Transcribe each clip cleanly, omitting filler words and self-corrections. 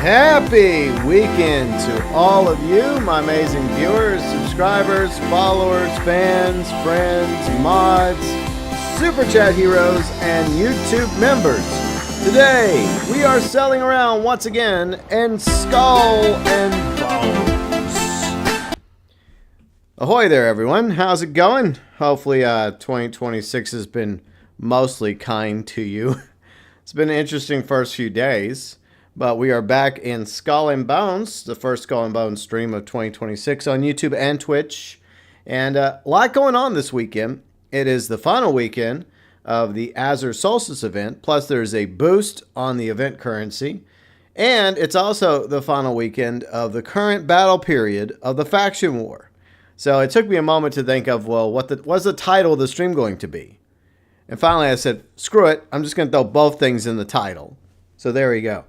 Happy weekend to all of you, my amazing viewers, subscribers, followers, fans, friends, mods, Super Chat heroes, and YouTube members. Today, we are sailing around once again in Skull and Bones. Ahoy there, everyone. How's it going? Hopefully, 2026 has been mostly kind to you. It's been an interesting first few days. But we are back in Skull and Bones, the first Skull and Bones stream of 2026 on YouTube and Twitch. And a lot going on this weekend. It is the final weekend of the Azure Solstice event, plus there's a boost on the event currency. And it's also the final weekend of the current battle period of the faction war. So it took me a moment to think of, well, what's the title of the stream going to be? And finally I said, screw it, I'm just going to throw both things in the title. So there we go.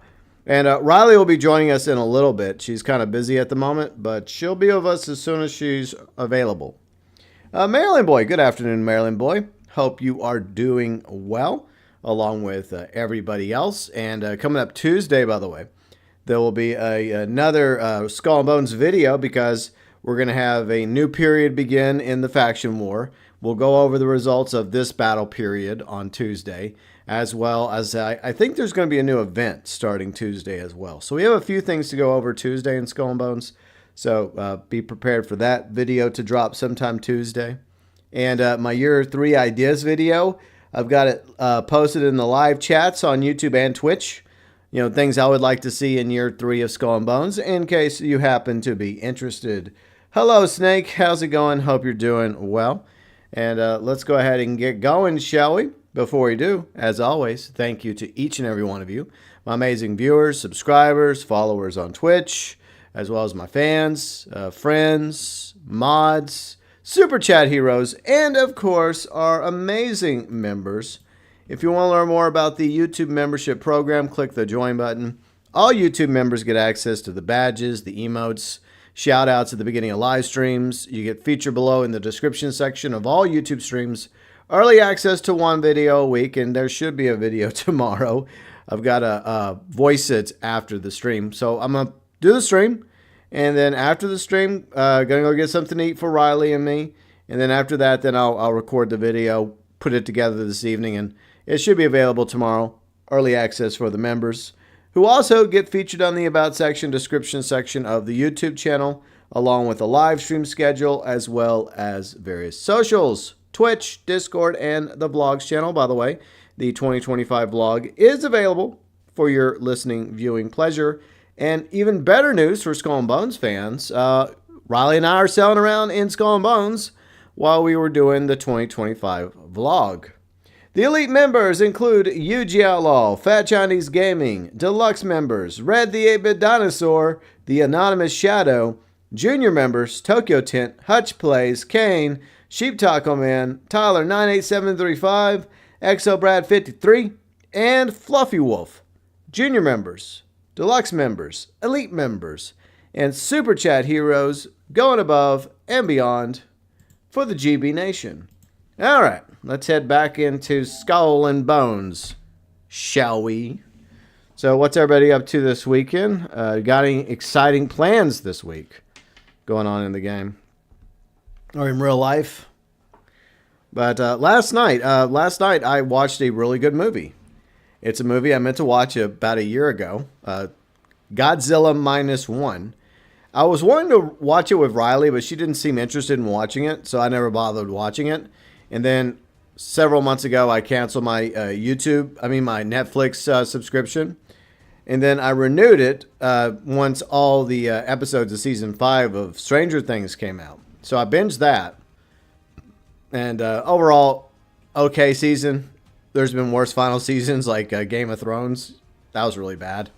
And Riley will be joining us in a little bit. She's kind of busy at the moment, but she'll be with us as soon as she's available. Maryland Boy, good afternoon, Maryland Boy. Hope you are doing well, along with everybody else. And coming up Tuesday, by the way, there will be another Skull and Bones video because we're going to have a new period begin in the faction war. We'll go over the results of this battle period on Tuesday, as well as I think there's going to be a new event starting Tuesday as well. So we have a few things to go over Tuesday in Skull and Bones. So be prepared for that video to drop sometime Tuesday. And my Year 3 Ideas video, I've got it posted in the live chats on YouTube and Twitch. You know, things I would like to see in Year 3 of Skull and Bones in case you happen to be interested. Hello, Snake. How's it going? Hope you're doing well. And let's go ahead and get going, shall we? Before we do, as always, thank you to each and every one of you, my amazing viewers, subscribers, followers on Twitch, as well as my fans, friends, mods, Super Chat heroes, and of course, our amazing members. If you want to learn more about the YouTube membership program, click the join button. All YouTube members get access to the badges, the emotes, shout outs at the beginning of live streams. You get featured below in the description section of all YouTube streams. Early access to one video a week, and there should be a video tomorrow. I've got to voice it after the stream. So I'm going to do the stream, and then after the stream, going to go get something to eat for Riley and me. And then after that, then I'll record the video, put it together this evening, and it should be available tomorrow. Early access for the members, who also get featured on the About section, description section of the YouTube channel, along with a live stream schedule, as well as various socials. Twitch, Discord, and the vlogs channel. By the way, the 2025 vlog is available for your listening, viewing pleasure. And even better news for Skull and Bones fans, Riley and I are sailing around in Skull and Bones while we were doing the 2025 vlog. The elite members include UG Outlaw, Fat Chinese Gaming, Deluxe Members, Red the 8-Bit Dinosaur, The Anonymous Shadow, Junior Members, TokyoTent, Huttch Plays, Kane, Sheep Taco Man, Tyler 98735, Exo Brad 53, and Fluffy Wolf. Junior members, Deluxe members, Elite members, and Super Chat heroes going above and beyond for the GB Nation. Alright, let's head back into Skull and Bones, shall we? So what's everybody up to this weekend? Got any exciting plans this week going on in the game? Or in real life. But last night I watched a really good movie. It's a movie I meant to watch about a year ago. Godzilla -1. I was wanting to watch it with Riley, but she didn't seem interested in watching it, so I never bothered watching it. And then several months ago, I canceled my my Netflix subscription. And then I renewed it once all the episodes of Season 5 of Stranger Things came out. So I binged that, and overall, okay season. There's been worse final seasons like Game of Thrones. That was really bad.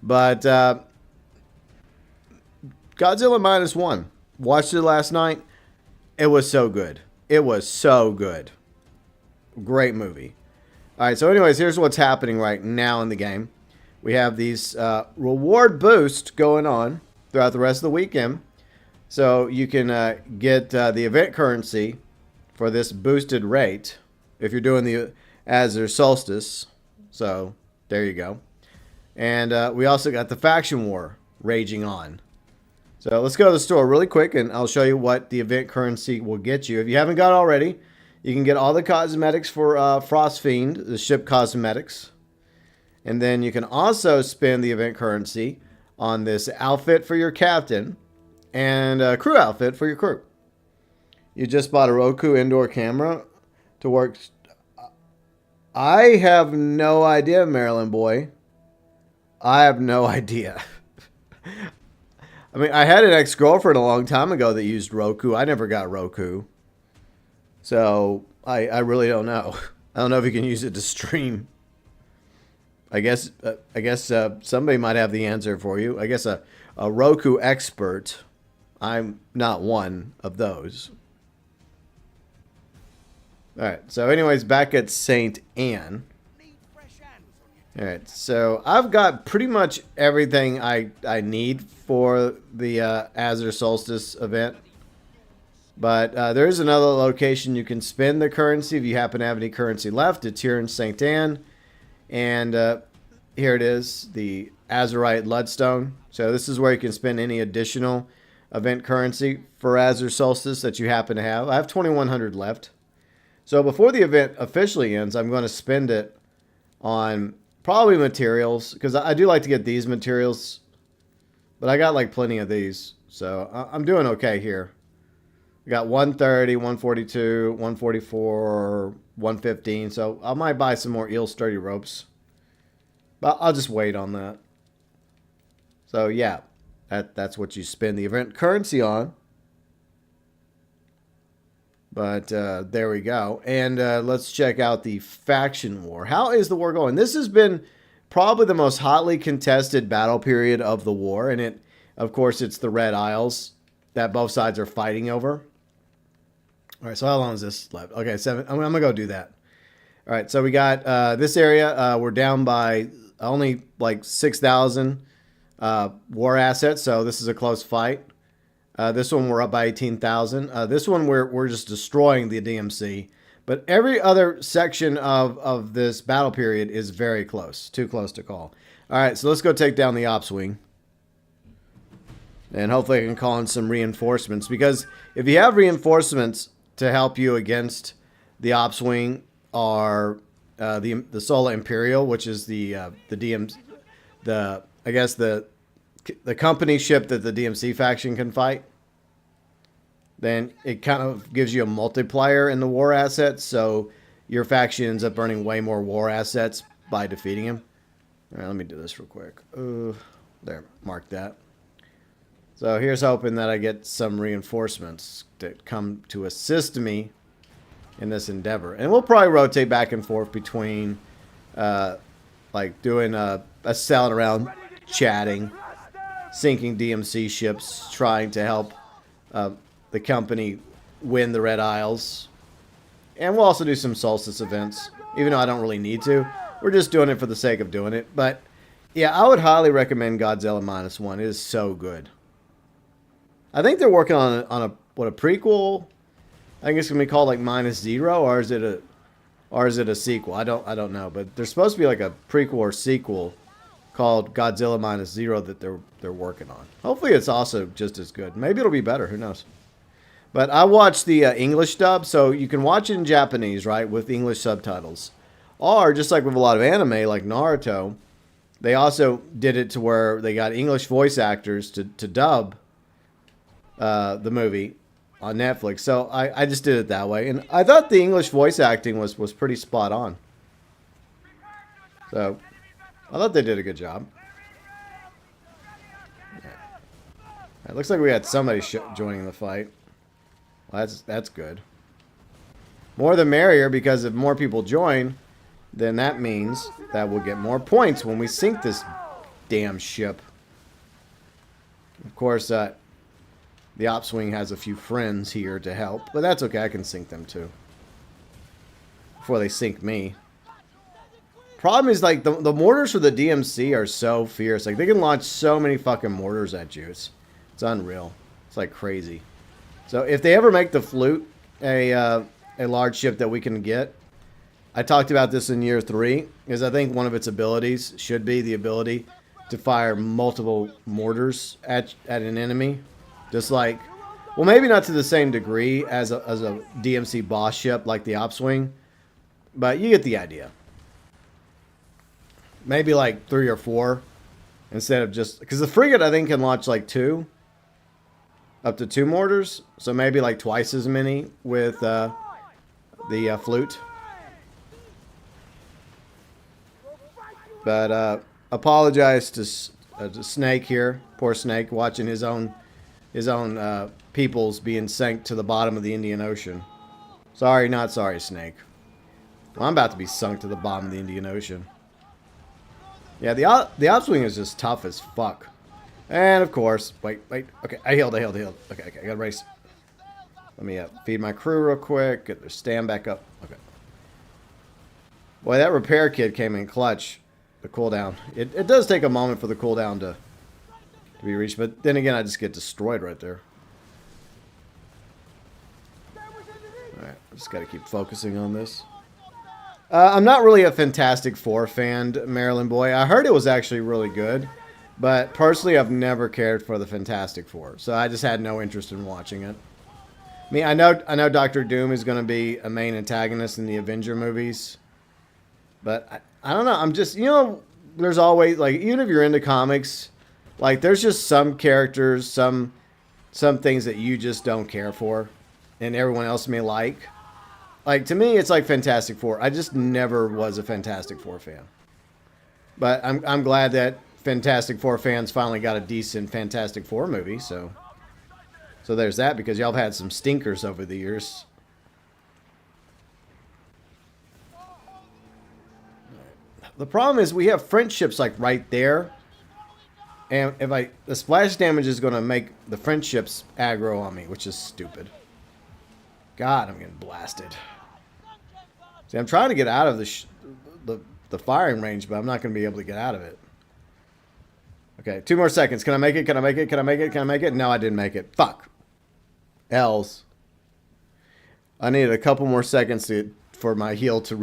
But Godzilla -1. Watched it last night. It was so good. It was so good. Great movie. All right, so anyways, here's what's happening right now in the game. We have these reward boosts going on throughout the rest of the weekend. So you can get the event currency for this boosted rate if you're doing the Azure Solstice. So there you go. And we also got the faction war raging on. So let's go to the store really quick, and I'll show you what the event currency will get you. If you haven't got it already, you can get all the cosmetics for Frost Fiend, the ship cosmetics. And then you can also spend the event currency on this outfit for your captain and a crew outfit for your crew. You just bought a Roku indoor camera to work. I have no idea, Maryland boy. I have no idea. I mean, I had an ex-girlfriend a long time ago that used Roku. I never got Roku. So, I really don't know. I don't know if you can use it to stream. I guess somebody might have the answer for you. I guess a Roku expert. I'm not one of those. Alright, so anyways, back at St. Anne. Alright, so I've got pretty much everything I need for the Azure Solstice event. But there is another location you can spend the currency if you happen to have any currency left. It's here in St. Anne. And here it is, the Azurite Bloodstone. So this is where you can spend any additional event currency for Azure Solstice that you happen to have. I have 2,100 left. So before the event officially ends, I'm going to spend it on probably materials, because I do like to get these materials, but I got like plenty of these, so I'm doing okay here. I got 130, 142, 144, 115, so I might buy some more eel sturdy ropes, but I'll just wait on that. So yeah, that's what you spend the event currency on. But there we go. And let's check out the faction war. How is the war going? This has been probably the most hotly contested battle period of the war. And it, of course, it's the Red Isles that both sides are fighting over. All right, so how long is this left? Okay, 7. I'm going to go do that. All right, so we got this area. We're down by only like 6,000 war assets. So this is a close fight. This one we're up by 18,000. This one we're just destroying the DMC. But every other section of this battle period is very close. Too close to call. All right, so let's go take down the ops wing. And hopefully I can call in some reinforcements. Because if you have reinforcements to help you against the ops wing, are the Sola Imperial, which is the company ship that the DMC faction can fight, then it kind of gives you a multiplier in the war assets, so your faction ends up earning way more war assets by defeating him. All right, let me do this real quick. There, mark that. So here's hoping that I get some reinforcements to come to assist me in this endeavor. And we'll probably rotate back and forth between like doing a sailing around, chatting, sinking DMC ships, trying to help the company win the Red Isles. And we'll also do some Solstice events, even though I don't really need to. We're just doing it for the sake of doing it. But yeah, I would highly recommend Godzilla -1. It is so good. I think they're working on a prequel. I think it's gonna be called like -0, or is it a sequel? I don't know. But there's supposed to be like a prequel or sequel called Godzilla -0 that they're working on. Hopefully it's also just as good. Maybe it'll be better. Who knows? But I watched the English dub, so you can watch it in Japanese, right, with English subtitles. Or just like with a lot of anime, like Naruto, they also did it to where they got English voice actors to dub the movie on Netflix. So I just did it that way, and I thought the English voice acting was pretty spot on. So I thought they did a good job. It looks like we had somebody joining the fight. Well, that's good. More the merrier, because if more people join, then that means that we'll get more points when we sink this damn ship. Of course, the ops wing has a few friends here to help, but that's okay. I can sink them too before they sink me. Problem is, like, the mortars for the DMC are so fierce. Like, they can launch so many fucking mortars at you. It's unreal. It's like crazy. So if they ever make the Flute a large ship that we can get, I talked about this in year 3, is I think one of its abilities should be the ability to fire multiple mortars at an enemy. Just like, well, maybe not to the same degree as a DMC boss ship like the Opswing, but you get the idea. Maybe like 3 or 4 instead of just, because the frigate I think can launch like 2, up to 2 mortars, so maybe like twice as many with the flute. But apologize to Snake here, poor Snake, watching his own peoples being sank to the bottom of the Indian Ocean. Sorry, not sorry, Snake. Well, I'm about to be sunk to the bottom of the Indian Ocean. Yeah, the Opswing is just tough as fuck. And of course, wait. Okay, I healed. Okay, I gotta race. Let me feed my crew real quick. Get their stand back up. Okay. Boy, that repair kit came in clutch. The cooldown. It does take a moment for the cooldown to be reached, but then again, I just get destroyed right there. Alright, I just gotta keep focusing on this. I'm not really a Fantastic Four fan, Maryland boy. I heard it was actually really good, but personally, I've never cared for the Fantastic Four, so I just had no interest in watching it. I mean, I know Doctor Doom is going to be a main antagonist in the Avenger movies, but I don't know. I'm just, you know, there's always, like, even if you're into comics, like, there's just some characters, some things that you just don't care for, and everyone else may like. Like, to me, it's like Fantastic Four. I just never was a Fantastic Four fan. But I'm glad that Fantastic Four fans finally got a decent Fantastic Four movie, so there's that, because y'all have had some stinkers over the years. The problem is we have French ships like right there, and if the splash damage is going to make the French ships aggro on me, which is stupid. God, I'm getting blasted. See, I'm trying to get out of the firing range, but I'm not going to be able to get out of it. Okay, 2 more seconds. Can I make it? Can I make it? Can I make it? Can I make it? No, I didn't make it. Fuck. L's. I needed a couple more seconds for my heal to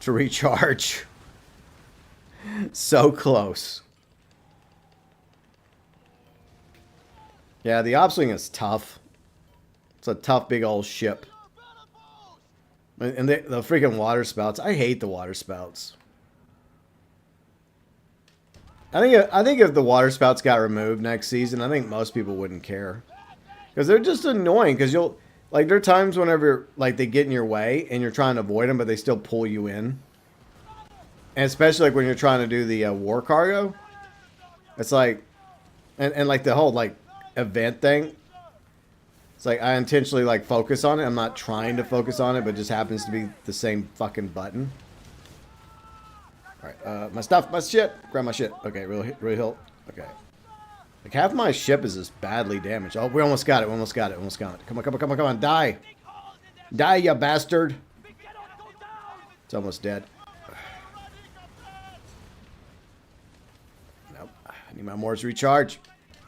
recharge. So close. Yeah, the Opswing is tough. It's a tough big old ship. And the freaking water spouts. I hate the water spouts. I think if the water spouts got removed next season, I think most people wouldn't care. Because they're just annoying. Because you'll, like, there are times whenever, like, they get in your way and you're trying to avoid them, but they still pull you in. And especially like when you're trying to do the war cargo. It's like, and like the whole like event thing. It's like I intentionally like focus on it. I'm not trying to focus on it, but it just happens to be the same fucking button. Alright, my stuff, my shit. Grab my shit. Okay, really hilt. Okay. Like half my ship is just badly damaged. Oh, we almost got it. We almost got it. Almost got it. Come on, come on, come on, come on. Die. Die, you bastard. It's almost dead. Nope. I need my mortars to recharge.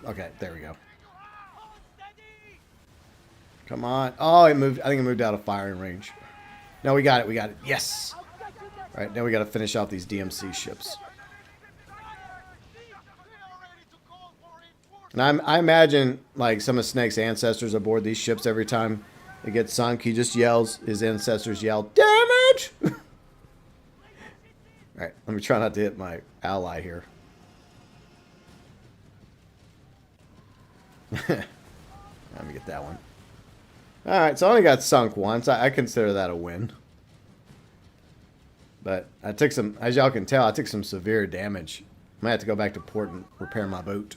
Okay, there we go. Come on. Oh, it moved. I think it moved out of firing range. No, we got it. We got it. Yes. All right, now we got to finish off these DMC ships. And I imagine, like, some of Snake's ancestors aboard these ships, every time it gets sunk, he just yells, his ancestors yell, damage! Alright, let me try not to hit my ally here. Let me get that one. Alright, so I only got sunk once. I consider that a win. But I took some, as y'all can tell, I took some severe damage. I might have to go back to port and repair my boat.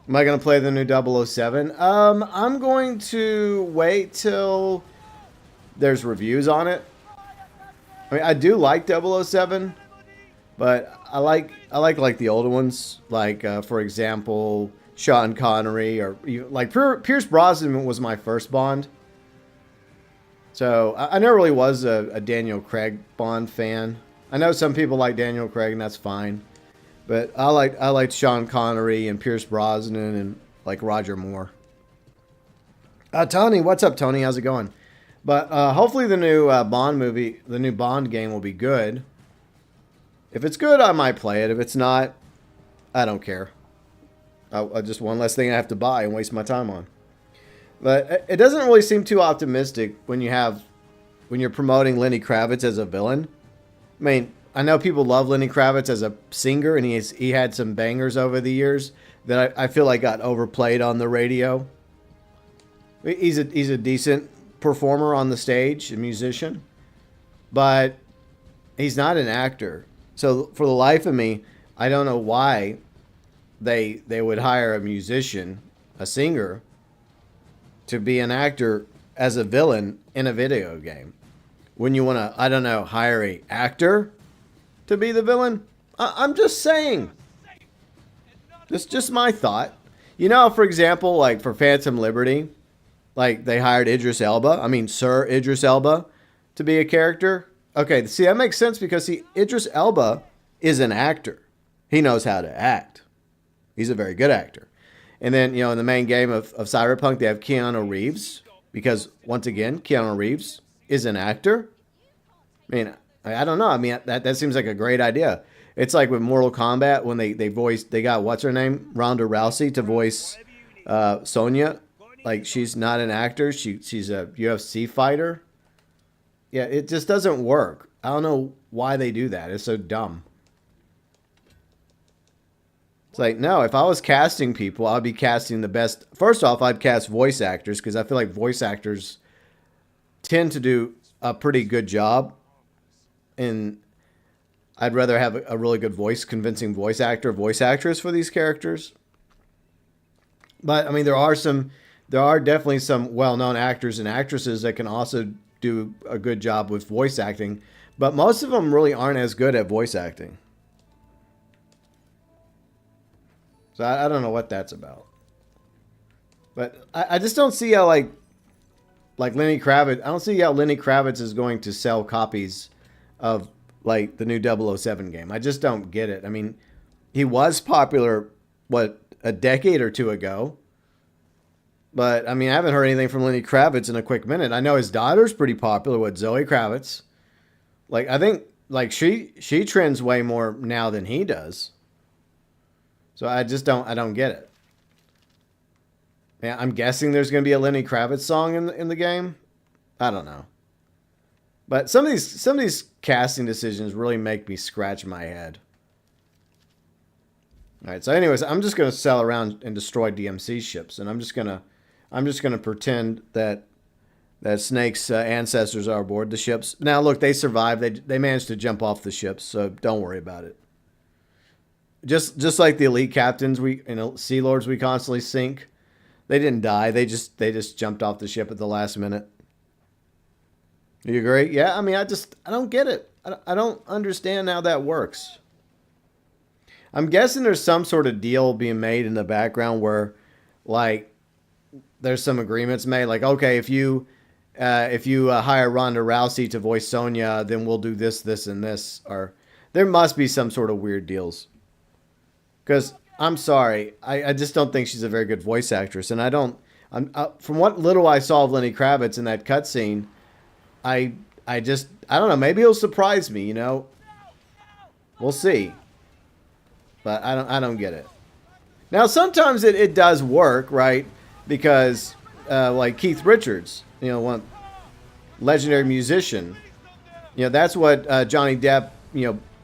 Am I going to play the new 007? I'm going to wait till there's reviews on it. I mean, I do like 007, but I like the older ones. Like, for example, Sean Connery, or like Pierce Brosnan was my first Bond. So I never really was a Daniel Craig Bond fan. I know some people like Daniel Craig, and that's fine. But I liked Sean Connery and Pierce Brosnan and like Roger Moore. Tony, what's up, Tony? How's it going? But hopefully the new Bond movie, the new Bond game will be good. If it's good, I might play it. If it's not, I don't care. Just one less thing I have to buy and waste my time on. But it doesn't really seem too optimistic when you're promoting Lenny Kravitz as a villain. I mean, I know people love Lenny Kravitz as a singer, and he had some bangers over the years that I feel like got overplayed on the radio. He's a decent performer on the stage, a musician, but he's not an actor. So for the life of me, I don't know why they would hire a musician, a singer, to be an actor as a villain in a video game. When you want to, I don't know, hire a actor to be the villain? I'm just saying. That's just my thought. You know, for example, like for Phantom Liberty, like they hired Sir Idris Elba to be a character. Okay, see, that makes sense because Idris Elba is an actor. He knows how to act. He's a very good actor. And then, in the main game of Cyberpunk, they have Keanu Reeves because, once again, Keanu Reeves is an actor. I mean, I don't know. I mean, that seems like a great idea. It's like with Mortal Kombat when they got, what's her name? Ronda Rousey to voice Sonya. Like, she's not an actor. She's a UFC fighter. Yeah, it just doesn't work. I don't know why they do that. It's so dumb. It's like, no, if I was casting people, I'd be casting the best. First off, I'd cast voice actors because I feel like voice actors tend to do a pretty good job. And I'd rather have a really good convincing voice actor, voice actress for these characters. But, I mean, there are definitely some well-known actors and actresses that can also do a good job with voice acting. But most of them really aren't as good at voice acting. So I don't know what that's about. But I just don't see how, like Lenny Kravitz, I don't see how Lenny Kravitz is going to sell copies of, like, the new 007 game. I just don't get it. I mean, he was popular, a decade or two ago. But, I mean, I haven't heard anything from Lenny Kravitz in a quick minute. I know his daughter's pretty popular with Zoe Kravitz. Like, I think, like, she trends way more now than he does. So I don't get it. Yeah, I'm guessing there's going to be a Lenny Kravitz song in the game. I don't know. But some of these casting decisions really make me scratch my head. All right, so anyways, I'm just going to sail around and destroy DMC ships, and I'm just going to pretend that Snake's ancestors are aboard the ships. Now, look, they survived. They managed to jump off the ships, so don't worry about it. Just like the elite captains, Sea Lords we constantly sink. They didn't die. They just jumped off the ship at the last minute. You agree? Yeah. I mean, I don't get it. I don't understand how that works. I'm guessing there's some sort of deal being made in the background where, like, there's some agreements made. Like, okay, if you hire Ronda Rousey to voice Sonya, then we'll do this, this, and this. Or there must be some sort of weird deals. Because I'm sorry, I just don't think she's a very good voice actress, and from what little I saw of Lenny Kravitz in that cutscene, I don't know. Maybe it'll surprise me. We'll see. But I don't get it. Now sometimes it does work, right? Because like Keith Richards, one legendary musician, that's what Johnny Depp,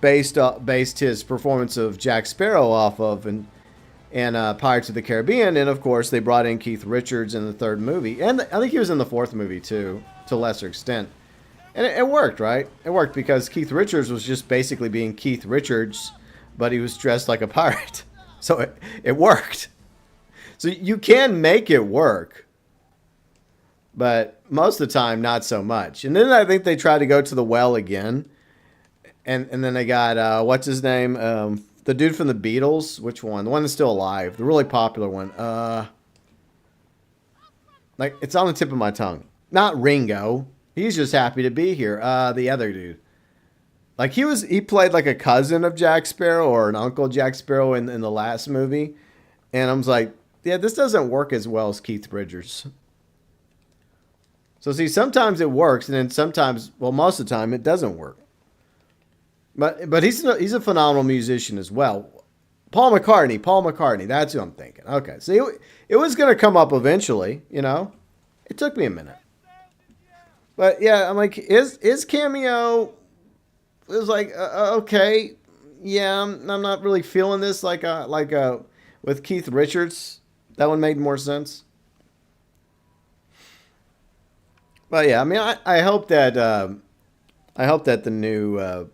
based his performance of Jack Sparrow off of, and Pirates of the Caribbean, and of course they brought in Keith Richards in the third movie, and I think he was in the fourth movie too, to a lesser extent, and it worked, right? It worked because Keith Richards was just basically being Keith Richards, but he was dressed like a pirate, so it worked. So you can make it work, but most of the time not so much. And then I think they tried to go to the well again. And then they got, what's his name? The dude from the Beatles. Which one? The one that's still alive. The really popular one. Like, it's on the tip of my tongue. Not Ringo. He's just happy to be here. The other dude. Like, he played like a cousin of Jack Sparrow or an uncle Jack Sparrow in the last movie. And I was like, yeah, this doesn't work as well as Keith Richards. So see, sometimes it works, and then sometimes, well, most of the time, it doesn't work. But he's a phenomenal musician as well. Paul McCartney. That's who I'm thinking. Okay, see, it was going to come up eventually. You know, it took me a minute. But yeah, I'm like, his cameo was like okay, yeah, I'm not really feeling this like with Keith Richards. That one made more sense. But yeah, I mean, I hope that the new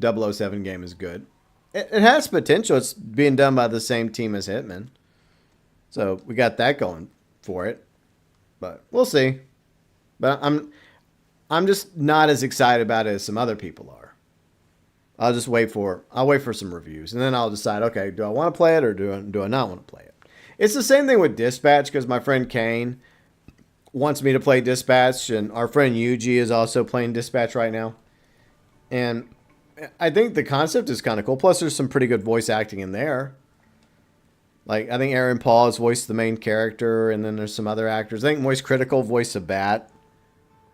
007 game is good. It has potential. It's being done by the same team as Hitman, so we got that going for it. But we'll see. But I'm just not as excited about it as some other people are. I'll wait for some reviews, and then I'll decide. Okay, do I want to play it or do I not want to play it? It's the same thing with Dispatch, because my friend Kane wants me to play Dispatch, and our friend Yuji is also playing Dispatch right now. And I think the concept is kind of cool. Plus, there's some pretty good voice acting in there. Like, I think Aaron Paul has voiced the main character, and then there's some other actors. I think Moist Critical voiced a bat.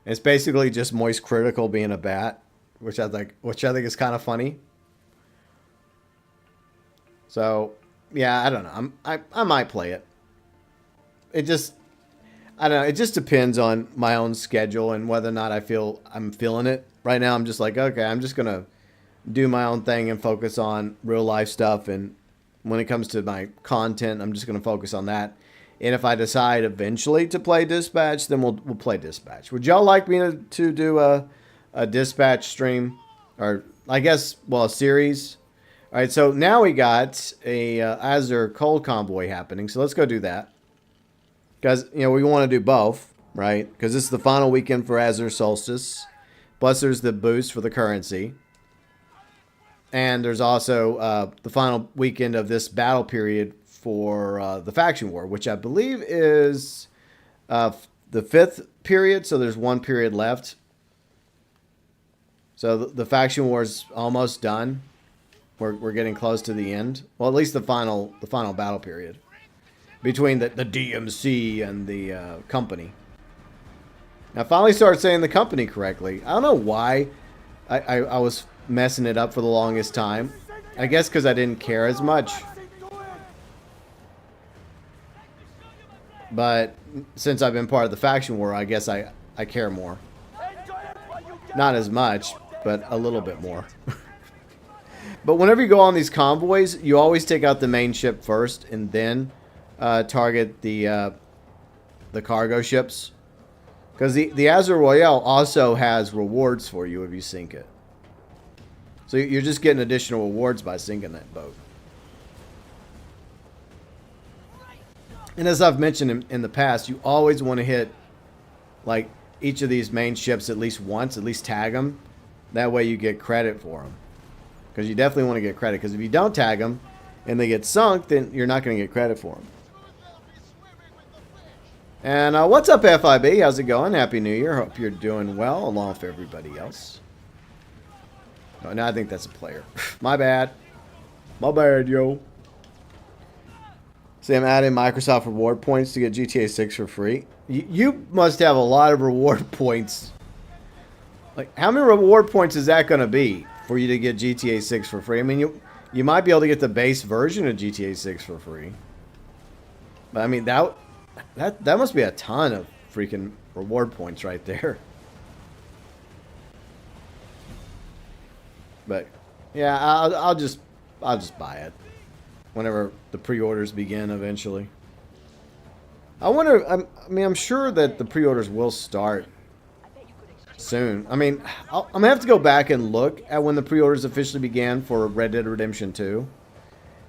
It's basically just Moist Critical being a bat, which I think is kind of funny. So, yeah, I don't know. I might play it. I don't know. It just depends on my own schedule and whether or not I'm feeling it. Right now, I'm just like, okay, I'm just gonna do my own thing and focus on real life stuff. And when it comes to my content, I'm just gonna focus on that. And if I decide eventually to play Dispatch, then we'll play Dispatch. Would y'all like me to do a Dispatch stream, or I guess, well, a series? All right, so now we got a Azure Cold Convoy happening. So let's go do that. Because, you know, we want to do both, right? Because this is the final weekend for Azure Solstice. Plus, there's the boost for the currency. And there's also the final weekend of this battle period for the faction war, which I believe is the 5th period. So there's one period left. So the faction war is almost done. We're getting close to the end. Well, at least the final battle period between the DMC and the company. I finally started saying the company correctly. I don't know why I was messing it up for the longest time. I guess because I didn't care as much. But since I've been part of the faction war, I guess I care more. Not as much, but a little bit more. But whenever you go on these convoys, you always take out the main ship first and then target the cargo ships. Because the Azure Royale also has rewards for you if you sink it. So you're just getting additional rewards by sinking that boat. And as I've mentioned in the past, you always want to hit like each of these main ships at least once, at least tag them. That way you get credit for them. Because you definitely want to get credit. Because if you don't tag them and they get sunk, then you're not going to get credit for them. And what's up, FIB? How's it going? Happy New Year. Hope you're doing well, along with everybody else. Oh, no, I think that's a player. My bad. My bad, yo. See, I'm adding Microsoft reward points to get GTA 6 for free. You must have a lot of reward points. Like, how many reward points is that going to be for you to get GTA 6 for free? I mean, you might be able to get the base version of GTA 6 for free. But, I mean, that must be a ton of freaking reward points right there. But yeah, I'll just buy it whenever the pre-orders begin eventually. I wonder. I'm sure that the pre-orders will start soon. I mean, I'm gonna have to go back and look at when the pre-orders officially began for Red Dead Redemption 2,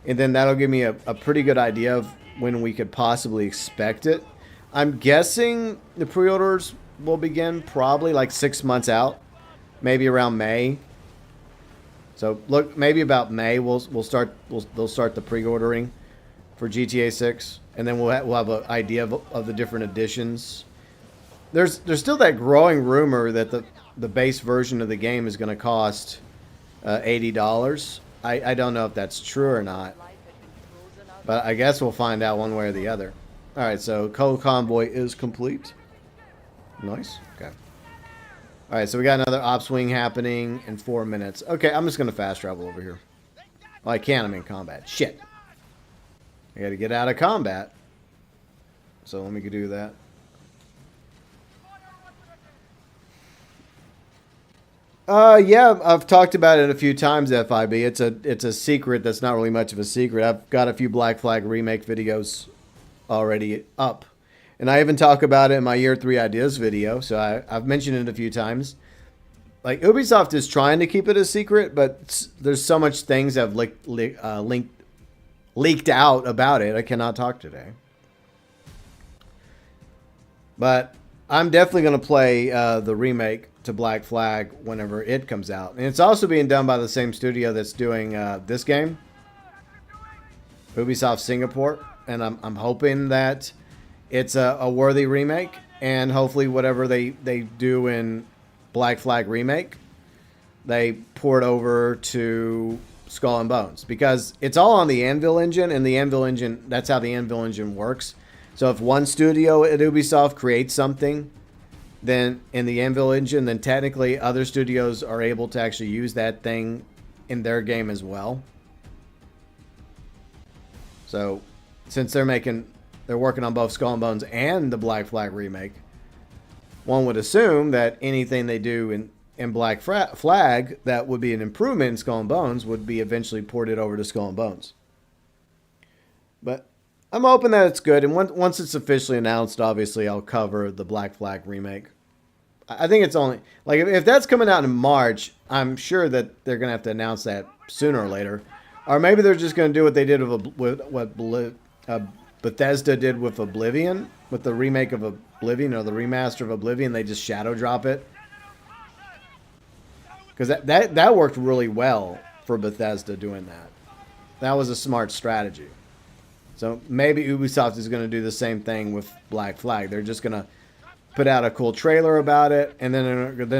and then that'll give me a pretty good idea of when we could possibly expect it. I'm guessing the pre-orders will begin probably like 6 months out, maybe around May. So look, maybe about May they'll start the pre-ordering for GTA 6, and then we'll have an idea of the different editions. There's still that growing rumor that the base version of the game is going to cost $80. I don't know if that's true or not. But I guess we'll find out one way or the other. Alright, so Cold Convoy is complete. Nice. Okay. All right, so we got another op swing happening in 4 minutes. Okay, I'm just going to fast travel over here. Oh, I can't. I'm in combat. Shit. I got to get out of combat. So let me do that. Yeah, I've talked about it a few times, FIB. It's a secret that's not really much of a secret. I've got a few Black Flag remake videos already up. And I even talk about it in my Year 3 Ideas video, so I've mentioned it a few times. Like, Ubisoft is trying to keep it a secret, but there's so much things that have leaked out about it. I cannot talk today. But I'm definitely going to play the remake to Black Flag whenever it comes out. And it's also being done by the same studio that's doing this game, Ubisoft Singapore. And I'm hoping that it's a worthy remake. And hopefully whatever they do in Black Flag remake, they port over to Skull and Bones. Because it's all on the Anvil engine. And the Anvil engine, that's how the Anvil engine works. So if one studio at Ubisoft creates something, then in the Anvil engine, then technically other studios are able to actually use that thing in their game as well. So since they're working on both Skull and Bones and the Black Flag remake, one would assume that anything they do in Black Flag that would be an improvement in Skull and Bones would be eventually ported over to Skull and Bones. But I'm hoping that it's good, and once it's officially announced, obviously I'll cover the Black Flag remake. I think it's only like if that's coming out in March, I'm sure that they're gonna have to announce that sooner or later, or maybe they're just gonna do what they did with what Bethesda did with Oblivion, with the remake of Oblivion or the remaster of Oblivion. They just shadow drop it because that worked really well for Bethesda doing that. That was a smart strategy. So maybe Ubisoft is going to do the same thing with Black Flag. They're just going to put out a cool trailer about it, and then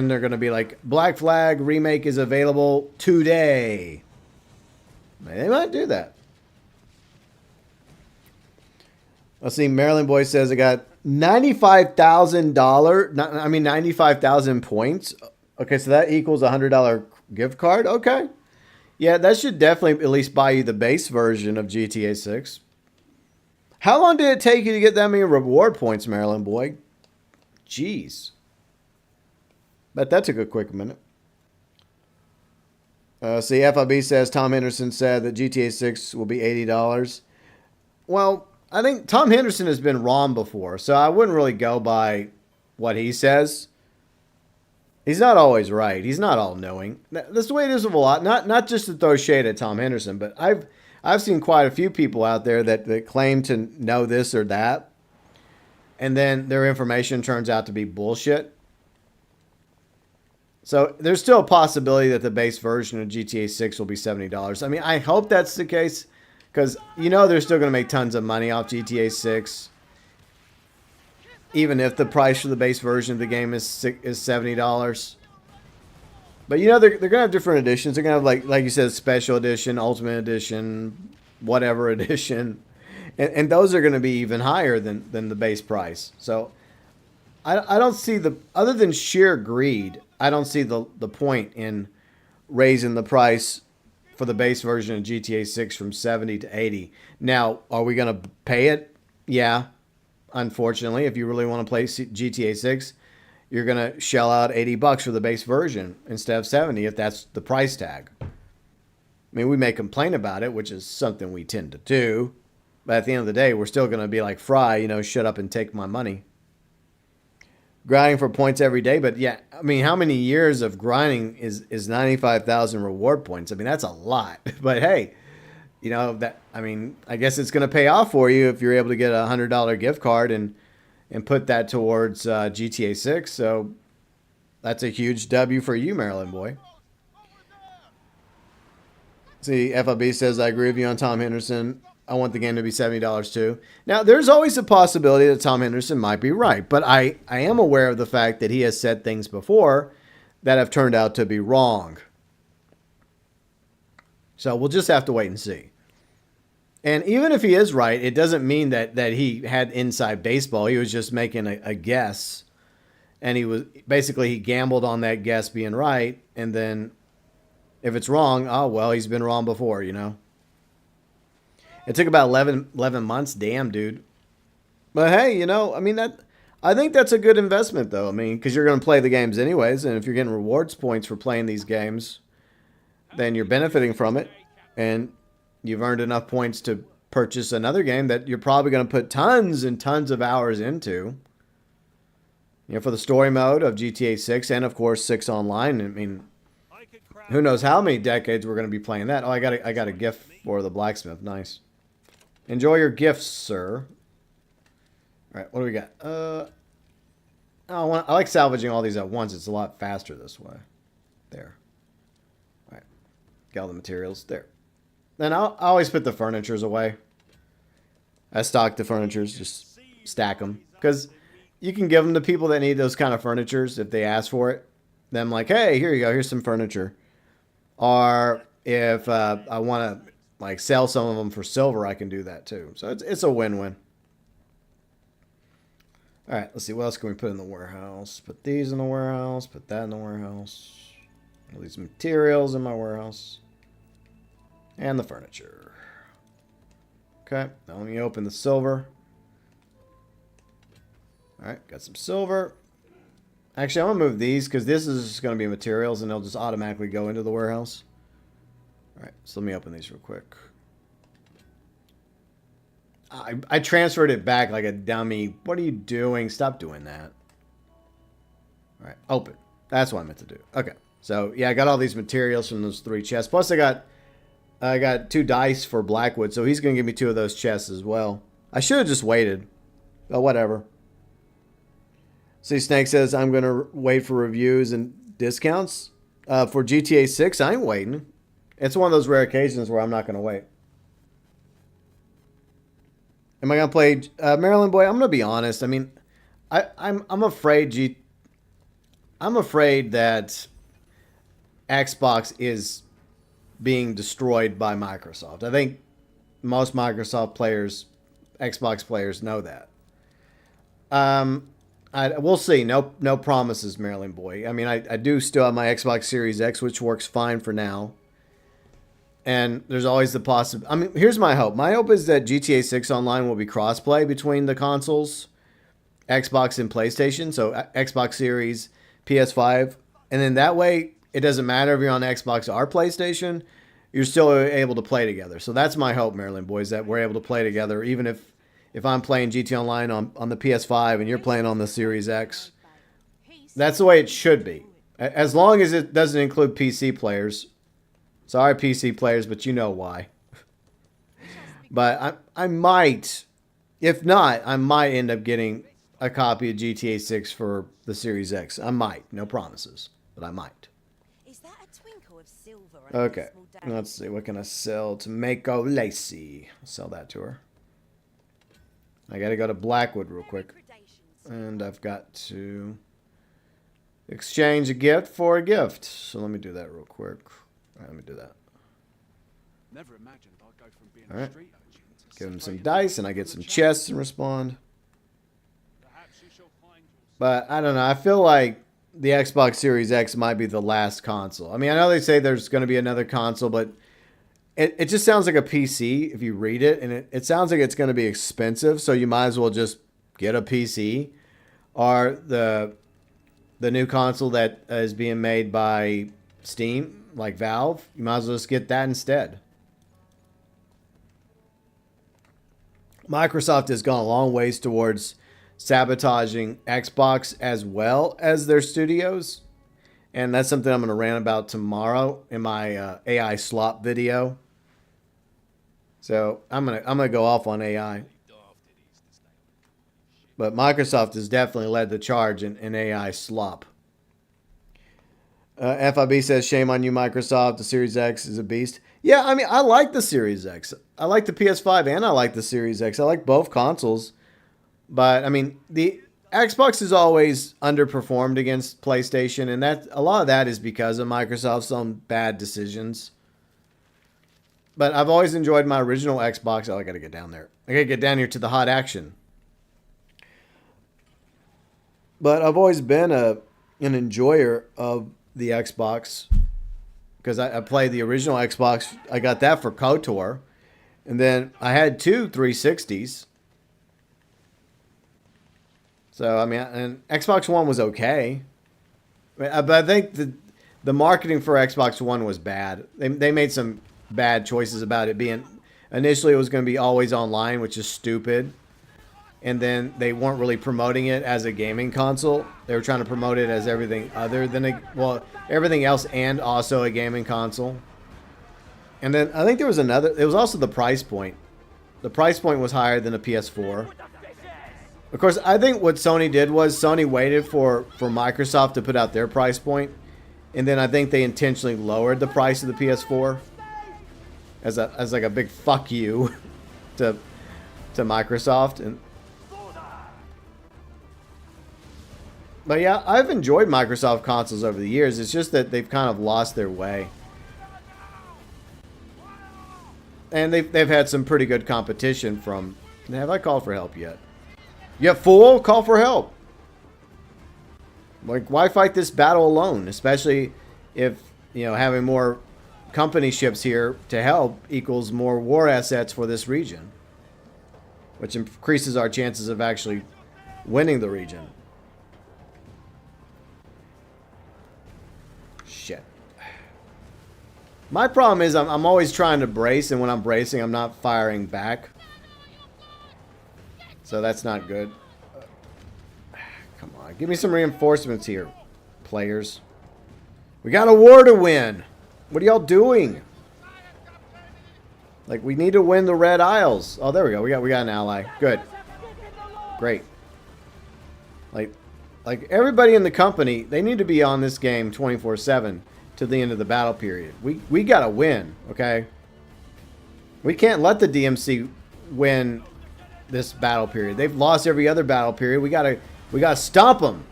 they're going to be like, Black Flag remake is available today. They might do that. Let's see. Maryland Boy says I got $95,000 points. Okay, so that equals a $100 gift card. Okay. Yeah, that should definitely at least buy you the base version of GTA 6. How long did it take you to get that many reward points, Maryland Boy? Jeez. Bet that took a quick minute. See, FIB says Tom Henderson said that GTA 6 will be $80. Well, I think Tom Henderson has been wrong before, so I wouldn't really go by what he says. He's not always right. He's not all knowing. That's the way it is with a lot. Not just to throw shade at Tom Henderson, but I've seen quite a few people out there that claim to know this or that, and then their information turns out to be bullshit. So there's still a possibility that the base version of GTA 6 will be $70. I mean, I hope that's the case, because they're still going to make tons of money off GTA 6, even if the price for the base version of the game is $70. But they're gonna have different editions. They're gonna have like you said, special edition, ultimate edition, whatever edition, and those are gonna be even higher than the base price. So I don't see other than sheer greed, I don't see the point in raising the price for the base version of GTA 6 from 70 to 80. Now, are we gonna pay it? Yeah, unfortunately, if you really want to play GTA 6. You're going to shell out $80 for the base version instead of 70 if that's the price tag. I mean, we may complain about it, which is something we tend to do. But at the end of the day, we're still going to be like Fry, shut up and take my money. Grinding for points every day. But yeah, I mean, how many years of grinding is 95,000 reward points? I mean, that's a lot. But hey, I guess it's going to pay off for you if you're able to get a $100 gift card and put that towards GTA 6. So that's a huge W for you, Maryland Boy. See, FLB says, I agree with you on Tom Henderson. I want the game to be $70 too. Now, there's always a possibility that Tom Henderson might be right, but I am aware of the fact that he has said things before that have turned out to be wrong. So we'll just have to wait and see. And even if he is right, it doesn't mean that he had inside baseball. He was just making a guess. And he gambled on that guess being right, and then if it's wrong, oh well, he's been wrong before, you know. It took about 11 months. Damn, dude. But hey, you know, I mean, I think that's a good investment, though. I mean, because you're going to play the games anyways, and if you're getting rewards points for playing these games, then you're benefiting from it, and you've earned enough points to purchase another game that you're probably going to put tons and tons of hours into. You know, for the story mode of GTA 6 and, of course, 6 Online. I mean, who knows how many decades we're going to be playing that. Oh, I got a gift for the blacksmith. Nice. Enjoy your gifts, sir. All right, what do we got? I like salvaging all these at once. It's a lot faster this way. There. All right. Got all the materials. There. Then I always put the furnitures away. I stock the furnitures, just stack them. Because you can give them to people that need those kind of furnitures if they ask for it. Then I'm like, hey, here you go. Here's some furniture. Or if I want to like sell some of them for silver, I can do that too. So it's a win-win. All right, let's see. What else can we put in the warehouse? Put these in the warehouse. Put that in the warehouse. All these materials in my warehouse. And the furniture. Okay, now let me open the silver. All right, got some silver. Actually, I'm going to move these because this is just going to be materials and they'll just automatically go into the warehouse. All right, so let me open these real quick. I transferred it back like a dummy. What are you doing? Stop doing that. All right, open. That's what I meant to do. Okay, so yeah, I got all these materials from those 3 chests. Plus, I got 2 dice for Blackwood, so he's going to give me 2 of those chests as well. I should have just waited. But whatever. See, Snake says, I'm going to wait for reviews and discounts. For GTA 6, I ain't waiting. It's one of those rare occasions where I'm not going to wait. Am I going to play Maryland Boy? I'm going to be honest. I mean, I'm afraid I'm afraid that Xbox is being destroyed by Microsoft. I think most Microsoft players, Xbox players, know that. We'll see. No promises, Maryland Boy. I mean, I do still have my Xbox Series X, which works fine for now. And there's always the possibility. I mean, here's my hope. My hope is that GTA 6 Online will be crossplay between the consoles, Xbox and PlayStation. So Xbox Series, PS5. And then that way, it doesn't matter if you're on Xbox or PlayStation. You're still able to play together. So that's my hope, Maryland Boys, that we're able to play together. Even if I'm playing GTA Online on the PS5 and you're playing on the Series X. That's the way it should be. As long as it doesn't include PC players. Sorry, PC players, but you know why. But I might, if not, I might end up getting a copy of GTA 6 for the Series X. I might. No promises, but I might. Is that a twinkle of silver? Okay, let's see. What can I sell to Mako Lacey? I'll sell that to her. I got to go to Blackwood real quick. And I've got to exchange a gift for a gift. So let me do that real quick. All right, let me do that. Never imagined I'd go from being all right. a street urchin to Give him some dice, and I get some chests and respond. But I don't know. I feel like the Xbox Series X might be the last console. I mean, I know they say there's going to be another console, but it just sounds like a PC if you read it. And it sounds like it's going to be expensive, so you might as well just get a PC. Or the new console that is being made by Steam, like Valve, you might as well just get that instead. Microsoft has gone a long ways towards sabotaging Xbox as well as their studios. And that's something I'm going to rant about tomorrow in my AI slop video. So I'm gonna go off on AI. But Microsoft has definitely led the charge in AI slop. FIB says, shame on you, Microsoft. The Series X is a beast. Yeah, I mean, I like the Series X. I like the PS5 and I like the Series X. I like both consoles. But, I mean, the Xbox has always underperformed against PlayStation. And that a lot of that is because of Microsoft's own bad decisions. But I've always enjoyed my original Xbox. Oh, I got to get down there. I got to get down here to the hot action. But I've always been an enjoyer of the Xbox because I played the original Xbox. I got that for KOTOR. And then I had two 360s. So, I mean, and Xbox One was okay. But I think the marketing for Xbox One was bad. They made some bad choices about it being... Initially, it was going to be always online, which is stupid. And then they weren't really promoting it as a gaming console. They were trying to promote it as everything other than everything else and also a gaming console. And then I think there was another... It was also the price point. The price point was higher than a PS4. Of course, I think what Sony did was Sony waited for Microsoft to put out their price point. And then I think they intentionally lowered the price of the PS4. As like a big fuck you to Microsoft. But yeah, I've enjoyed Microsoft consoles over the years. It's just that they've kind of lost their way. And they've had some pretty good competition from... Have I called for help yet? You fool! Call for help! Like, why fight this battle alone? Especially if, you know, having more company ships here to help equals more war assets for this region. Which increases our chances of actually winning the region. Shit. My problem is I'm always trying to brace, and when I'm bracing, I'm not firing back. So that's not good. Come on, give me some reinforcements here, players. We got a war to win. What are y'all doing? Like, we need to win the Red Isles. Oh, there we go. We got an ally. Good. Great. Like everybody in the company, they need to be on this game 24/7 to the end of the battle period. We got to win, okay? We can't let the DMC win this battle period. They've lost every other battle period. We got to stomp them.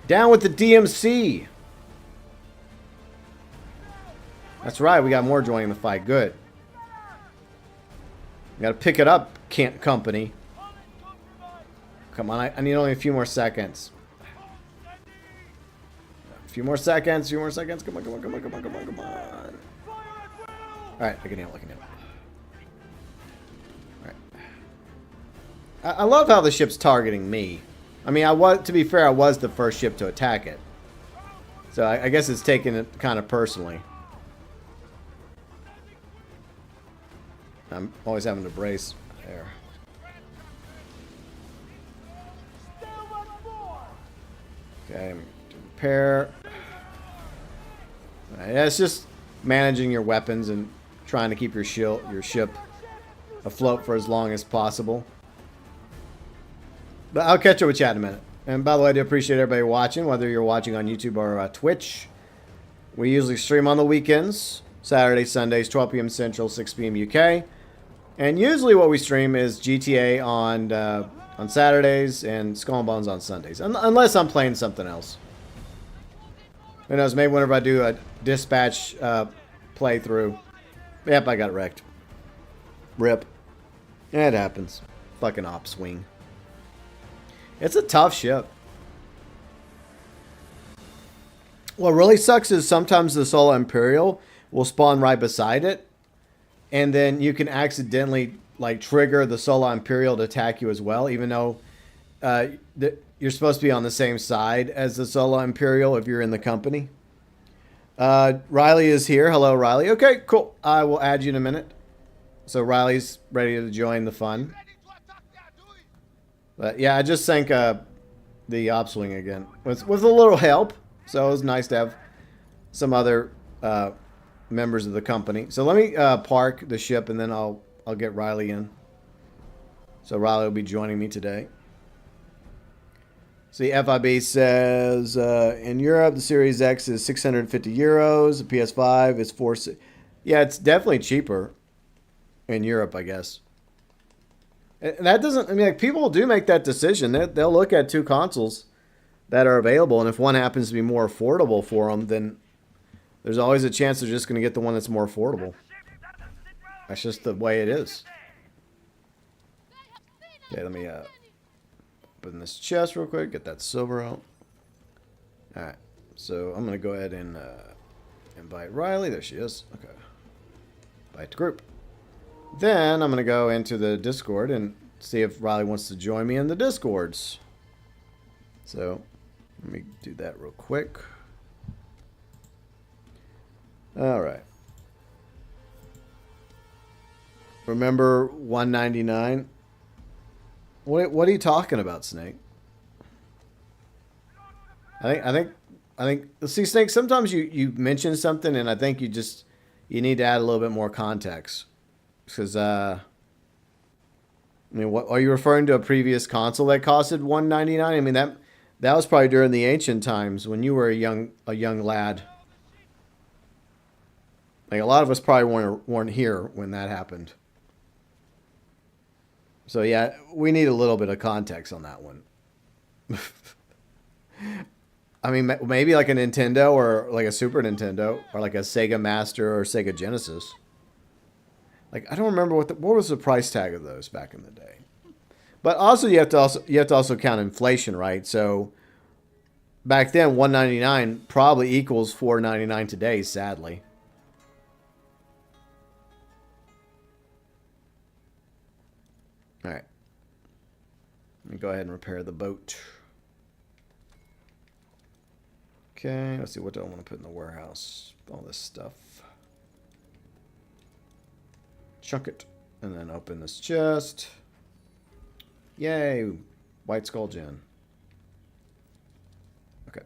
Down with the DMC. That's right. We got more joining the fight. Good. We got to pick it up, company. Come on. I need only a few more seconds. A few more seconds. A few more seconds. Come on. Come on. Come on. Come on. Come on. Come on. All right. I can heal. I can heal. All right. I love how the ship's targeting me. I mean, to be fair, I was the first ship to attack it. So I guess it's taking it kind of personally. I'm always having to brace. There. Okay, repair. Yeah, it's just managing your weapons and trying to keep your ship afloat for as long as possible. But I'll catch up with chat in a minute. And by the way, I do appreciate everybody watching, whether you're watching on YouTube or Twitch. We usually stream on the weekends, Saturdays, Sundays, 12 p.m. Central, 6 p.m. UK. And usually what we stream is GTA on Saturdays and Skull and Bones on Sundays. Unless I'm playing something else. Who knows, maybe whenever I do a dispatch playthrough. Yep, I got wrecked. RIP. Yeah, it happens. Fucking op swing. It's a tough ship. What really sucks is sometimes the Solar Imperial will spawn right beside it. And then you can accidentally like trigger the Solar Imperial to attack you as well, even though you're supposed to be on the same side as the Solar Imperial if you're in the company. Riley is here. Hello, Riley. Okay, cool. I will add you in a minute. So Riley's ready to join the fun. But yeah, I just sank the Opswing again with a little help. So it was nice to have some other members of the company. So let me park the ship and then I'll get Riley in. So Riley will be joining me today. See, FIB says in Europe the Series X is 650 euros. The PS5 is 460. Yeah, it's definitely cheaper in Europe, I guess. And that doesn't, I mean, like, people do make that decision. They'll look at two consoles that are available, and if one happens to be more affordable for them, then there's always a chance they're just going to get the one that's more affordable. That's just the way it is. Okay, let me Open this chest real quick. Get that silver out. Alright. So I'm going to go ahead and invite Riley. There she is. Okay. Invite the group. Then I'm going to go into the Discord and see if Riley wants to join me in the Discords. So let me do that real quick. Alright. Remember 199? What are you talking about, Snake? I think see, Snake, sometimes you mention something and I think you need to add a little bit more context. Because I mean, what are you referring to? A previous console that costed $199? I mean, that was probably during the ancient times when you were a young lad. Like, a lot of us probably weren't here when that happened. So yeah, we need a little bit of context on that one. I mean, maybe like a Nintendo or like a Super Nintendo or like a Sega Master or Sega Genesis. Like, I don't remember what was the price tag of those back in the day. But also you have to also count inflation, right? So back then $199 probably equals $4.99 today, sadly. All right. Let me go ahead and repair the boat. Okay, let's see, what do I want to put in the warehouse? All this stuff. Chunk it. And then open this chest. Yay! White Skull Gen. Okay.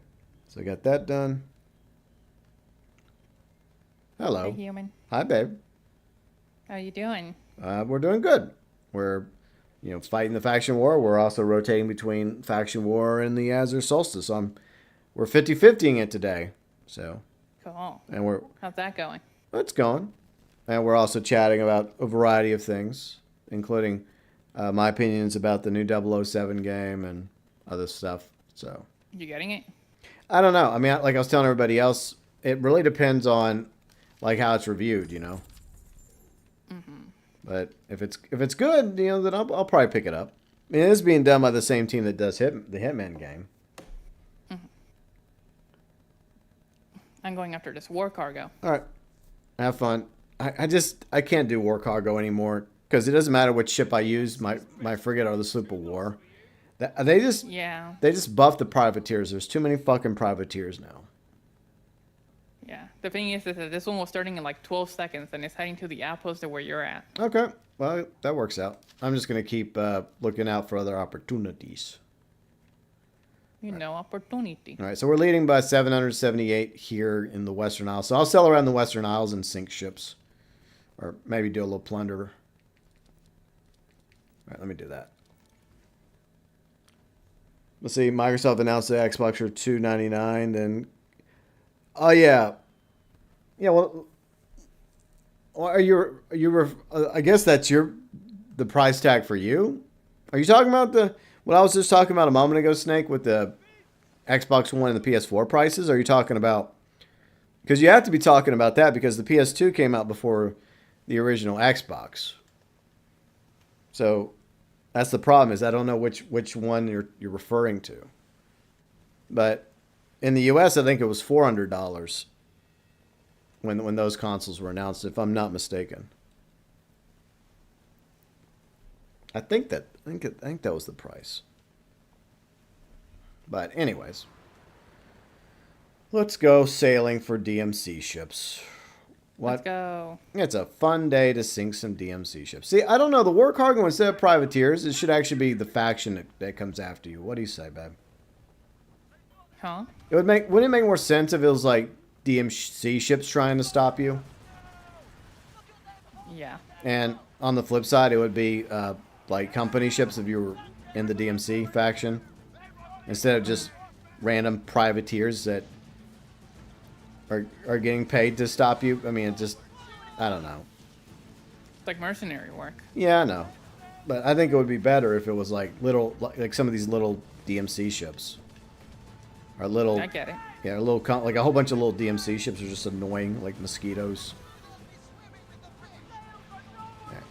So I got that done. Hello. Hey, human. Hi, babe. How you doing? We're doing good. We're, fighting the faction war. We're also rotating between faction war and the Azure Solstice. So we're 50-50ing it today. So. Cool. And How's that going? It's going. And we're also chatting about a variety of things, including my opinions about the new 007 game and other stuff. So. You getting it? I don't know. I mean, like I was telling everybody else, it really depends on like how it's reviewed, Mm-hmm. But if it's good, then I'll probably pick it up. I mean, it is being done by the same team that does the Hitman game. Mm-hmm. I'm going after this war cargo. All right, have fun. I can't do war cargo anymore because it doesn't matter which ship I use, my frigate or the sloop of war. They just buffed the privateers. There's too many fucking privateers now. Yeah. The thing is that this one was starting in like 12 seconds and it's heading to the outpost of where you're at. Okay. Well, that works out. I'm just going to keep looking out for other opportunities. Opportunity. All right. So we're leading by 778 here in the Western Isles. So I'll sail around the Western Isles and sink ships. Or maybe do a little plunder. All right. Let me do that. Let's see. Microsoft announced the Xbox for $299. Then, oh yeah, Well, are you? I guess that's the price tag for you. Are you talking about what I was just talking about a moment ago, Snake, with the Xbox One and the PS4 prices? Or are you talking about? Because you have to be talking about that because the PS2 came out before the original Xbox. So. That's the problem, is I don't know which one you're referring to. But in the US, I think it was $400 when those consoles were announced, if I'm not mistaken. I think that was the price. But anyways, let's go sailing for DMC ships. Let's go. It's a fun day to sink some DMC ships. See, I don't know. The war cargo, instead of privateers, it should actually be the faction that comes after you. What do you say, babe? Huh? Wouldn't it make more sense if it was like DMC ships trying to stop you? Yeah. And on the flip side, it would be like company ships if you were in the DMC faction, instead of just random privateers that are getting paid to stop you. I mean, I don't know. It's like mercenary work. Yeah, I know. But I think it would be better if it was like some of these little DMC ships. Or little... I get it. Yeah, like a whole bunch of little DMC ships are just annoying, like mosquitoes. Alright.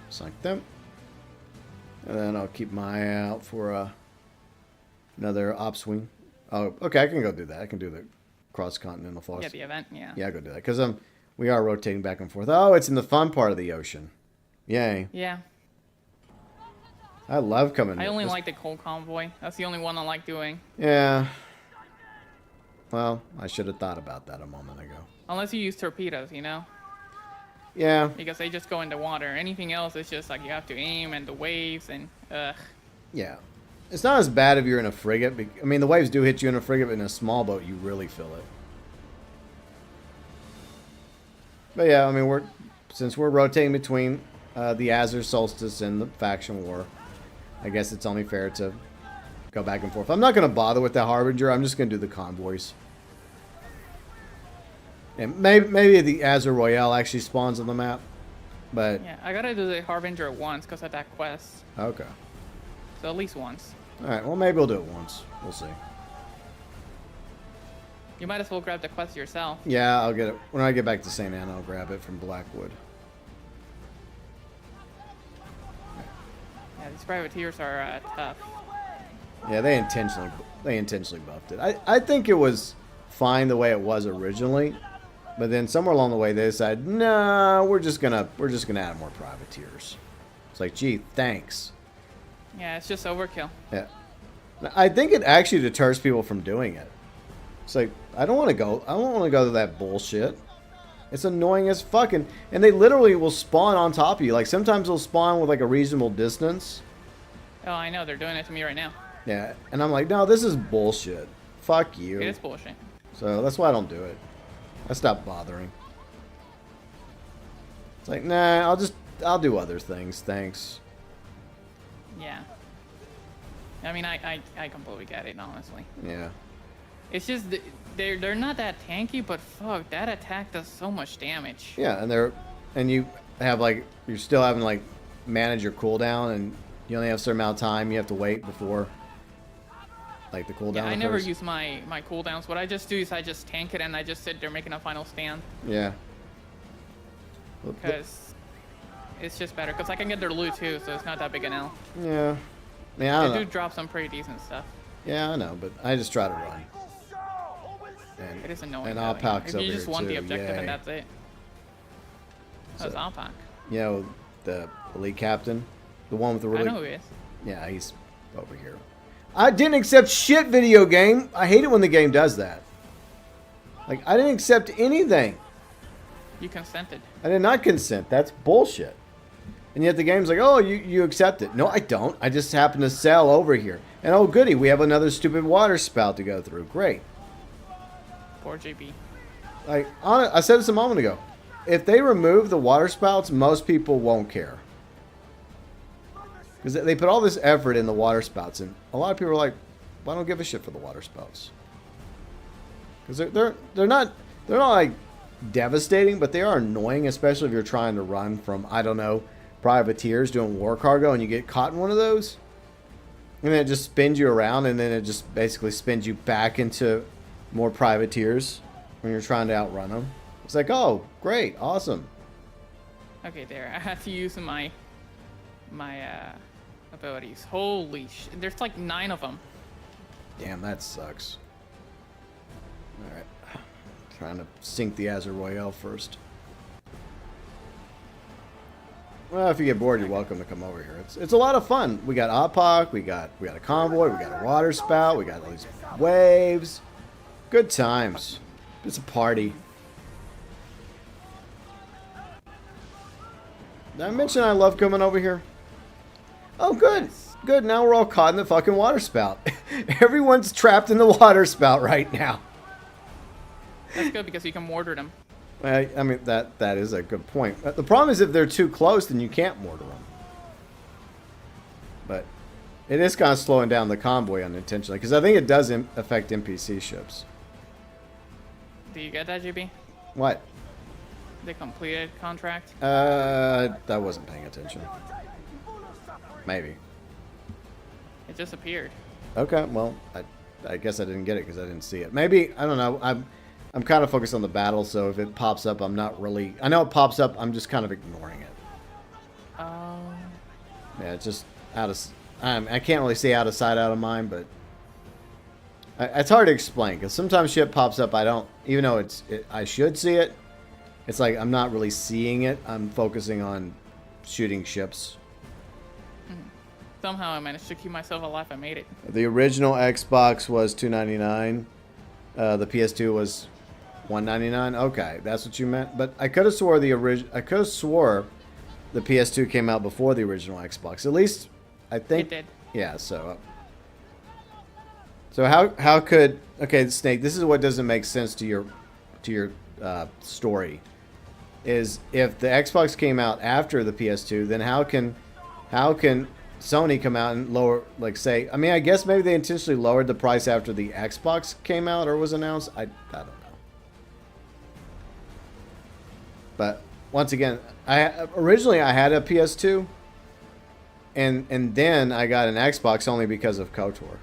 Just like them. And then I'll keep my eye out for Another op swing. Oh, okay, I can go do that. I can do the cross-continental floss. Yeah, the event. Yeah. Yeah, I'll go do that. Because we are rotating back and forth. Oh, it's in the fun part of the ocean. Yay. Yeah. I love coming. I only like the coal convoy. That's the only one I like doing. Yeah. Well, I should have thought about that a moment ago. Unless you use torpedoes, you know? Yeah. Because they just go into water. Anything else is just like you have to aim and the waves and ugh. Yeah. It's not as bad if you're in a frigate. I mean, the waves do hit you in a frigate, but in a small boat, you really feel it. But yeah, I mean, since we're rotating between the Azure Solstice and the faction war, I guess it's only fair to go back and forth. I'm not going to bother with the Harbinger. I'm just going to do the convoys. And maybe the Azure Royale actually spawns on the map, but Yeah, I gotta do the Harbinger once because of that quest. okay. So at least once. All right. Well, maybe we'll do it once. We'll see. You might as well grab the quest yourself. Yeah, I'll get it when I get back to St. Anna. I'll grab it from Blackwood. Yeah, these privateers are tough. Yeah, they intentionally buffed it. I think it was fine the way it was originally, but then somewhere along the way they decided, no, we're just gonna add more privateers. It's like, gee, thanks. Yeah, it's just overkill. Yeah, I think it actually deters people from doing it. It's like, I don't want to go to that bullshit. It's annoying as fucking, and they literally will spawn on top of you. Like sometimes they'll spawn with like a reasonable distance. Oh, I know. They're doing it to me right now. Yeah, and I'm like, no, this is bullshit. Fuck you. It is bullshit. So that's why I don't do it. I stopped bothering. It's like, nah, I'll do other things, thanks. Yeah. I mean, I completely get it, honestly. Yeah. It's just they're not that tanky, but fuck, that attack does so much damage. Yeah, and you have like, you're still having to like manage your cooldown, and you only have a certain amount of time you have to wait before like the cooldown. Yeah, I never occurs. use my cooldowns. What I just do is I just tank it and I just sit there making a final stand. Yeah. Because it's just better. Because I can get their loot too, so it's not that big an L. Yeah. Yeah, I They don't do know. drop some pretty decent stuff. Yeah, I know, but I just try to run. It is annoying. And though, Alpac's If you over just here want the too, objective yay. and that's it. That was So- Alpac. You know, the elite captain, the one with the really. I know who he is. Yeah, he's over here. I didn't accept shit, video game. I hate it when the game does that. Like, I didn't accept anything. You consented. I did not consent. That's bullshit. And yet the game's like, oh, you accept it. No, I don't. I just happen to sail over here. And oh, goody, we have another stupid water spout to go through. Great. Poor JB. Like, I said this a moment ago. If they remove the water spouts, most people won't care. Because they put all this effort in the water spouts, and a lot of people are like, well, I don't give a shit for the water spouts. Because they're not like devastating, but they are annoying, especially if you're trying to run from, I don't know, privateers doing war cargo, and you get caught in one of those. And then it just spins you around, and then it just basically spins you back into more privateers when you're trying to outrun them. It's like, oh, great, awesome. Okay, there. I have to use my abilities. Holy shit. There's like 9 of them. Damn, that sucks. Alright. Trying to sink the Azure Royale first. Well, if you get bored, you're welcome to come over here. It's a lot of fun. We got APOC, we got a convoy, we got a water spout, we got all these waves. Good times. It's a party. Did I mention I love coming over here? Oh, good. Good. Now we're all caught in the fucking water spout. Everyone's trapped in the water spout right now. That's good because you can mortar them. I mean, that is a good point. The problem is if they're too close, then you can't mortar them. But it is kind of slowing down the convoy unintentionally, because I think it does affect NPC ships. Do you get that, JB? What? The completed contract? I wasn't paying attention. Maybe. It just appeared. Okay, well, I guess I didn't get it because I didn't see it. Maybe, I don't know, I'm kind of focused on the battle, so if it pops up, I'm not really... I know it pops up, I'm just kind of ignoring it. Oh. Yeah, it's just out of... I can't really say out of sight, out of mind, but It's hard to explain because sometimes shit pops up. I don't, even though I should see it. It's like I'm not really seeing it. I'm focusing on shooting ships. Somehow I managed to keep myself alive. I made it. The original Xbox was $299. The PS2 was $199. Okay, that's what you meant. But I could have swore the PS2 came out before the original Xbox. At least I think It did. Yeah. So how could Snake? This is what doesn't make sense to your story. Is if the Xbox came out after the PS2, then how can Sony come out and lower, like, say, I mean, I guess maybe they intentionally lowered the price after the Xbox came out or was announced. I don't know. But once again, originally I had a PS2 and then I got an Xbox only because of KOTOR.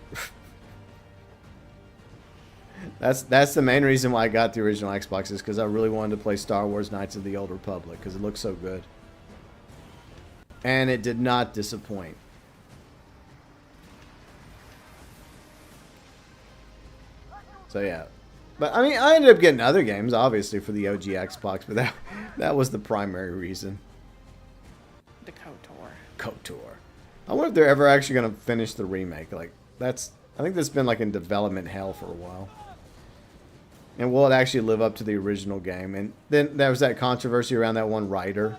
That's the main reason why I got the original Xbox, is because I really wanted to play Star Wars Knights of the Old Republic because it looked so good. And it did not disappoint. So yeah, but I mean, I ended up getting other games, obviously, for the OG Xbox, but that was the primary reason. The KOTOR. KOTOR. I wonder if they're ever actually going to finish the remake. Like, I think that's been like in development hell for a while. And will it actually live up to the original game? And then there was that controversy around that one writer.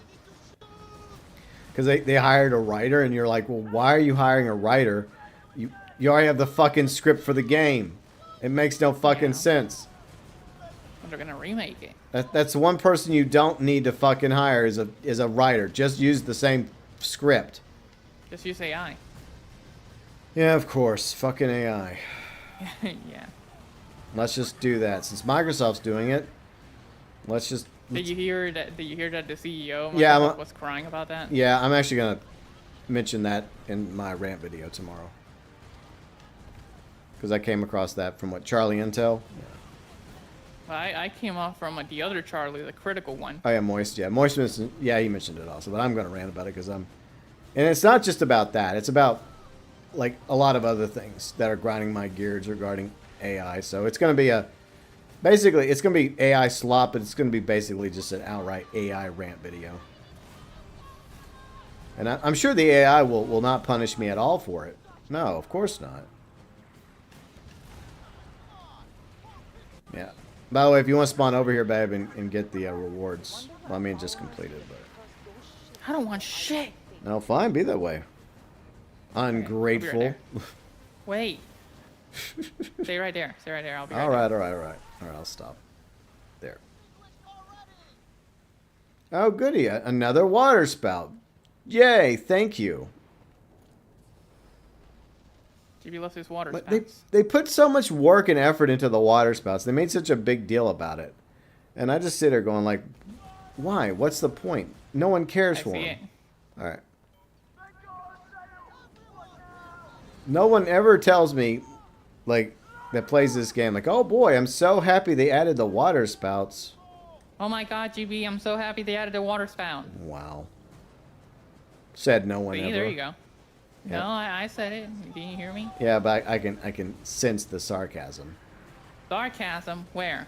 Because they hired a writer, and you're like, well, why are you hiring a writer? You already have the fucking script for the game. It makes no fucking sense. They're gonna remake it. That's one person you don't need to fucking hire is a writer. Just use the same script. Just use AI. Yeah, of course. Fucking AI. Yeah. Let's just do that. Since Microsoft's doing it, let's just... Did you hear that the CEO was crying about that? Yeah, I'm actually going to mention that in my rant video tomorrow. Because I came across that from Charlie Intel? Well, I came off from the other Charlie, the critical one. Oh, yeah, Moist. Yeah, Moist mentioned, yeah, he mentioned it also. But I'm going to rant about it because I'm... And it's not just about that. It's about, like, a lot of other things that are grinding my gears regarding AI. So it's going to be basically, it's going to be AI slop, but it's going to be basically just an outright AI rant video. And I'm sure the AI will not punish me at all for it. No, of course not. Yeah. By the way, if you want to spawn over here, babe, and get the rewards, well, I mean, just complete it, but... I don't want shit. No, fine, be that way. Ungrateful. Okay, wait. Stay right there. Stay right there. I'll be right All right, there. all right. I'll stop. There. Oh, goody. Another water spout. Yay, thank you. GB loves his water But spouts. they put so much work and effort into the water spouts. They made such a big deal about it. And I just sit there going like, why? What's the point? No one cares for them. All right. No one ever tells me, like, that plays this game, like, oh boy, I'm so happy they added the water spouts. Oh my god, GB, I'm so happy they added a water spout. Wow. Said no one See, ever. there you go. Yeah. No, I said it. Didn't you hear me? Yeah, but I can sense the sarcasm. Sarcasm? Where?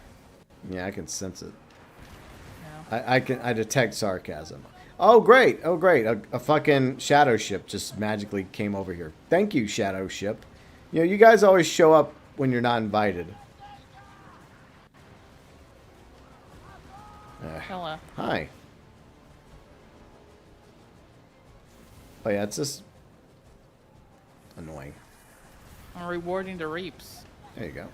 Yeah, I can sense it. No. I detect sarcasm. Oh great! Oh great! A fucking shadow ship just magically came over here. Thank you, shadow ship. You know, you guys always show up when you're not invited. Hello. Hi. Oh yeah, it's just annoying. I'm rewarding the reaps. There you go.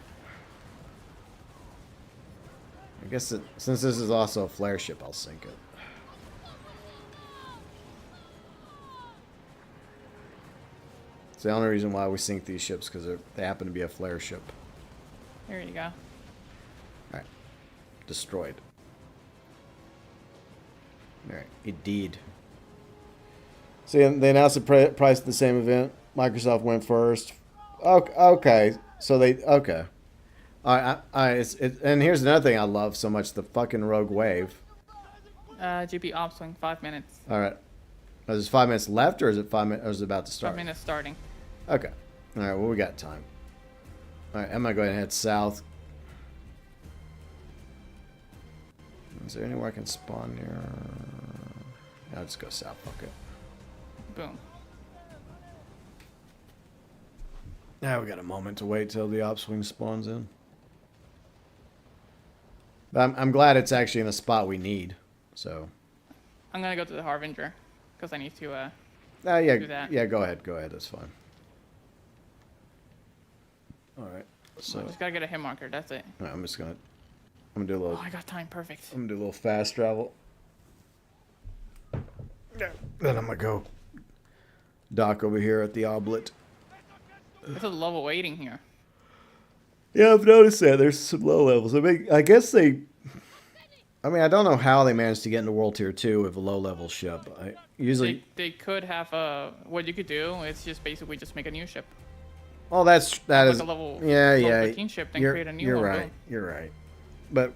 I guess since this is also a flare ship, I'll sink it. It's the only reason why we sink these ships, because they happen to be a flare ship. There you go. Alright. Destroyed. Alright. Indeed. See, they announced the price of the same event. Microsoft went first. Okay. So okay. Alright. And here's another thing I love so much. The fucking Rogue Wave. GP Opswing, 5 minutes. Alright. Is it 5 minutes left, or is it 5 minutes, or is it about to start? 5 minutes starting. Okay. Alright, well, we got time. Alright, I'm gonna go ahead and head south. Is there anywhere I can spawn near? I'll just go south, fuck it. Boom. Now we got a moment to wait till the op swing spawns in. But I'm glad it's actually in the spot we need. So. I'm gonna go to the Harbinger because I need to Yeah, do that. yeah. Go ahead. Go ahead. That's fine. All right. So Just gotta get a hit marker. That's it. all right, I'm gonna do a little. Oh, I got time. Perfect. I'm gonna do a little fast travel. Then I'm gonna go dock over here at the oblet. There's a level waiting here. Yeah, I've noticed that. There's some low levels. I guess they... I mean, I don't know how they managed to get into World Tier 2 with a low-level ship. Usually... They could have what you could do is just basically just make a new ship. Oh, that is... Like a level 13 ship, then create a new one. You're right. Boom. You're right. But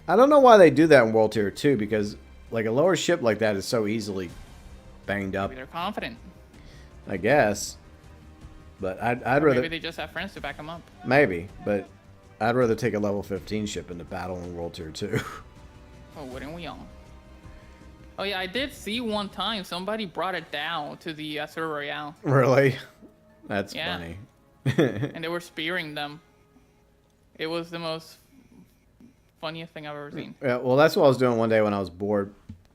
I don't know why they do that in World Tier 2, because like a lower ship like that is so easily banged up. Maybe they're confident. I guess. But I'd Or rather... maybe they just have friends to back them up. Maybe, but I'd rather take a level 15 ship into battle in World Tier 2. Oh, wouldn't we all? Oh yeah, I did see one time somebody brought it down to the Azure Royale. Really? That's Yeah. funny. And they were spearing them. It was the most funniest thing I've ever seen. Yeah, well, that's what I was doing one day when I was bored.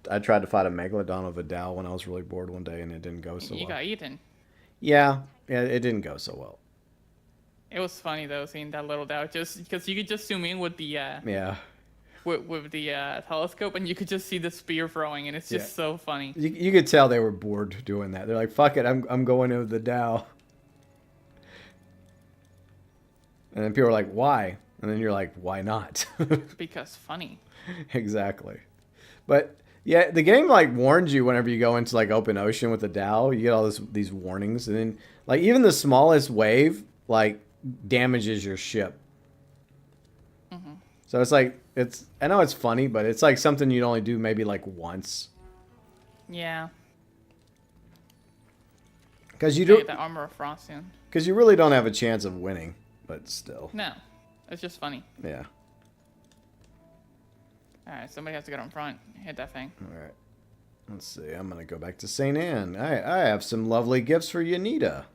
I tried to fight a Megalodon of a Dow when I was really bored one day, and it didn't go so You well. got eaten. Yeah, it didn't go so well. It was funny though, seeing that little Dow, just because you could just zoom in with the Yeah. with the telescope, and you could just see the spear throwing, and it's just so funny. You could tell they were bored doing that. They're like, "Fuck it, I'm going into the Dow." And then people are like, "Why?" And then you're like, "Why not?" Because funny. Exactly. But yeah, the game like warns you whenever you go into like open ocean with the Dow. You get all these warnings, and then like even the smallest wave like damages your ship. Mm-hmm. So it's like I know it's funny, but it's like something you'd only do maybe like once. Yeah. Because you Get don't. the Armor of Frost soon. Because you really don't have a chance of winning, but still. No, it's just funny. Yeah. All right, somebody has to get on front. Hit that thing. All right. Let's see. I'm gonna go back to St. Anne. I have some lovely gifts for Yanita.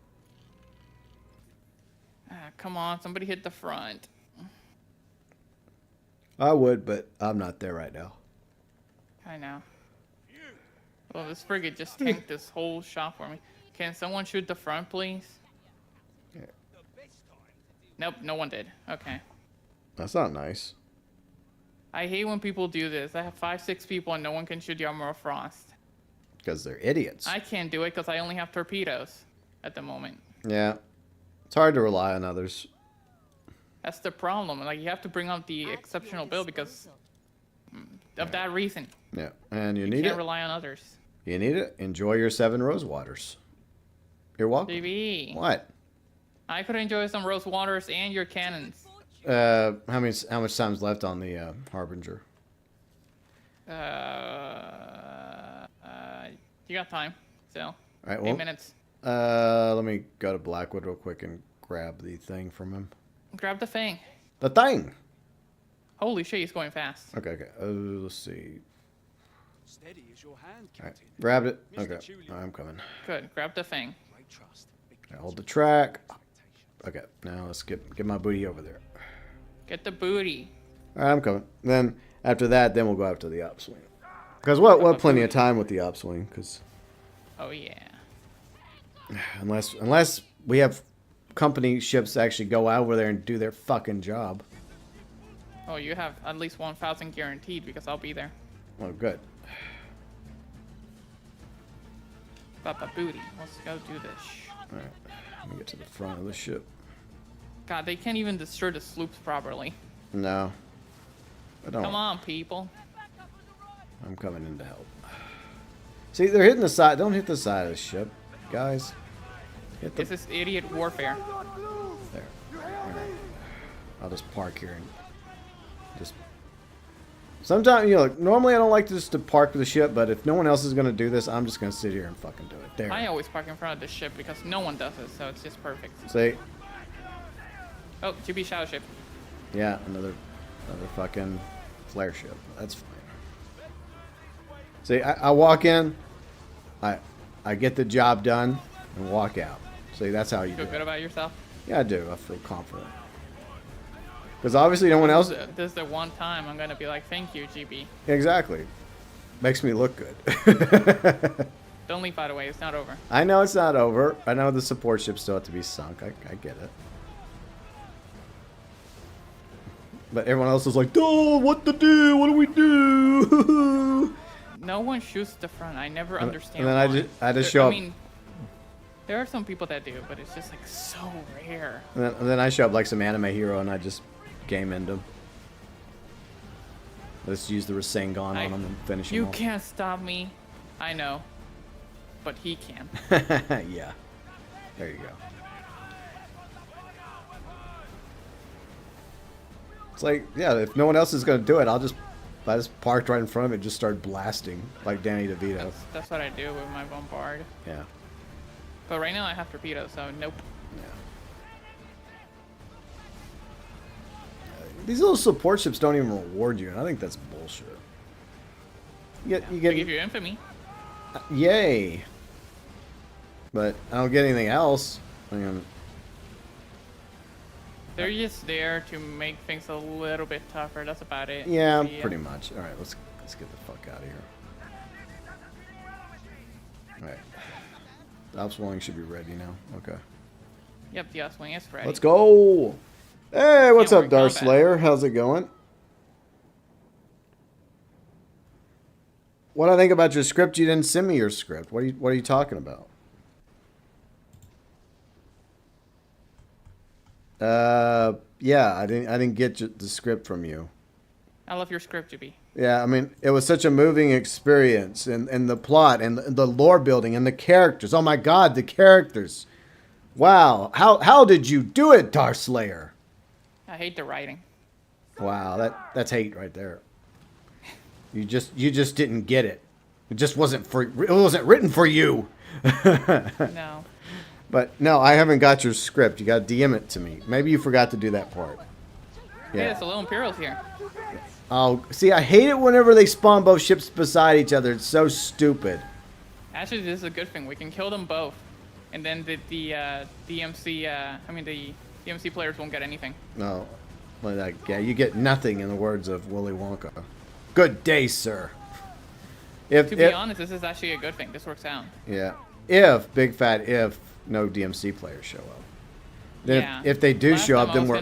Come on, somebody hit the front. I would, but I'm not there right now. I know. Well, this frigate just tanked this whole shot for me. Can someone shoot the front, please? Yeah. Nope, no one did. Okay. That's not nice. I hate when people do this. I have 5-6 people and no one can shoot the Armor of Frost. Because they're idiots. I can't do it because I only have torpedoes at the moment. Yeah. It's hard to rely on others. That's the problem. Like, you have to bring up the exceptional build because of that reason. Yeah. And you You need can't it. rely on others. You need it. Enjoy your 7 rose waters. You're welcome. JB, What? I could enjoy some rose waters and your cannons. How much time's left on the Harbinger? You got time. So, All right, 8 well, minutes. let me go to Blackwood real quick and grab the thing from him. Grab the thing. The thing. Holy shit, he's going fast. Okay, okay. Let's see. Steady as your hand, All right, Captain. grabbed it. Mr. Okay, Julian. all right, I'm coming. Good. Grab the thing. Great trust. Big I hold the track. Okay, now let's get my booty over there. Get the booty. All right, I'm coming. Then after that, then we'll go after the upswing. Because we'll have plenty of time with the upswing. Because Oh yeah. unless we have company ships actually go out over there and do their fucking job. Oh, you have at least 1,000 guaranteed because I'll be there. Oh, good. Papa booty. Let's go do this. All right, let me get to the front of the ship. God, they can't even destroy the sloops properly. No, I don't. Come on, people. I'm coming in to help. See, they're hitting the side. Don't hit the side of the ship, guys. Hit the This is idiot warfare. there. All right. I'll just park here and just. Sometimes, you know, normally I don't like just to park the ship, but if no one else is gonna do this, I'm just gonna sit here and fucking do it. There. I always park in front of the ship because no one does it, so it's just perfect. See. Oh, GB shadow ship. Yeah, another fucking flare ship. That's fine. See, I walk in, I get the job done, and walk out. See, that's how you Feel do good it. about yourself? Yeah, I do. I feel confident. Because obviously no one else... This is the one time I'm going to be like, thank you, GB. Exactly. Makes me look good. Don't leave, by the way. It's not over. I know it's not over. I know the support ships still have to be sunk. I get it. But everyone else is like, oh, what to do? What do we do? No one shoots the front. I never understand And then why. I just show I up. mean, there are some people that do, but it's just like so rare. And then I show up like some anime hero and I just game end them. Let's use the Rasengan on them and finish them You off. can't stop me. I know. But he can. Yeah. There you go. It's like, yeah, if no one else is going to do it, I just parked right in front of it and just start blasting like Danny DeVito. That's what I do with my bombard. Yeah. But right now I have torpedoes, so nope. Yeah. These little support ships don't even reward you, and I think that's bullshit. You They get give you infamy. yay, but I don't get anything else. I mean, They're just there to make things a little bit tougher. That's about it. yeah, So, pretty much. All right, let's get the fuck out of here. All right, the upswing should be ready now. Okay, Yep, the upswing is ready. let's go. Hey, what's Yeah, up, we're Darth combat. Slayer? How's it going? What I think about your script? You didn't send me your script. What are you talking about? Yeah, I didn't get the script from you. I love your script, GB. Yeah, I mean, it was such a moving experience, and the plot, and the lore building, and the characters. Oh my God, the characters! Wow, how did you do it, Darth Slayer? I hate the writing. Wow, that's hate right there. You just didn't get it. It just wasn't written for you. No. But no, I haven't got your script. You got to DM it to me. Maybe you forgot to do that part. Yeah, it's the little Imperials here. Oh, see, I hate it whenever they spawn both ships beside each other. It's so stupid. Actually, this is a good thing. We can kill them both, and then the DMC players won't get anything. No, well, yeah, you get nothing in the words of Willy Wonka. Good day, sir. To be honest, this is actually a good thing. This works out. Yeah, if no DMC players show up. Then Yeah. if they do show up, then we're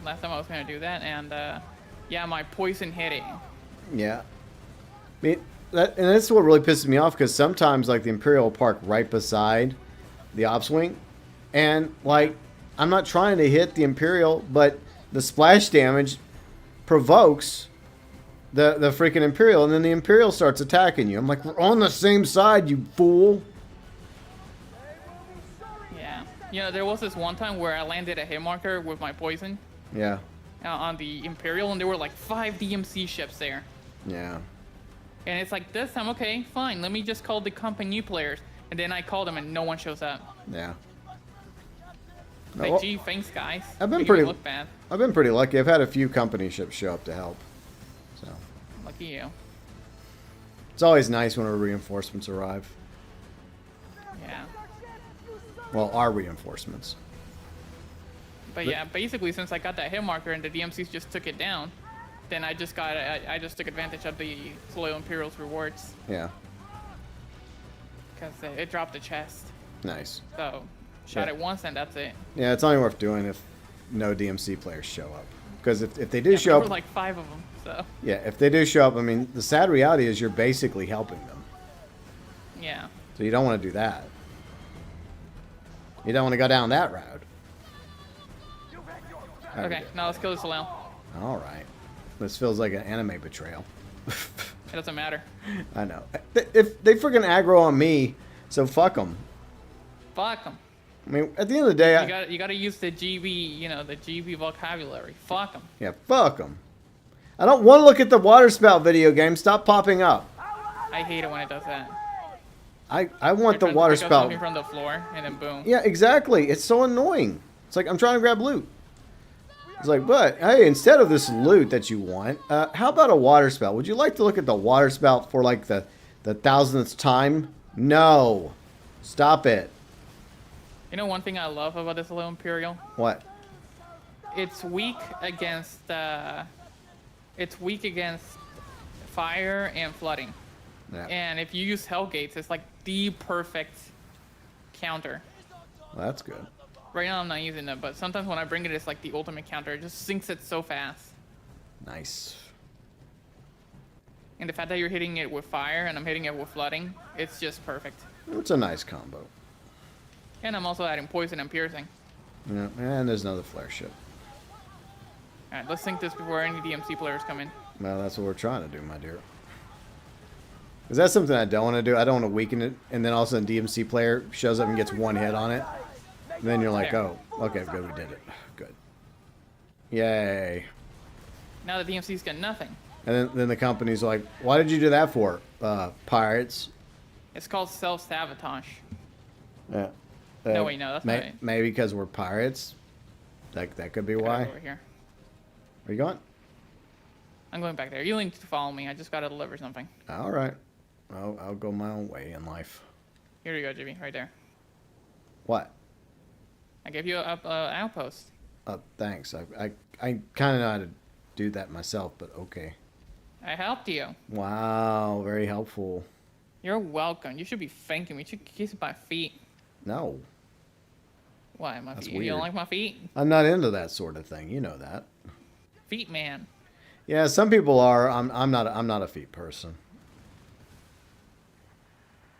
Last time I was gonna do that, and yeah, my poison hit it. yeah. I mean, and that's what really pisses me off, because sometimes like the Imperial will park right beside the ops wing, and like I'm not trying to hit the Imperial, but the splash damage provokes the freaking Imperial, and then the Imperial starts attacking you. I'm like, we're on the same side, you fool. Yeah. You know, there was this one time where I landed a hit marker with my poison Yeah, on the Imperial, and there were like 5 DMC ships there. yeah. And it's like, this time, okay, fine, let me just call the company players. And then I call them and no one shows up. Yeah. Like, Well, gee, thanks, guys. I've been Making me pretty- look bad. I've been pretty lucky. I've had a few company ships show up to help. So Lucky you. it's always nice when our reinforcements arrive. Yeah. Well, our reinforcements. But yeah, basically, since I got that hit marker and the DMCs just took it down, then I just took advantage of the Loyal Imperials rewards. Yeah. Because it dropped the chest. Nice. So, shot Yeah. it once and that's it. Yeah, it's only worth doing if no DMC players show up. Because if they do Yeah, show there up, were like 5 of them, so. yeah, if they do show up, I mean, the sad reality is you're basically helping them. Yeah. So you don't want to do that. You don't want to go down that route. How do we Okay, do? now let's kill this Loyal. All right. This feels like an anime betrayal. It doesn't matter. I know. If they freaking aggro on me, so fuck them. Fuck them. I mean, at the end of the day, You gotta use the GB, the GB vocabulary. Fuck them. yeah, fuck them. I don't want to look at the water spout video game. Stop popping up. I hate it when it does that. I want the You're trying to water pick up spout. something from the floor and then boom. Yeah, exactly. It's so annoying. It's like I'm trying to grab loot. It's like, but hey, instead of this loot that you want, how about a water spout? Would you like to look at the water spout for like the thousandth time? No. Stop it. You know one thing I love about this little Imperial? What? It's weak against fire and flooding. Yeah. And if you use Hellgates, it's like the perfect counter. Well, that's good. Right now I'm not using it, but sometimes when I bring it, it's like the ultimate counter. It just sinks it so fast. Nice. And the fact that you're hitting it with fire and I'm hitting it with flooding, it's just perfect. It's a nice combo. And I'm also adding poison and piercing. Yeah, and there's another flare ship. Alright, let's sync this before any DMC players come in. Well, that's what we're trying to do, my dear. Is that something I don't want to do? I don't want to weaken it, and then all of a sudden DMC player shows up and gets one hit on it. And then you're like, There. oh, okay, good, we did it. Good. Yay. Now the DMC's got nothing. And then the company's like, why did you do that for? Pirates? It's called self-sabotage. Yeah. No, wait, no, that's not it. Maybe because we're pirates? That could be why. Over here. Where you going? I'm going back there. You need to follow me. I just gotta deliver something. All right. I'll go my own way in life. Here you go, Jimmy. Right there. What? I gave you a outpost. Thanks. I kind of know how to do that myself, but okay. I helped you. Wow, very helpful. You're welcome. You should be thanking me. You should kiss my feet. No, Why, my That's feet? You weird. don't like my feet? I'm not into that sort of thing. You know that. Feet man. Yeah, some people are. I'm not a feet person.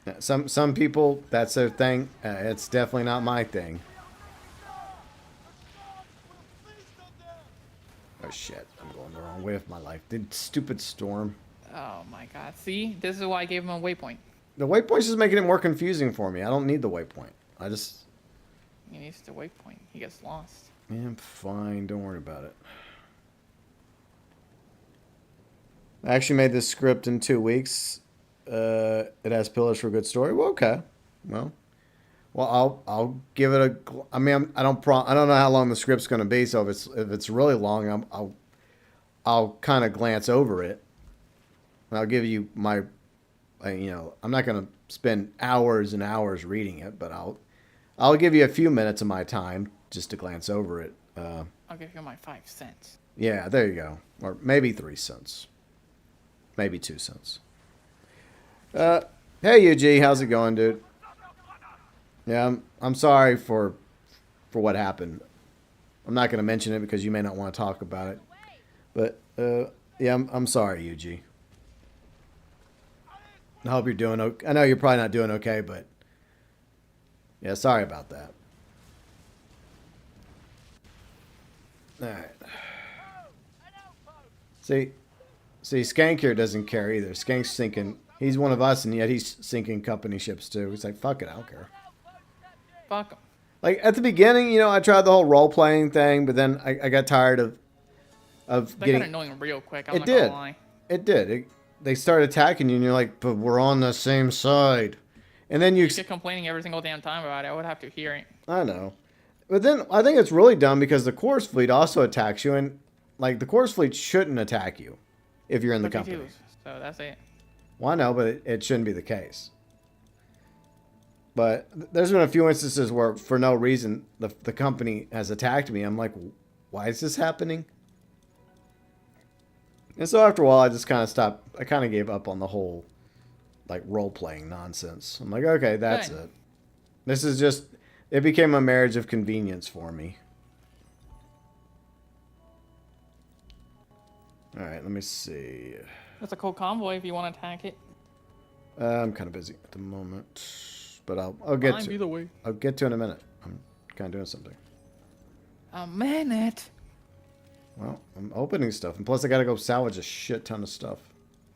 Yeah, some people, that's their thing. It's definitely not my thing. Oh shit! I'm going the wrong way with my life. The stupid storm. Oh my god. See? This is why I gave him a waypoint. The waypoint's just making it more confusing for me. I don't need the waypoint. I just. He needs the waypoint. He gets lost. Yeah, I'm fine. Don't worry about it. I actually made this script in 2 weeks. It has pillars for a good story. Well, okay. Well, I'll give it a. I mean, I don't know how long the script's going to be. So if it's really long, I'll kind of glance over it. And I'll give you my. I'm not going to spend hours and hours reading it, but I'll give you a few minutes of my time just to glance over it. I'll give you my 5 cents. Yeah, there you go. Or maybe 3 cents. Maybe 2 cents. Hey, UG, how's it going, dude? Yeah, I'm sorry for what happened. I'm not going to mention it because you may not want to talk about it. But, yeah, I'm sorry, UG. I hope you're doing okay. I know you're probably not doing okay, but... Yeah, sorry about that. Alright. See, Skank here doesn't care either. Skank's sinking... He's one of us, and yet he's sinking company ships, too. He's like, fuck it, I don't care. Fuck him. Like, at the beginning, I tried the whole role-playing thing, but then I got tired of That getting... got annoying real quick. I'm It not did. gonna lie. It did. They started attacking you, and you're like, but we're on the same side. And then you... You get complaining every single damn time about it. I would have to hear it. I know. But then I think it's really dumb because the Course Fleet also attacks you, and, like, the Course Fleet shouldn't attack you if you're in the But they company. do, so that's it. Well, I know, but it shouldn't be the case. But there's been a few instances where, for no reason, the company has attacked me. I'm like, why is this happening? And so after a while, I just kind of stopped. I kind of gave up on the whole, like, role-playing nonsense. I'm like, okay, that's Good. it. This is just... It became a marriage of convenience for me. All right, let me see. That's a cool convoy if you want to attack it. I'm kind of busy at the moment, but I'll get Fine, to either way. I'll get to it in a minute. I'm kind of doing something. A minute. Well, I'm opening stuff, and plus I gotta go salvage a shit ton of stuff.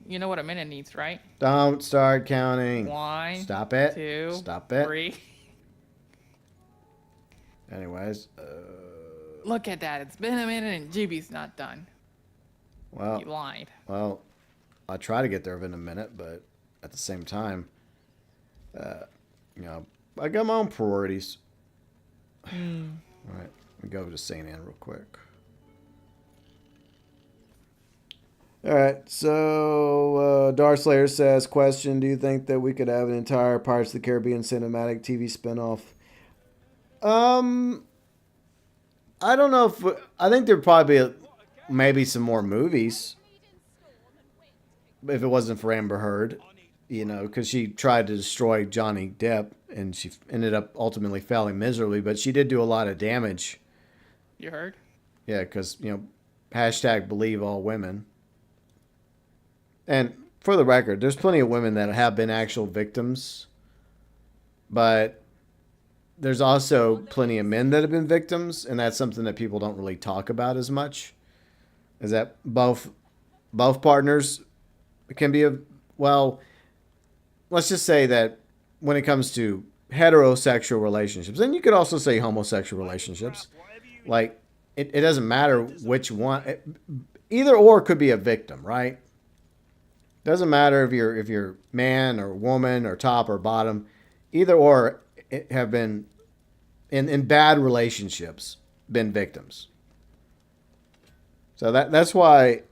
You know what a minute needs, right? Don't start counting. 1, Stop it. 2, Stop it. 3. Anyways, Look at that. It's been a minute and GB's not done. well, You lied. I try to get there within a minute, but at the same time, I got my own priorities. All right, let me go to St. Anne real quick. All right, so Darslayer says, question, do you think that we could have an entire Pirates of the Caribbean cinematic TV spinoff? I don't know if, I think there'd probably be maybe some more movies if it wasn't for Amber Heard, you know, because she tried to destroy Johnny Depp and she ended up ultimately failing miserably, but she did do a lot of damage. You heard? Yeah, because, you know, hashtag believe all women. And for the record, there's plenty of women that have been actual victims, but there's also plenty of men that have been victims, and that's something that people don't really talk about as much. Is that both partners can be well, let's just say that when it comes to heterosexual relationships, and you could also say homosexual relationships, like it doesn't matter which one, either or could be a victim, right? Doesn't matter if you're man or woman or top or bottom, either or have been in bad relationships been victims. So that's why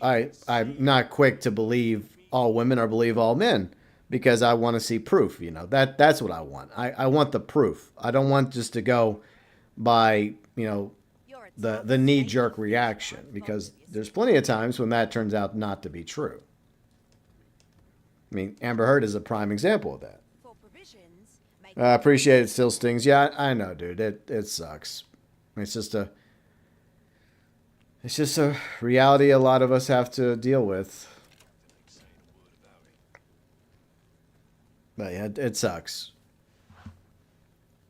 I'm not quick to believe all women or believe all men, because I want to see proof. You know, that's what I want. I want the proof. I don't want just to go by, you know, the knee-jerk reaction, because there's plenty of times when that turns out not to be true. I mean, Amber Heard is a prime example of that. I appreciate it still stings. Yeah, I know, dude. It sucks. It's just a reality a lot of us have to deal with. But yeah, it sucks.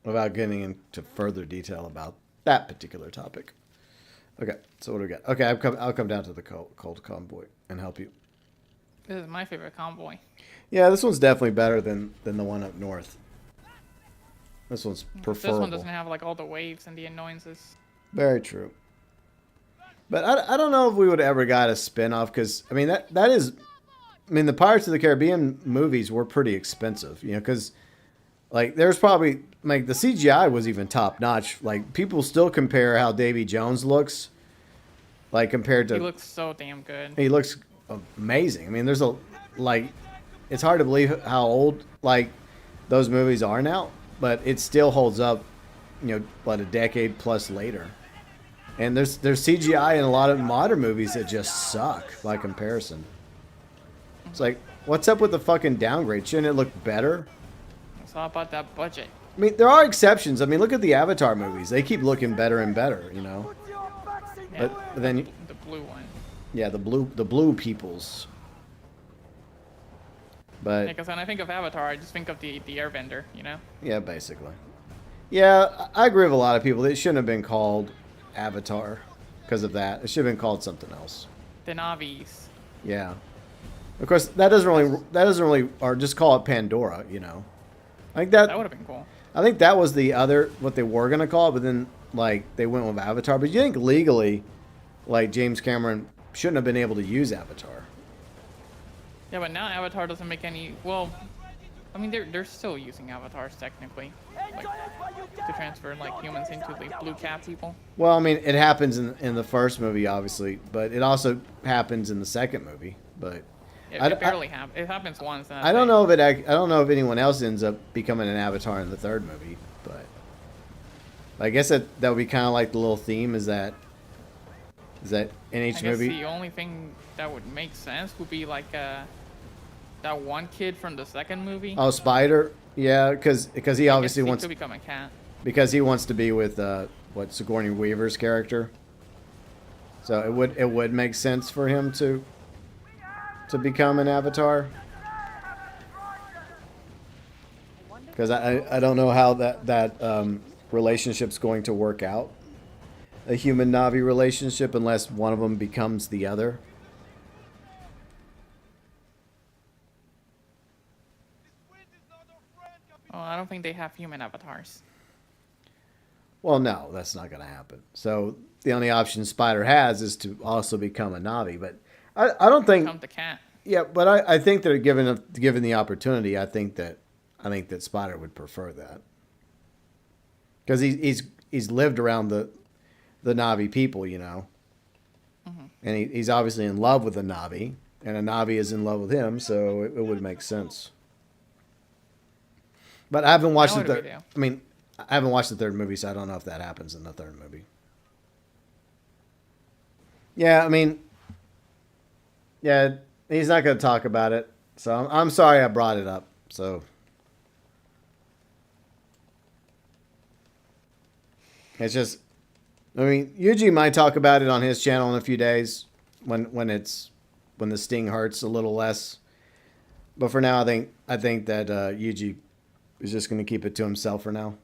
Without getting into further detail about that particular topic. Okay, so what do we got? Okay, I'll come down to the cold convoy and help you. This is my favorite convoy. Yeah, this one's definitely better than the one up north. This one's preferable. This one doesn't have like all the waves and the annoyances. Very true. But I don't know if we would ever got a spinoff, because I mean that is, I mean, the Pirates of the Caribbean movies were pretty expensive, you know, because like there's probably like the CGI was even top notch. Like people still compare how Davy Jones looks, like compared to. He looks so damn good. He looks amazing. I mean, there's a like, it's hard to believe how old like those movies are now, but it still holds up, you know, what, a decade plus later. And there's CGI in a lot of modern movies that just suck by comparison. It's like, what's up with the fucking downgrade? Shouldn't it look better? It's all about that budget. I mean, there are exceptions. I mean, look at the Avatar movies. They keep looking better and better, you know. Yeah, But then the blue one. yeah, the blue peoples. But Because when I think of Avatar, I just think of the Airbender, you know? yeah, basically. Yeah, I agree with a lot of people. It shouldn't have been called Avatar because of that. It should have been called something else. The Navis. Yeah. Of course, that doesn't really, or just call it Pandora, you know. I think That would have been cool. I think that was the other, what they were going to call it, but then, like, they went with Avatar. But you think legally, like, James Cameron shouldn't have been able to use Avatar. Yeah, but now Avatar doesn't make any. Well, I mean, they're still using avatars technically, like to transfer like humans into like blue cat people. Well, I mean, it happens in the first movie, obviously, but it also happens in the second movie. But It barely happens. It happens once. And I don't know if I don't know if anyone else ends up becoming an avatar in the third movie, but I guess that would be kind of like the little theme. Is that in each I guess movie? the only thing that would make sense would be like that one kid from the second movie. Oh, Spider. Yeah, because he obviously wants to become a cat. Because he wants to be with Sigourney Weaver's character. So it would make sense for him to become an avatar. Because I don't know how that relationship's going to work out. A human Navi relationship, unless one of them becomes the other. Oh, I don't think they have human avatars. Well, no, that's not going to happen. So the only option Spider has is to also become a Navi. But I don't think Become the cat. Yeah, but I think that given the opportunity, I think that Spider would prefer that, because he's lived around the Navi people, you know. And he's obviously in love with a Navi, and a Navi is in love with him, so it would make sense. But I haven't watched I mean, I haven't watched the third movie, so I don't know if that happens in the third movie. Yeah, I mean, yeah, he's not going to talk about it, so I'm sorry I brought it up. So it's just, I mean, Yuji might talk about it on his channel in a few days when the sting hurts a little less. But for now, I think that Yuji is just going to keep it to himself for now.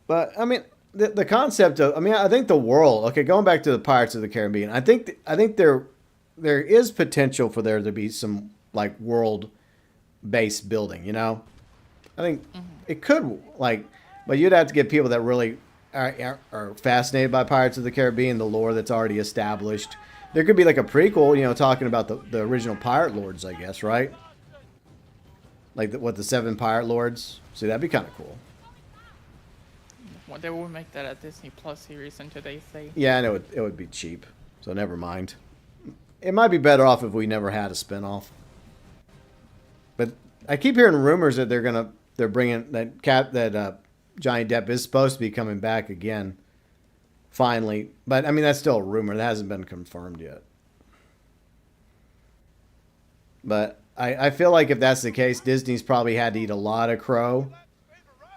But I mean, the concept of, I mean, I think the world. Okay, going back to the Pirates of the Caribbean, I think there is potential for there to be some like world-based building. You know, I think it could but you'd have to get people that really are fascinated by Pirates of the Caribbean, the lore that's already established. There could be like a prequel, you know, talking about the original pirate lords, I guess, right? Like the 7 pirate lords. See, that'd be kind of cool. Well, they will make that a Disney Plus series in today's day. Yeah, I know it would be cheap, so never mind. It might be better off if we never had a spinoff. But I keep hearing rumors that they're bringing that Johnny Depp is supposed to be coming back again, finally. But I mean, that's still a rumor. That hasn't been confirmed yet. But I feel like if that's the case, Disney's probably had to eat a lot of crow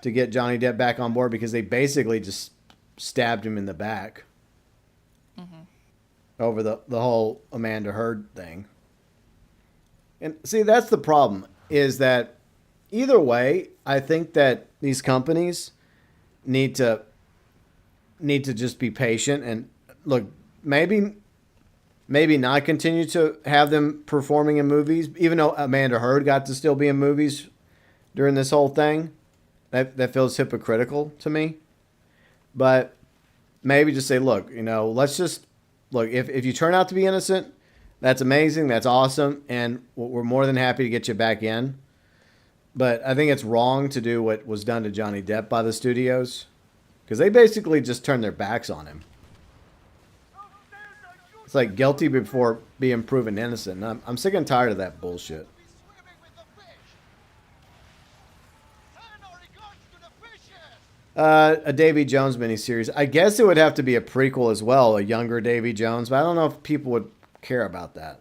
to get Johnny Depp back on board, because they basically just stabbed him in the back over the whole Amanda Heard thing. And see, that's the problem, is that either way, I think that these companies need to just be patient and look, maybe not continue to have them performing in movies, even though Amanda Heard got to still be in movies during this whole thing. That feels hypocritical to me. But maybe just say, look, you know, let's just look, if you turn out to be innocent, that's amazing, that's awesome, and we're more than happy to get you back in. But I think it's wrong to do what was done to Johnny Depp by the studios, because they basically just turned their backs on him. It's like guilty before being proven innocent. And I'm sick and tired of that bullshit. A Davy Jones miniseries. I guess it would have to be a prequel as well, a younger Davy Jones, but I don't know if people would care about that.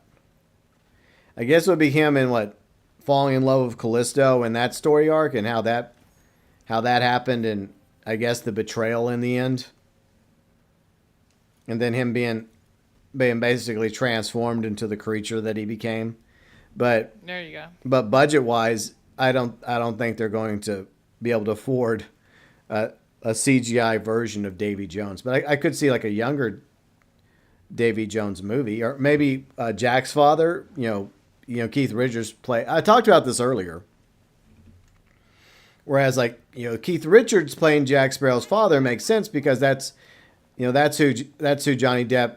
I guess it would be him in falling in love with Callisto and that story arc, and how that happened, and I guess the betrayal in the end, and then him being basically transformed into the creature that he became. But there you go. But budget wise, I don't think they're going to be able to afford a CGI version of Davy Jones. But I could see like a younger Davy Jones movie, or maybe Jack's father. You know, Keith Richards play. I talked about this earlier. Whereas Keith Richards playing Jack Sparrow's father makes sense, because that's who Johnny Depp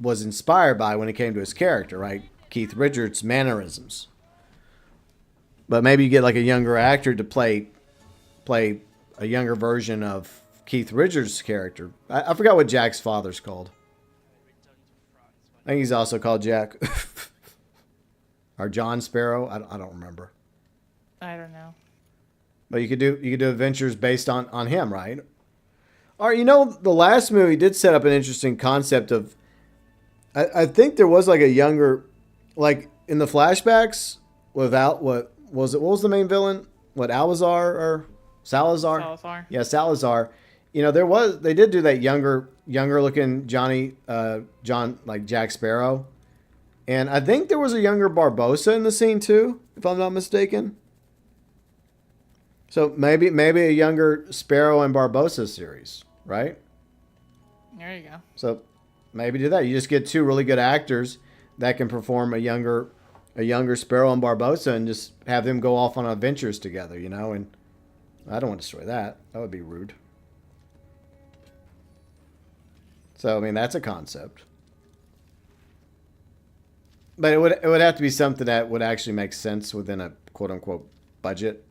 was inspired by when it came to his character, right? Keith Richards' mannerisms. But maybe you get like a younger actor to play a younger version of Keith Richards' character. I forgot what Jack's father's called. I think he's also called Jack. Or John Sparrow. I don't remember. I don't know. But you could do adventures based on him, right? Or the last movie did set up an interesting concept of. I think there was like a younger, like in the flashbacks, without what was the main villain? What, Alazar or Salazar? Salazar. Yeah, Salazar. They did do that younger looking John, like Jack Sparrow. And I think there was a younger Barbossa in the scene too, if I'm not mistaken. So maybe a younger Sparrow and Barbossa series, right? There you go. So maybe do that. You just get two really good actors that can perform a younger Sparrow and Barbossa, and just have them go off on adventures together, and I don't want to destroy that. That would be rude. So, I mean, that's a concept. But it would have to be something that would actually make sense within a quote-unquote budget.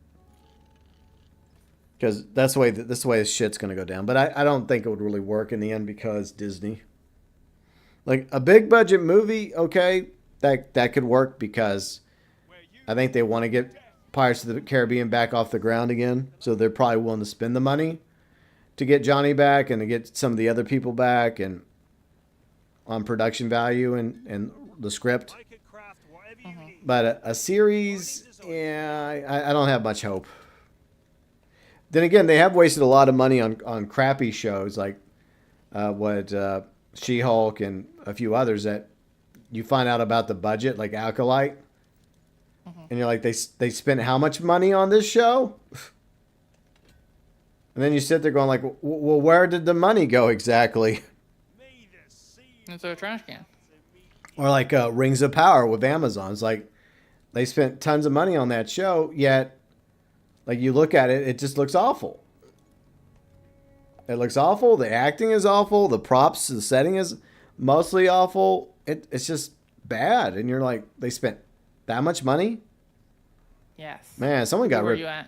because that's the way this shit's gonna go down. But I don't think it would really work in the end because Disney. Like a big budget movie, okay, that could work because I think they want to get Pirates of the Caribbean back off the ground again, so they're probably willing to spend the money to get Johnny back and to get some of the other people back and on production value and the script. But a series, yeah, I don't have much hope. Then again, they have wasted a lot of money on crappy shows like She-Hulk and a few others that you find out about the budget, like Alkalite, and you're like, they spent how much money on this show? And then you sit there going like, well, where did the money go exactly? Into a trash can. Or like Rings of Power with Amazon. It's like they spent tons of money on that show, yet like you look at it, it just looks awful. It looks awful. The acting is awful. The props, the setting is mostly awful. It's just bad. And you're like, they spent that much money? Yes. Man, someone got ripped. Where are you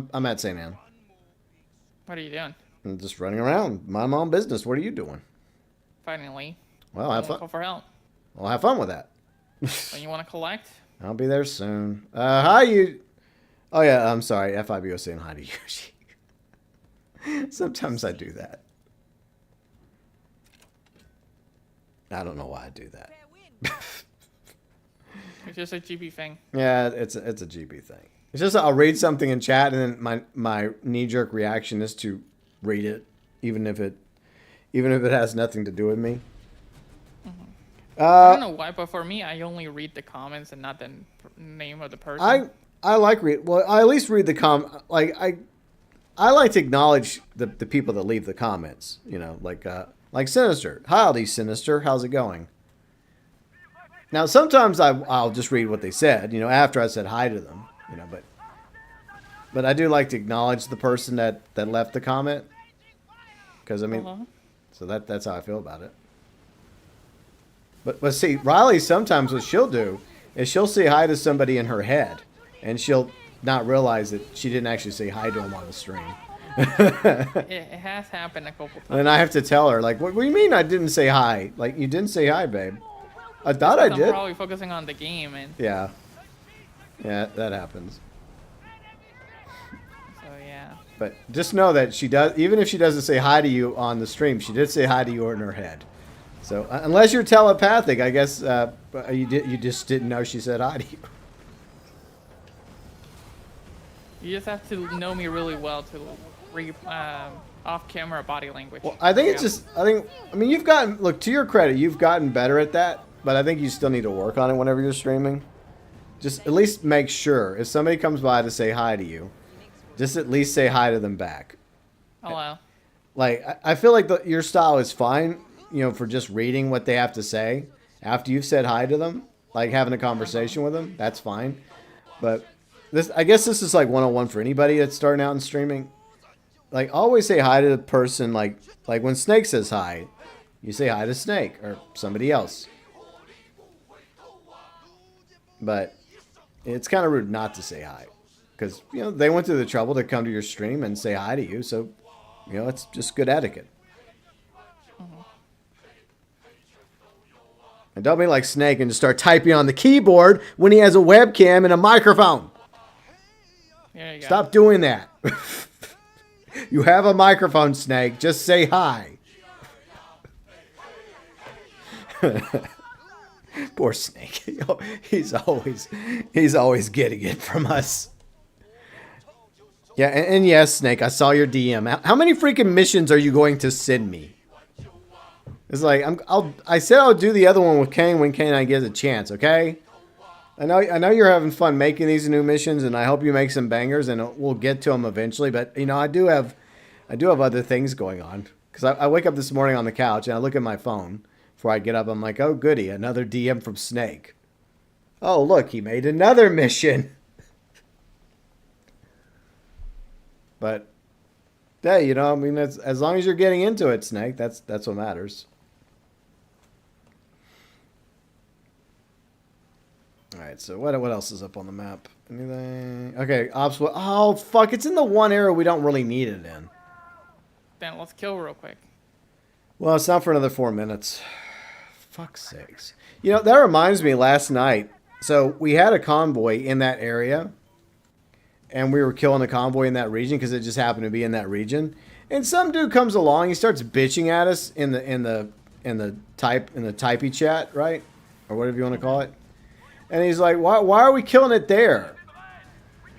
at? I'm at St. Anne. What are you doing? I'm just running around. Mind my own business. What are you doing? Finally. Well, have fun. Call for help. Well, have fun with that. When you want to collect? I'll be there soon. Hi, you. Oh, yeah, I'm sorry. FIBO saying hi to you. Sometimes I do that. I don't know why I do that. It's just a GB thing. Yeah, it's a GB thing. It's just I'll read something in chat and then my knee-jerk reaction is to read it, even if it has nothing to do with me. I don't know why, but for me, I only read the comments and not the name of the person. I like read. Well, I at least read the I like to acknowledge the people that leave the comments. You know, like Sinister. Howdy, Sinister. How's it going? Now, sometimes I'll just read what they said. You know, after I said hi to them. You know, but I do like to acknowledge the person that left the comment. Because I mean, so that's how I feel about it. But see, Riley, sometimes what she'll do is she'll say hi to somebody in her head, and she'll not realize that she didn't actually say hi to him on the stream. It has happened a couple times. And then I have to tell her, like, what do you mean I didn't say hi? Like, you didn't say hi, babe. I thought I did. I'm probably focusing on the game. And yeah. Yeah, that happens. so, yeah. But just know that she does, even if she doesn't say hi to you on the stream, she did say hi to you in her head. So unless you're telepathic, I guess you just didn't know she said hi to you. You just have to know me really well to read off-camera body language. Well, I think I mean, you've gotten, look, to your credit, you've gotten better at that, but I think you still need to work on it whenever you're streaming. Just at least make sure if somebody comes by to say hi to you, just at least say hi to them back. Oh, wow. Like, I feel like your style is fine, you know, for just reading what they have to say after you've said hi to them, like having a conversation with them. That's fine. But I guess this is like 101 for anybody that's starting out in streaming. Like, always say hi to the person. Like when Snake says hi, you say hi to Snake or somebody else. But it's kind of rude not to say hi, because, you know, they went through the trouble to come to your stream and say hi to you. So, you know, it's just good etiquette. And don't be like Snake and just start typing on the keyboard when he has a webcam and a microphone. There you go. Stop doing that. You have a microphone, Snake. Just say hi. Poor Snake. He's always getting it from us. Yeah, and yes, Snake, I saw your DM. How many freaking missions are you going to send me? It's like I said I'll do the other one with Kane when Kane and I get a chance, okay? I know you're having fun making these new missions, and I hope you make some bangers, and we'll get to them eventually. But, you know, I do have other things going on, because I wake up this morning on the couch and I look at my phone before I get up. I'm like, oh goody, another DM from Snake. Oh look, he made another mission. But hey, you know, I mean, as long as you're getting into it, Snake, that's what matters. All right, so what else is up on the map? Anything? Okay, ops. Oh, fuck, it's in the one area we don't really need it in. Then let's kill real quick. Well, it's not for another 4 minutes. Fuck's sakes. You know, that reminds me, last night, so we had a convoy in that area, and we were killing a convoy in that region because it just happened to be in that region. And some dude comes along, he starts bitching at us in the typey chat, right? Or whatever you want to call it. And he's like, why are we killing it there?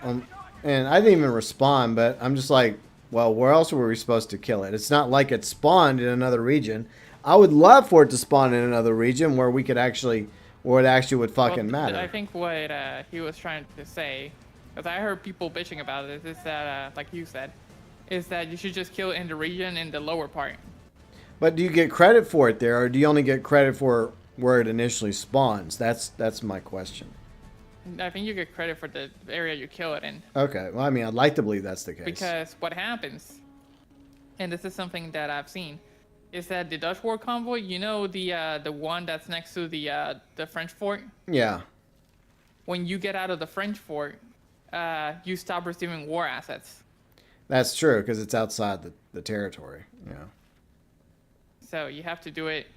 And I didn't even respond, but I'm just like, well, where else were we supposed to kill it? It's not like it spawned in another region. I would love for it to spawn in another region where we could actually, where it actually would fucking matter. I think what he was trying to say, because I heard people bitching about it, is that, like you said, is that you should just kill it in the region in the lower part. But do you get credit for it there, or do you only get credit for where it initially spawns? That's my question. I think you get credit for the area you kill it in. Okay, well, I mean, I'd like to believe that's the case. Because what happens, and this is something that I've seen, is that the Dutch war convoy, you know, the one that's next to the French fort? Yeah. When you get out of the French fort, you stop receiving war assets. That's true, because it's outside the territory. Yeah. So you have to do it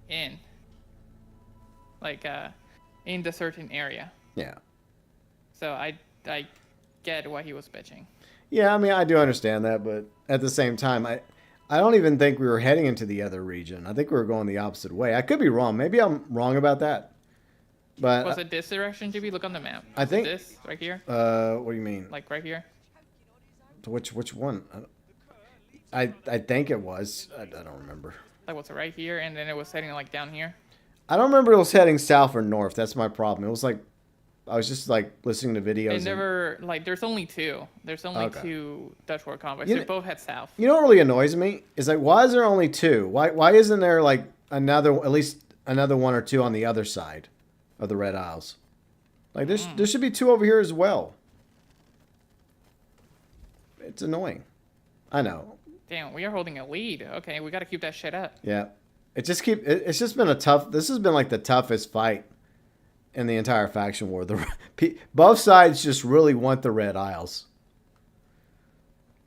in, like, in the certain area. Yeah. So I get why he was bitching. Yeah, I mean, I do understand that, but at the same time, I don't even think we were heading into the other region. I think we were going the opposite way. I could be wrong. Maybe I'm wrong about that. But was it this direction, GB? Look on the map. I think this right here. What do you mean? Like right here. Which one? I think it was. I don't remember. Like what's right here, and then it was heading like down here. I don't remember it was heading south or north. That's my problem. It was like I was just like listening to videos. They never like. There's only two. There's only two Dutch war convoys. They both head south. You know what really annoys me is like, why is there only two? Why isn't there like at least another one or two on the other side of the Red Isles? Like there should be two over here as well. It's annoying. I know. Damn, we are holding a lead. Okay, we got to keep that shit up. Yeah, it's just been a tough. This has been like the toughest fight in the entire faction war. Both sides just really want the Red Isles,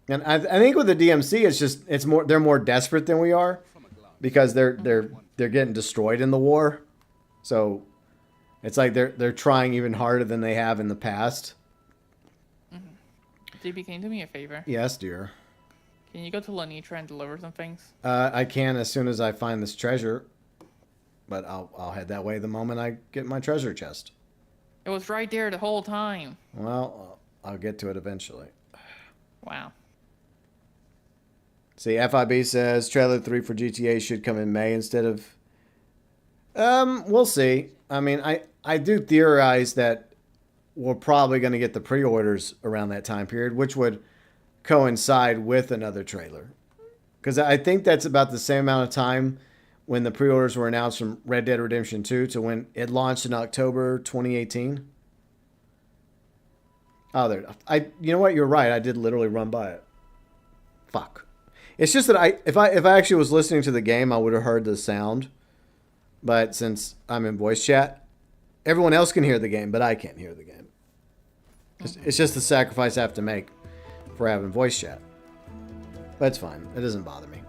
and I think with the DMC, they're more desperate than we are because they're getting destroyed in the war, so it's like they're trying even harder than they have in the past. JB, can you do me a favor? Yes, dear. Can you go to Lenitra and deliver some things? I can as soon as I find this treasure, but I'll head that way the moment I get my treasure chest. It was right there the whole time. Well, I'll get to it eventually. Wow. See, FIB says trailer 3 for GTA should come in May instead of... we'll see. I mean, I do theorize that we're probably going to get the pre-orders around that time period, which would coincide with another trailer. Because I think that's about the same amount of time when the pre-orders were announced from Red Dead Redemption 2 to when it launched in October 2018. Oh, there. You know what? You're right. I did literally run by it. Fuck. It's just that if I actually was listening to the game, I would have heard the sound. But since I'm in voice chat, everyone else can hear the game, but I can't hear the game. It's just the sacrifice I have to make for having voice chat. But it's fine. It doesn't bother me.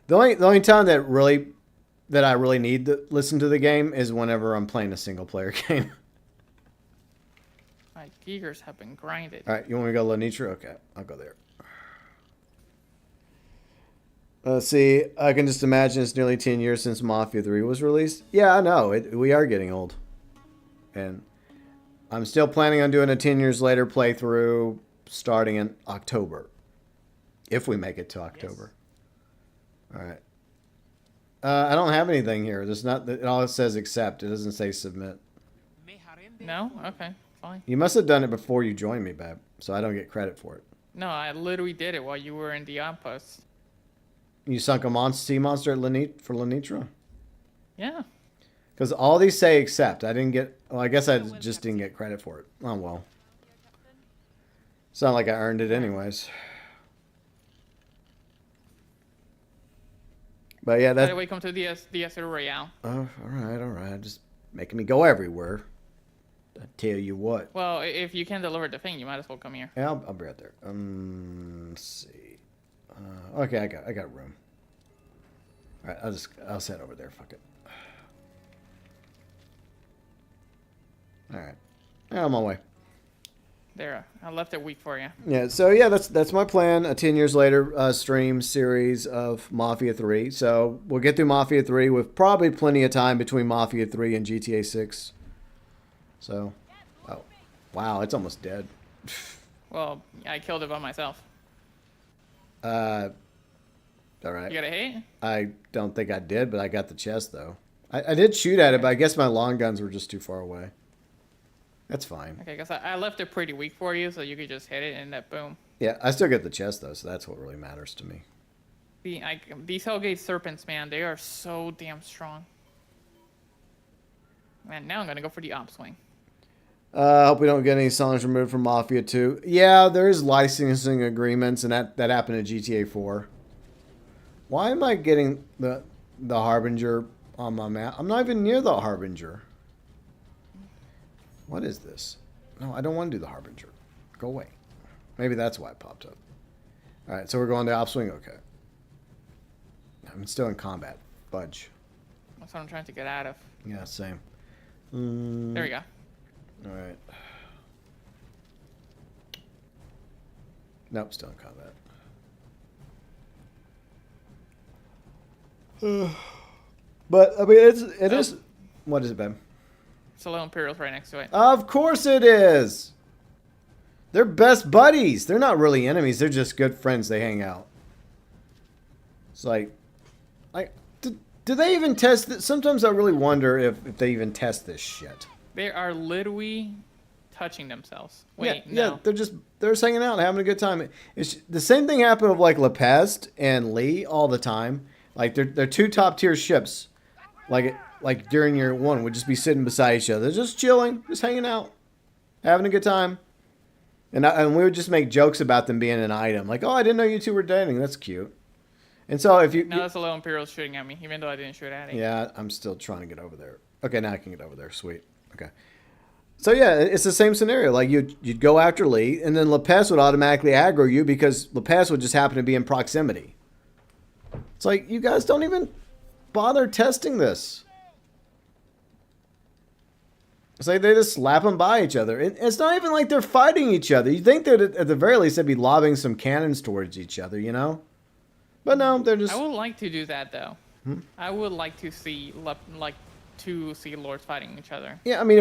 The only time that I really need to listen to the game is whenever I'm playing a single player game. My gears have been grinded. All right, you want me to go Lenitra? Okay, I'll go there. Let's see. I can just imagine it's nearly 10 years since Mafia 3 was released. Yeah, I know. We are getting old. And I'm still planning on doing a 10 years later playthrough starting in October. If we make it to October. Yes. All right. I don't have anything here. There's not. It all says accept. It doesn't say submit. No? Okay, fine. You must have done it before you joined me, babe. So I don't get credit for it. No, I literally did it while you were in the outpost. You sunk a sea monster at for Lenitra? Yeah. Because all these say accept. I didn't get... Well, I guess I just didn't get credit for it. Oh, well. It's not like I earned it anyways. But yeah, By the way, come to the Azure Royale. Oh, all right. Just making me go everywhere. I tell you what. Well, if you can deliver the thing, you might as well come here. Yeah, I'll be right there. Let's see. Okay, I got room. All right, I'll set over there. Fuck it. All right, yeah, I'm on my way. There, I left it weak for you. Yeah, so yeah, that's my plan. A 10 years later stream series of Mafia 3. So we'll get through Mafia 3 with probably plenty of time between Mafia 3 and GTA 6. So, oh, wow, it's almost dead. Well, I killed it by myself. All right. You got a hit? I don't think I did, but I got the chest though. I did shoot at it, but I guess my long guns were just too far away. That's fine. Okay, because I left it pretty weak for you, so you could just hit it and that boom. Yeah, I still get the chest though, so that's what really matters to me. These Hellgate Serpents, man, they are so damn strong. And now I'm gonna go for the op swing. Hope we don't get any songs removed from Mafia 2. Yeah, there's licensing agreements, and that happened in GTA 4. Why am I getting the Harbinger on my map? I'm not even near the Harbinger. What is this? No, I don't want to do the Harbinger. Go away. Maybe that's why it popped up. All right, so we're going to Opswing. Okay. I'm still in combat. Fudge. That's what I'm trying to get out of. Yeah, same. There we go. All right. Nope, still in combat. But I mean, it is. What is it, Ben? Solo Imperial's right next to it. Of course it is. They're best buddies. They're not really enemies. They're just good friends. They hang out. It's like do they even test it? Sometimes I really wonder if they even test this shit. They are literally touching themselves. Wait, yeah, no. they're just hanging out, having a good time. It's the same thing happened with like Lepest and Lee all the time. Like they're two top tier ships. Like during your one would just be sitting beside each other, just chilling, just hanging out, having a good time. And we would just make jokes about them being an item. Like, oh, I didn't know you two were dating. That's cute. And so if you... Now that's a low Imperial shooting at me, even though I didn't shoot at it. Yeah, I'm still trying to get over there. Okay, now I can get over there. Sweet. Okay. So yeah, it's the same scenario. Like you'd go after Lee, and then Lepest would automatically aggro you because Lepest would just happen to be in proximity. It's like, you guys don't even bother testing this. It's like they just slap them by each other. It's not even like they're fighting each other. You'd think that at the very least they'd be lobbing some cannons towards each other, you know? But no, they're just... I would like to do that, though. I would like to see two Sea Lords fighting each other. Yeah, I mean,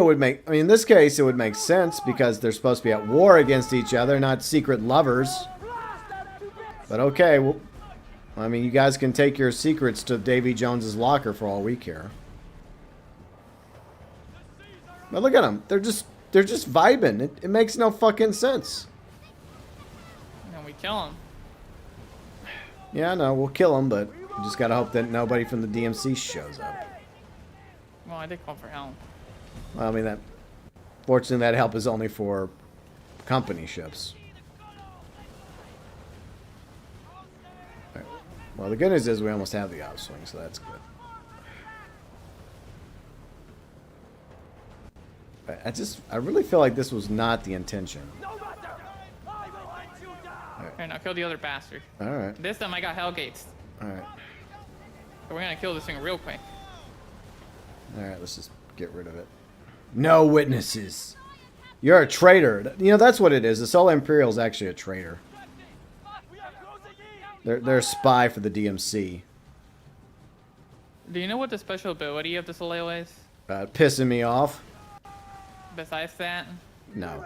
in this case, it would make sense because they're supposed to be at war against each other, not secret lovers. But okay, well, I mean, you guys can take your secrets to Davy Jones's locker for all we care. But look at them. They're just vibing. It makes no fucking sense. And we kill them. Yeah, no, we'll kill them, but we just gotta hope that nobody from the DMC shows up. Well, I did call for help. Well, I mean, fortunately, that help is only for company ships. Right. Well, the good news is we almost have the outswing, so that's good. I really feel like this was not the intention. Alright, now kill the other bastard. Alright. This time I got Hellgates. Alright. So we're gonna kill this thing real quick. Alright, let's just get rid of it. No witnesses. You're a traitor. You know, that's what it is. The Solar Imperial is actually a traitor. They're a spy for the DMC. Do you know what the special ability of the Soleo is? Pissing me off. Besides that? No.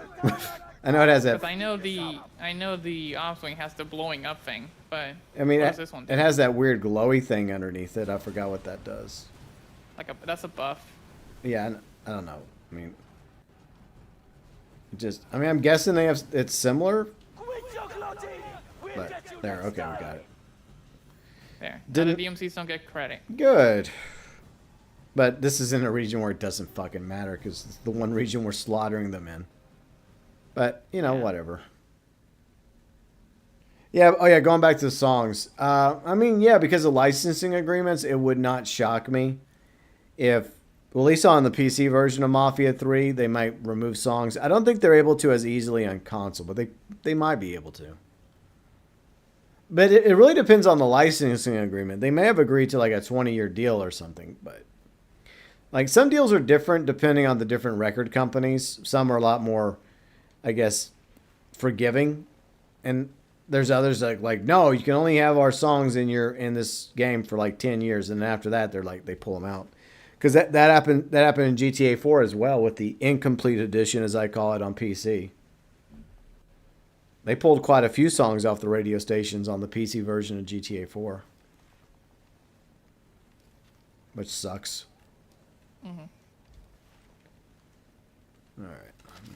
I know it has that. Because I know the offswing has the blowing up thing, but I mean, what does this one do? It has that weird glowy thing underneath it. I forgot what that does. That's a buff. Yeah, I don't know. I mean, I'm guessing it's similar. But there, okay, we got it. There. Now the DMCs don't get credit. Good. But this is in a region where it doesn't fucking matter because it's the one region we're slaughtering them in. But, you know, whatever. Yeah, oh yeah, going back to the songs. I mean, yeah, because of licensing agreements, it would not shock me if Well, at least on the PC version of Mafia 3, they might remove songs. I don't think they're able to as easily on console, but they might be able to. But it really depends on the licensing agreement. They may have agreed to like a 20-year deal or something, but like some deals are different depending on the different record companies. Some are a lot more, I guess, forgiving, and there's others like no, you can only have our songs in this game for like 10 years, and after that they pull them out. Because that happened in GTA 4 as well with the incomplete edition, as I call it, on PC. They pulled quite a few songs off the radio stations on the PC version of GTA 4. Which sucks. Mm-hmm. Alright,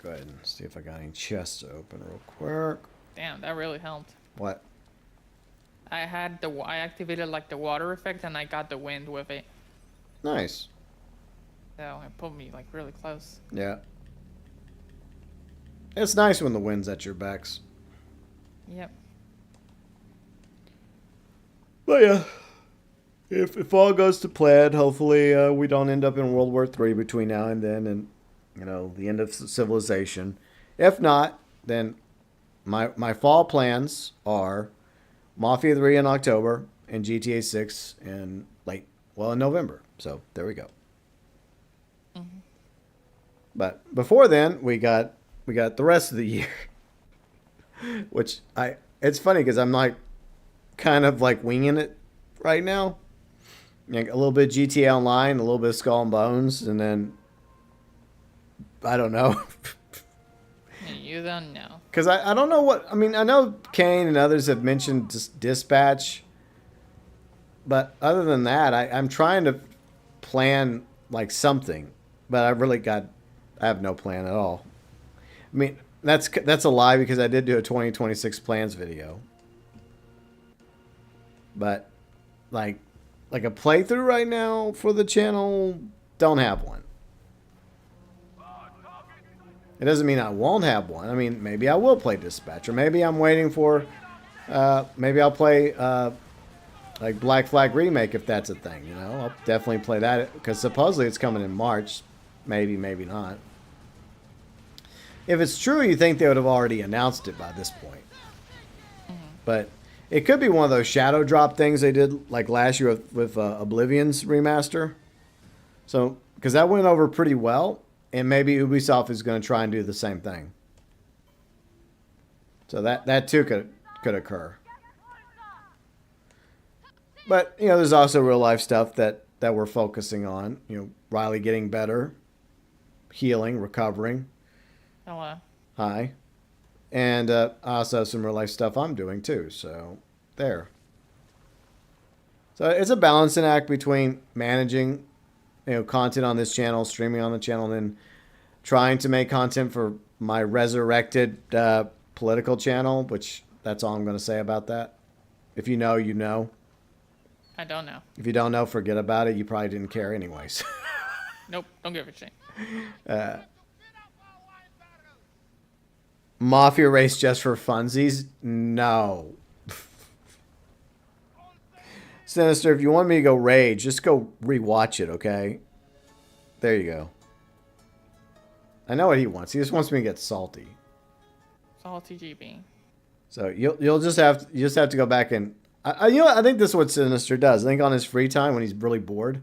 go ahead and see if I got any chests open real quick. Damn, that really helped. What? I activated like the water effect and I got the wind with it. Nice. So it put me like really close. Yeah. It's nice when the wind's at your backs. Yep. But yeah, if all goes to plan, hopefully we don't end up in World War III between now and then, and the end of civilization. If not, then my fall plans are Mafia 3 in October and GTA 6 in November. So there we go. Mm-hmm. But before then, we got the rest of the year. Which it's funny because I'm like kind of like winging it right now. Like a little bit GTA Online, a little bit of Skull and Bones, and then I don't know. You don't know. Because I don't know what I mean. I know Kane and others have mentioned Dispatch, but other than that, I'm trying to plan like something, but I have no plan at all. I mean. That's a lie because I did do a 2026 plans video. But like a playthrough right now for the channel, don't have one. It doesn't mean I won't have one. I mean, maybe I will play Dispatch, or maybe I'm waiting for maybe I'll play like Black Flag Remake if that's a thing, I'll definitely play that because supposedly it's coming in March. Maybe not. If it's true, you think they would have already announced it by this point. Mm-hmm. But it could be one of those shadow drop things they did like last year with Oblivion's remaster. So, because that went over pretty well, and maybe Ubisoft is going to try and do the same thing. So that too could occur. But, there's also real life stuff that we're focusing on. Riley getting better, healing, recovering. Hello. Hi. And I also have some real life stuff I'm doing too. So there. So it's a balancing act between managing, content on this channel, streaming on the channel, and then trying to make content for my resurrected political channel, which that's all I'm going to say about that. If you know, you know. I don't know. If you don't know, forget about it. You probably didn't care anyways. Nope. Don't give a shit. Mafia race just for funsies? No. Sinister, if you want me to go rage, just go rewatch it, okay? There you go. I know what he wants. He just wants me to get salty. Salty GB. So you'll just have to go back and I think this is what Sinister does. I think on his free time when he's really bored,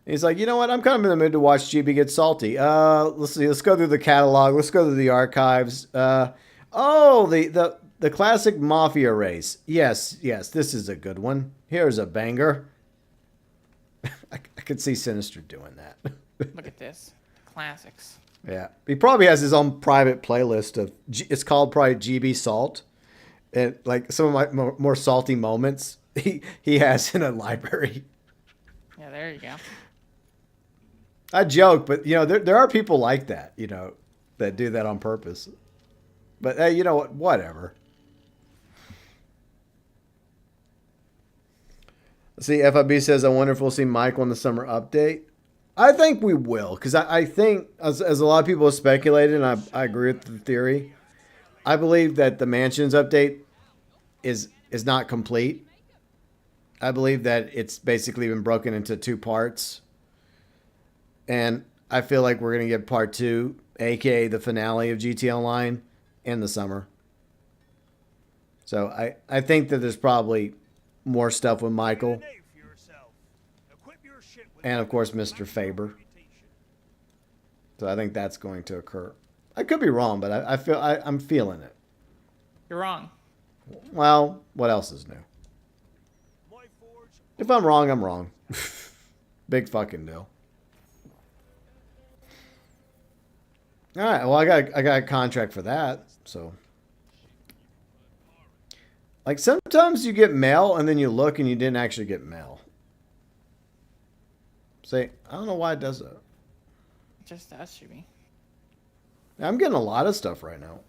he's like, you know what? I'm kind of in the mood to watch GB get salty. Let's see. Let's go through the catalog. Let's go through the archives. The classic Mafia race. Yes. This is a good one. Here's a banger. I could see Sinister doing that. Look at this. Classics. Yeah. He probably has his own private playlist of, it's called probably GB Salt. And like some of my more salty moments he has in a library. Yeah, there you go. I joke, but there are people like that, that do that on purpose. But hey, you know what? Whatever. See, FIB says, I wonder if we'll see Michael in the summer update. I think we will, because I think, as a lot of people have speculated, and I agree with the theory, I believe that the Mansions update is not complete. I believe that it's basically been broken into two parts. And I feel like we're going to get part 2, aka the finale of GT Online, in the summer. So I think that there's probably more stuff with Michael. And of course, Mr. Faber. So I think that's going to occur. I could be wrong, but I'm feeling it. You're wrong. Well, what else is new? If I'm wrong, I'm wrong. Big fucking deal. All right. Well, I got a contract for that. So, like, sometimes you get mail and then you look and you didn't actually get mail. Say, I don't know why it does that. Just ask me. I'm getting a lot of stuff right now.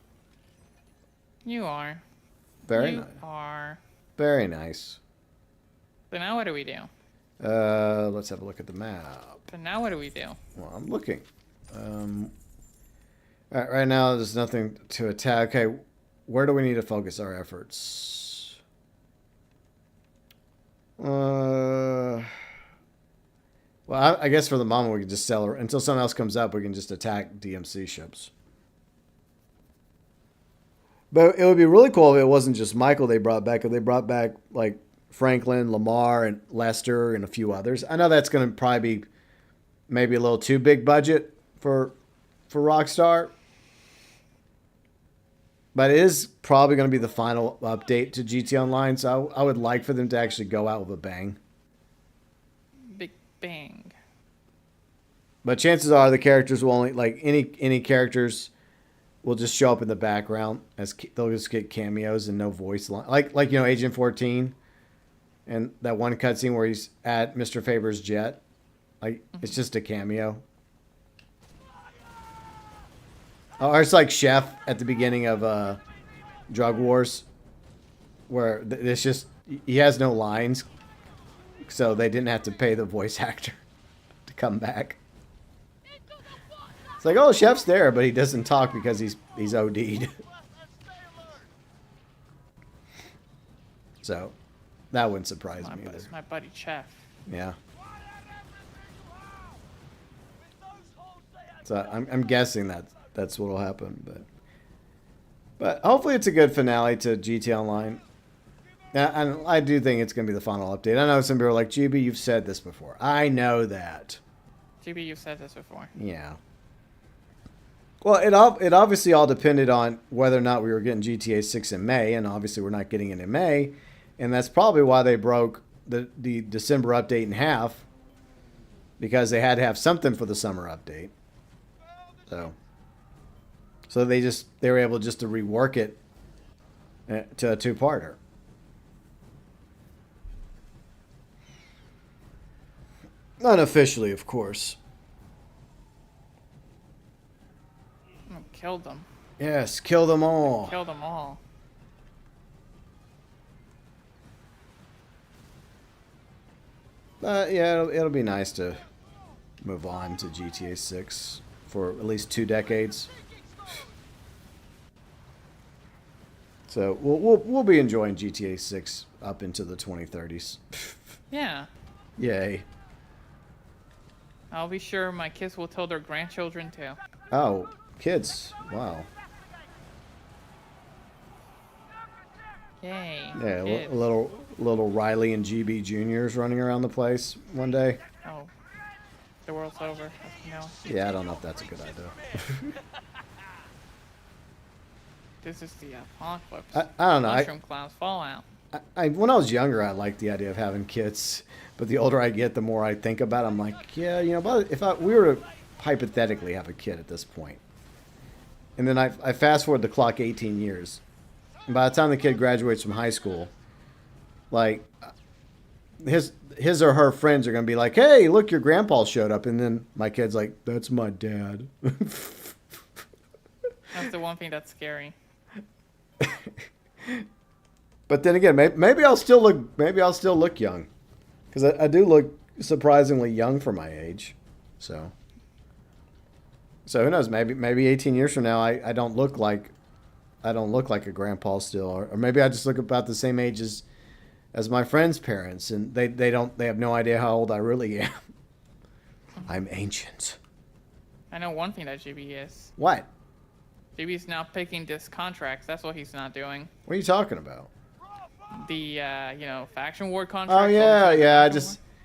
You are. Very you nice. are. Very nice. So now what do we do? Let's have a look at the map. So now what do we do? Well, I'm looking. All right now there's nothing to attack. Okay, where do we need to focus our efforts? Well, I guess for the moment we can just sell her until something else comes up. We can just attack DMC ships. But it would be really cool if it wasn't just Michael they brought back. If they brought back like Franklin, Lamar, and Lester, and a few others. I know that's going to probably be maybe a little too big budget for Rockstar. But it is probably going to be the final update to GT Online. So I would like for them to actually go out with a bang. Big bang. But chances are the characters will only, like, any characters will just show up in the background as they'll just get cameos and no voice line. Like you know, Agent 14 and that one cutscene where he's at Mr. Faber's jet. Like, it's just a cameo. Or it's like Chef at the beginning of Drug Wars, where it's just, he has no lines, so they didn't have to pay the voice actor to come back. It's like, oh, Chef's there, but he doesn't talk because he's OD'd. So that wouldn't surprise me either. My buddy Chef. Yeah. So I'm guessing that's what'll happen, but hopefully it's a good finale to GT Online. And I do think it's gonna be the final update. I know some people are like, GB, you've said this before. I know that. GB, you've said this before. Yeah. Well, it obviously all depended on whether or not we were getting GTA 6 in May, and obviously we're not getting it in May, and that's probably why they broke the December update in half, because they had to have something for the summer update. So they were able just to rework it to a two-parter. Unofficially, of course. Killed them. Yes, kill them all. Kill them all. Yeah, it'll be nice to move on to GTA 6 for at least 2 decades. So we'll be enjoying GTA 6 up into the 2030s. Yeah. Yay. I'll be sure my kids will tell their grandchildren too. Oh, kids. Wow. Yay. Yeah, kids. little Riley and GB Juniors running around the place one day. Oh. The world's over. No. Yeah, I don't know if that's a good idea. This is the apocalypse. I don't know. Mushroom clouds fallout. When I was younger, I liked the idea of having kids. But the older I get, the more I think about it. I'm like, yeah, you know, but if we were to hypothetically have a kid at this point, and then I fast forward the clock 18 years, and by the time the kid graduates from high school, like, his or her friends are going to be like, hey, look, your grandpa showed up. And then my kid's like, that's my dad. That's the one thing that's scary. But then again, maybe I'll still look young, because I do look surprisingly young for my age. So who knows? Maybe 18 years from now, I don't look like a grandpa still, or maybe I just look about the same age as my friends' parents, and they have no idea how old I really am. I'm ancient. I know one thing that GB is. What? GB's now picking this contracts. That's what he's not doing. What are you talking about? The, you know, faction war Oh, contracts. yeah.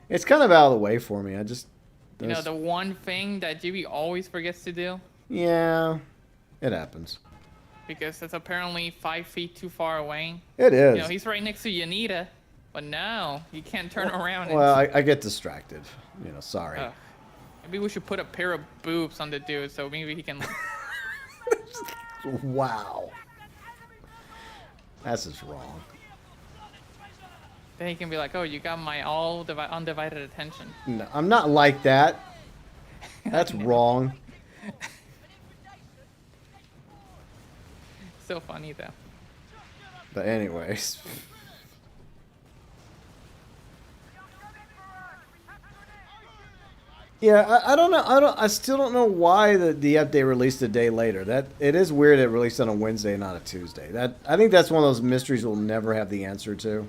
It's kind of out of the way for me. You know, the one thing that GB always forgets to do? Yeah, it happens. Because it's apparently 5 feet too far away. It is. You know, he's right next to Yanita, but no, he can't turn around. Well, I get distracted. You know, sorry. Maybe we should put a pair of boobs on the dude so maybe he can. Wow. That's just wrong. Then he can be like, oh, you got my undivided attention. No, I'm not like that. That's wrong. So funny though. But anyways. Yeah, I don't know. I still don't know why the update released a day later. That it is weird it released on a Wednesday, not a Tuesday. I think that's one of those mysteries we'll never have the answer to.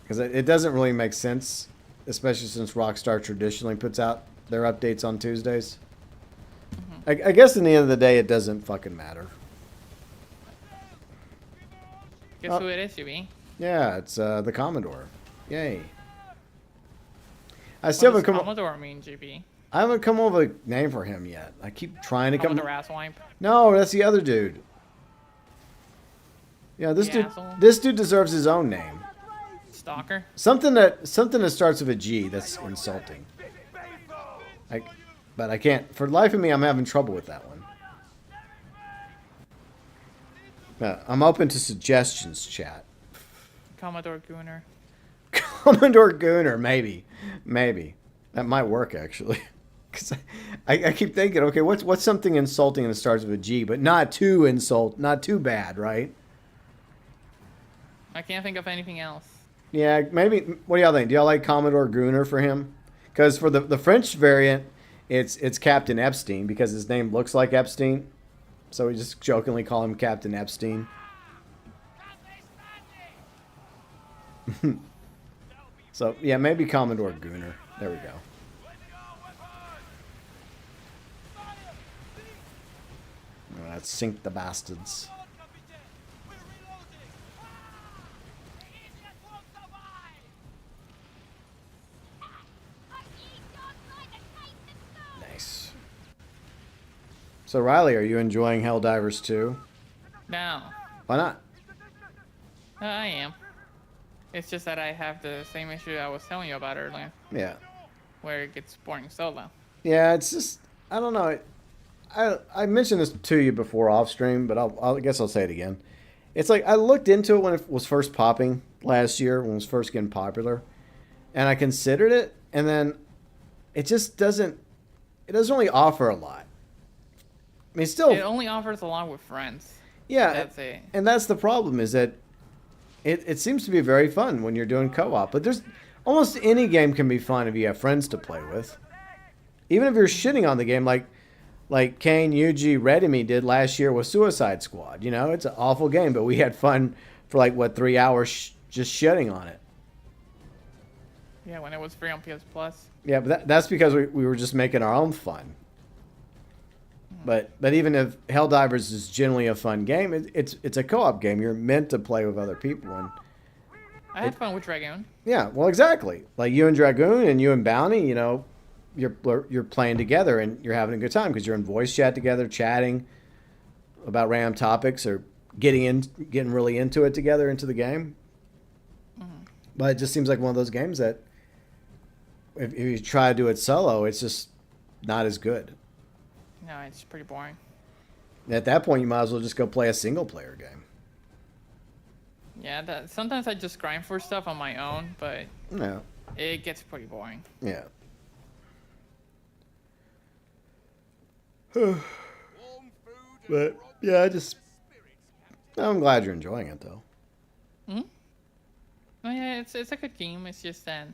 Because it doesn't really make sense, especially since Rockstar traditionally puts out their updates on Tuesdays. I guess in the end of the day, it doesn't fucking matter. Guess who it is, Jimmy? Yeah, it's the Commodore. Yay. I What still does haven't come. Commodore mean, GB? I haven't come up with a name for him yet. I keep trying to come. Commodore asswipe. No, that's the other dude. Yeah, this The dude. asshole? This dude deserves his own name. Stalker. Something that starts with a G. That's insulting. But I can't. For the life of me, I'm having trouble with that one. I'm open to suggestions, chat. Commodore Gooner. Commodore Gooner, maybe. That might work, actually. Because I keep thinking, okay, what's something insulting that starts with a G, but not too bad, right? I can't think of anything else. Yeah, maybe. What do y'all think? Do y'all like Commodore Gooner for him? Because for the French variant, it's Captain Epstein because his name looks like Epstein. So we just jokingly call him Captain Epstein. So, yeah, maybe Commodore Gooner. There we go. Let's sink the bastards. Nice. So, Riley, are you enjoying Helldivers 2? No. Why not? I am. It's just that I have the same issue I was telling you about earlier, Yeah. where it gets boring solo. Yeah, it's just, I don't know. I mentioned this to you before off stream, but I guess I'll say it again. It's like I looked into it when it was first popping last year, when it was first getting popular, and I considered it, and then it just doesn't really offer a lot. I mean, still, It only offers a lot with friends. yeah, That's it. and that's the problem is that it seems to be very fun when you're doing co-op, but there's almost any game can be fun if you have friends to play with. Even if you're shitting on the game, like Kane, Yuji, Redemy did last year with Suicide Squad. You know, it's an awful game, but we had fun for 3 hours just shitting on it. Yeah, when it was free on PS Plus. Yeah, but that's because we were just making our own fun. But even if Helldivers is generally a fun game, it's a co-op game. You're meant to play with other people. And I had fun with Dragoon. yeah, well, exactly. Like you and Dragoon and you and Bounty, you know, you're playing together and you're having a good time because you're in voice chat together, chatting about random topics or getting really into it together into the game. Mm-hmm. But it just seems like one of those games that if you try to do it solo, it's just not as good. No, it's pretty boring. At that point, you might as well just go play a single-player game. Yeah, sometimes I just grind for stuff on my own, but No. it gets pretty boring. Yeah. But yeah, I'm glad you're enjoying it though. Hmm. Oh yeah, it's a good game. It's just that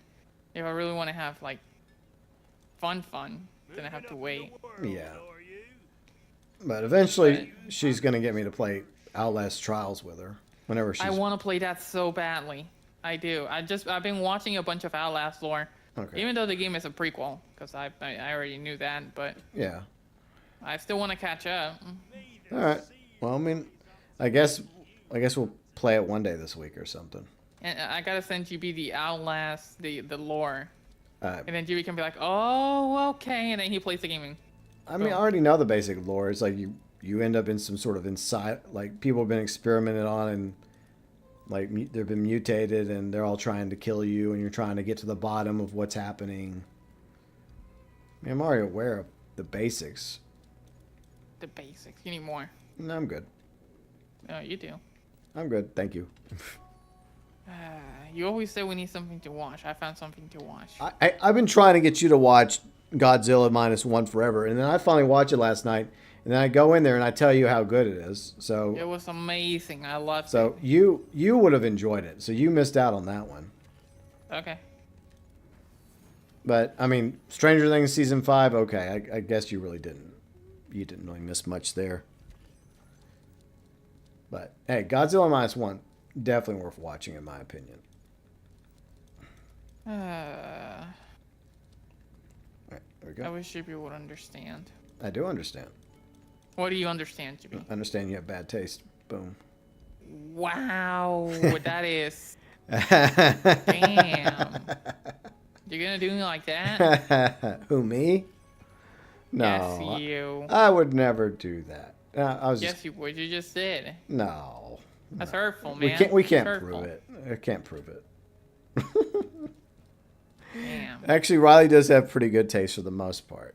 if I really want to have fun, then I have to wait. Yeah. But eventually, she's gonna get me to play Outlast Trials with her whenever she's. I want to play that so badly. I do. I've been watching a bunch of Outlast lore Okay. Even though the game is a prequel, because I already knew that, but Yeah. I still want to catch up. All right. Well, I mean, I guess we'll play it one day this week or something. And I gotta send GB the Outlast, the lore, Uh, and then GB can be like, oh, okay, and then he plays the gaming. I mean, I already know the basic lore. It's like you end up in some sort of inside, like people have been experimented on and like they've been mutated and they're all trying to kill you and you're trying to get to the bottom of what's happening. I mean, I'm already aware of the basics. The basics. You need more. No, I'm good. No, you do. I'm good. Thank you. You always say we need something to watch. I found something to watch. I've been trying to get you to watch Godzilla -1 forever, and then I finally watched it last night, and then I go in there and I tell you how good it is. So It was amazing. I loved it. so you would have enjoyed it. So you missed out on that one. Okay. But I mean, Stranger Things season 5. Okay, I guess you really didn't. You didn't really miss much there. But hey, Godzilla -1 definitely worth watching in my opinion. All right, there we I go. wish GB would understand. I do understand. What do you understand, GB? I understand you have bad taste. Boom. Wow, that is. Damn. You're gonna do me like that? Who, me? No. Yes, you. I would never do that. I was Yes, just, you would. You just did. no. That's hurtful, man. We can't That's prove hurtful. it. I can't prove it. Damn. Actually, Riley does have pretty good taste for the most part.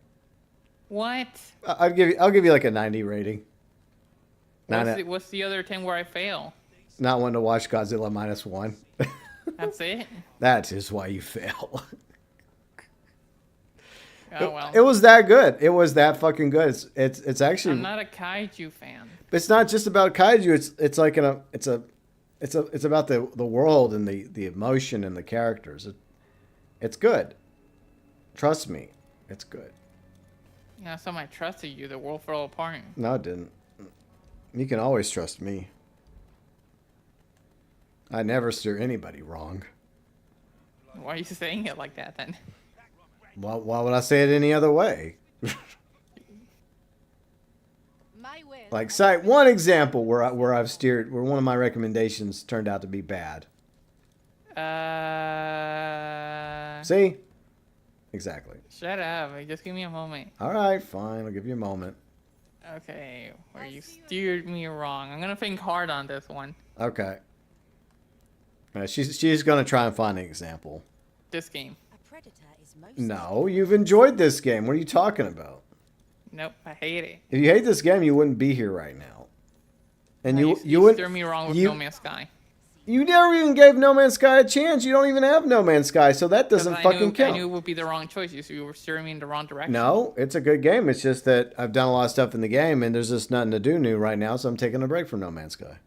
What? I'll give you like a 90 rating. What's the other 10 where I fail? Not one to watch Godzilla -1. That's it? That is why you fail. Oh, well. It was that good. It was that fucking good. It's actually. I'm not a kaiju fan. It's not just about kaiju. It's like it's about the world and the emotion and the characters. It's good. Trust me, it's good. Yeah, so I trusted you. The world fell apart. No, it didn't. You can always trust me. I never steer anybody wrong. Why are you saying it like that then? Why would I say it any other way? My will. Like, cite one example where I've steered, where one of my recommendations turned out to be bad. See? Exactly. Shut up. Just give me a moment. All right, fine. I'll give you a moment. Okay, where you steered me wrong. I'm gonna think hard on this one. Okay. She's gonna try and find an example. This game. A predator is most. No, you've enjoyed this game. What are you talking about? Nope, I hate it. If you hate this game, you wouldn't be here right now. And No, you steered wouldn't. me wrong with you- No Man's Sky. You never even gave No Man's Sky a chance. You don't even have No Man's Sky, so that 'Cause doesn't I fucking knew, count. I knew it would be the wrong choice. You were steering me in the wrong direction. No, it's a good game. It's just that I've done a lot of stuff in the game, and there's just nothing to do new right now, so I'm taking a break from No Man's Sky.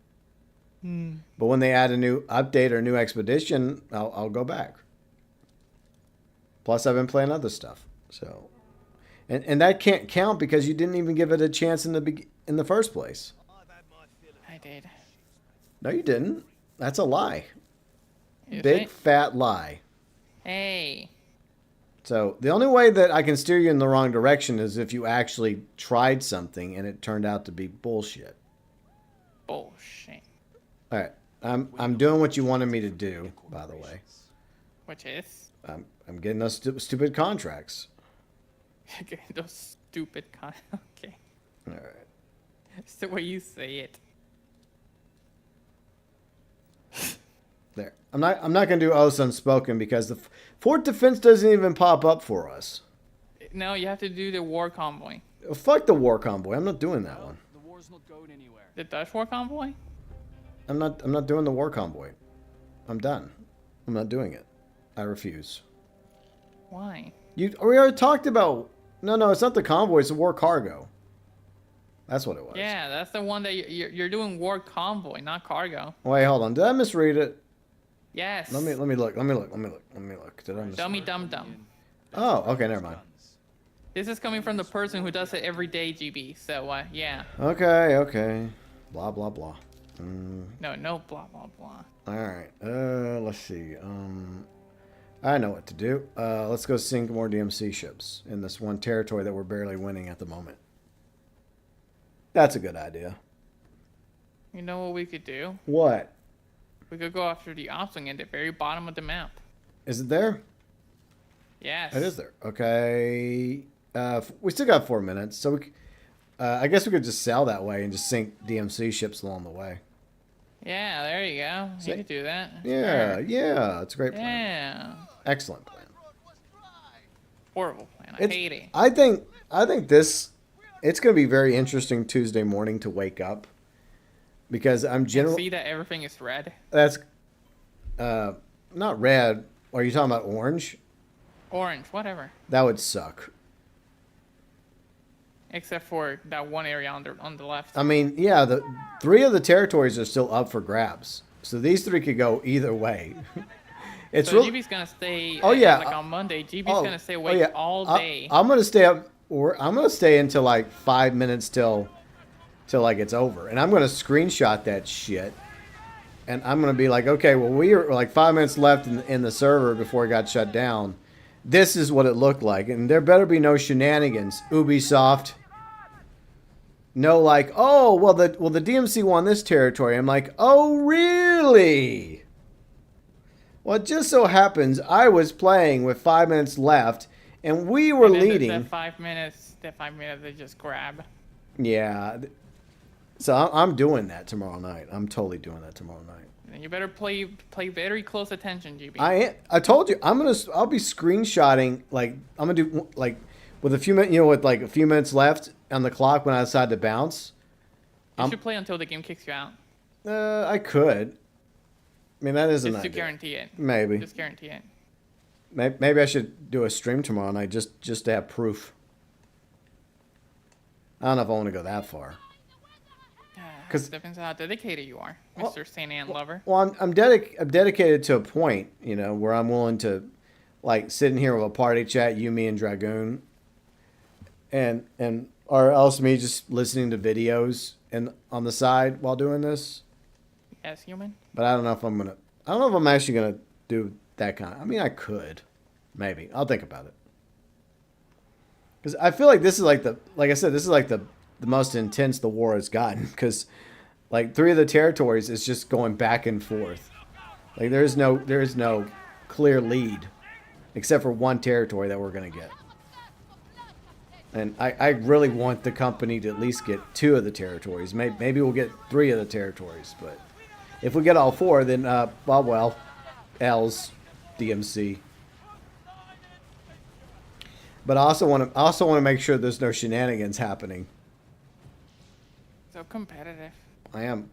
But when they add a new update or new expedition, I'll go back. Plus, I've been playing other stuff, so and that can't count because you didn't even give it a chance in the first place. I did. No, you didn't. That's a lie. Is Big it? fat lie. Hey. So the only way that I can steer you in the wrong direction is if you actually tried something and it turned out to be bullshit. Bullshit. All right, I'm doing what you wanted me to do. By the way, Which is? I'm getting those stupid contracts. Okay, those stupid Okay. All right. It's the way you say it. There. I'm not gonna do Oaths Unspoken because the Fort Defense doesn't even pop up for us. No, you have to do the war convoy. Fuck the War Convoy. I'm not doing that one. The war's not going anywhere. The Dutch war convoy? I'm not doing the War Convoy. I'm done. I'm not doing it. I refuse. Why? We already talked about. No, it's not the convoy. It's the War Cargo. That's what it was. Yeah, that's the one that you're doing war convoy, not cargo. Wait, hold on. Did I misread it? Yes. Let me look. Did I misread? Dummy dum dum. Oh, okay. Never mind. This is coming from the person who does it every day, GB. So, yeah. Okay. Blah blah blah. No, blah, blah, blah. All right. Let's see. I know what to do. Let's go sink more DMC ships in this one territory that we're barely winning at the moment. That's a good idea. You know what we could do? What? We could go after the ops-wing at the very bottom of the map. Is it there? Yes. It is there. Okay. We still got 4 minutes, so I guess we could just sail that way and just sink DMC ships along the way. Yeah, there you go. You could do that. Yeah, Sure. yeah. It's a great plan. Yeah. Excellent plan. Horrible plan. I hate it. I think this, it's going to be very interesting Tuesday morning to wake up because I'm generally... See that everything is red? That's not red. Are you talking about orange? Orange, whatever. That would suck. Except for that one area on the left. I mean, yeah, the 3 of the territories are still up for grabs. So these 3 could go either way. It's so really... GB's gonna stay. Oh yeah, Like on Monday, GB's gonna stay awake all day. I'm gonna stay up, or I'm gonna stay until like 5 minutes till like it's over, and I'm gonna screenshot that shit, and I'm gonna be like, okay, well we are like 5 minutes left in the server before it got shut down. This is what it looked like, and there better be no shenanigans, Ubisoft. No, like, oh well the DMC won this territory. I'm like, oh really? Well, it just so happens I was playing with 5 minutes left, and we were leading. That 5 minutes they just grab. Yeah. So I'm doing that tomorrow night. I'm totally doing that tomorrow night. And you better play very close attention, GB. I told you I'll be screenshotting, like I'm gonna do like with a few minutes, with like a few minutes left on the clock when I decide to bounce. You should play until the game kicks you out. I could. I mean, that is an Just to idea. guarantee it. Maybe. Just guarantee it. Maybe I should do a stream tomorrow night just to have proof. I don't know if I want to go that far. Because it depends on how dedicated you are, Mr. Saint Anne lover. Well, I'm dedicated to a point, where I'm willing to, like, sit in here with a party chat, you, me, and Dragoon, and or else me just listening to videos and on the side while doing this. Yes, human. But I don't know if I'm actually gonna do that kind of. I mean, I could, maybe. I'll think about it. Because I feel like this is like I said, this is like the most intense the war has gotten. Because like 3 of the territories is just going back and forth. Like there is no clear lead, except for one territory that we're gonna get. And I really want the company to at least get 2 of the territories. Maybe we'll get 3 of the territories, but if we get all 4, then well, L's DMC. But I also want to make sure there's no shenanigans happening. So competitive. I am.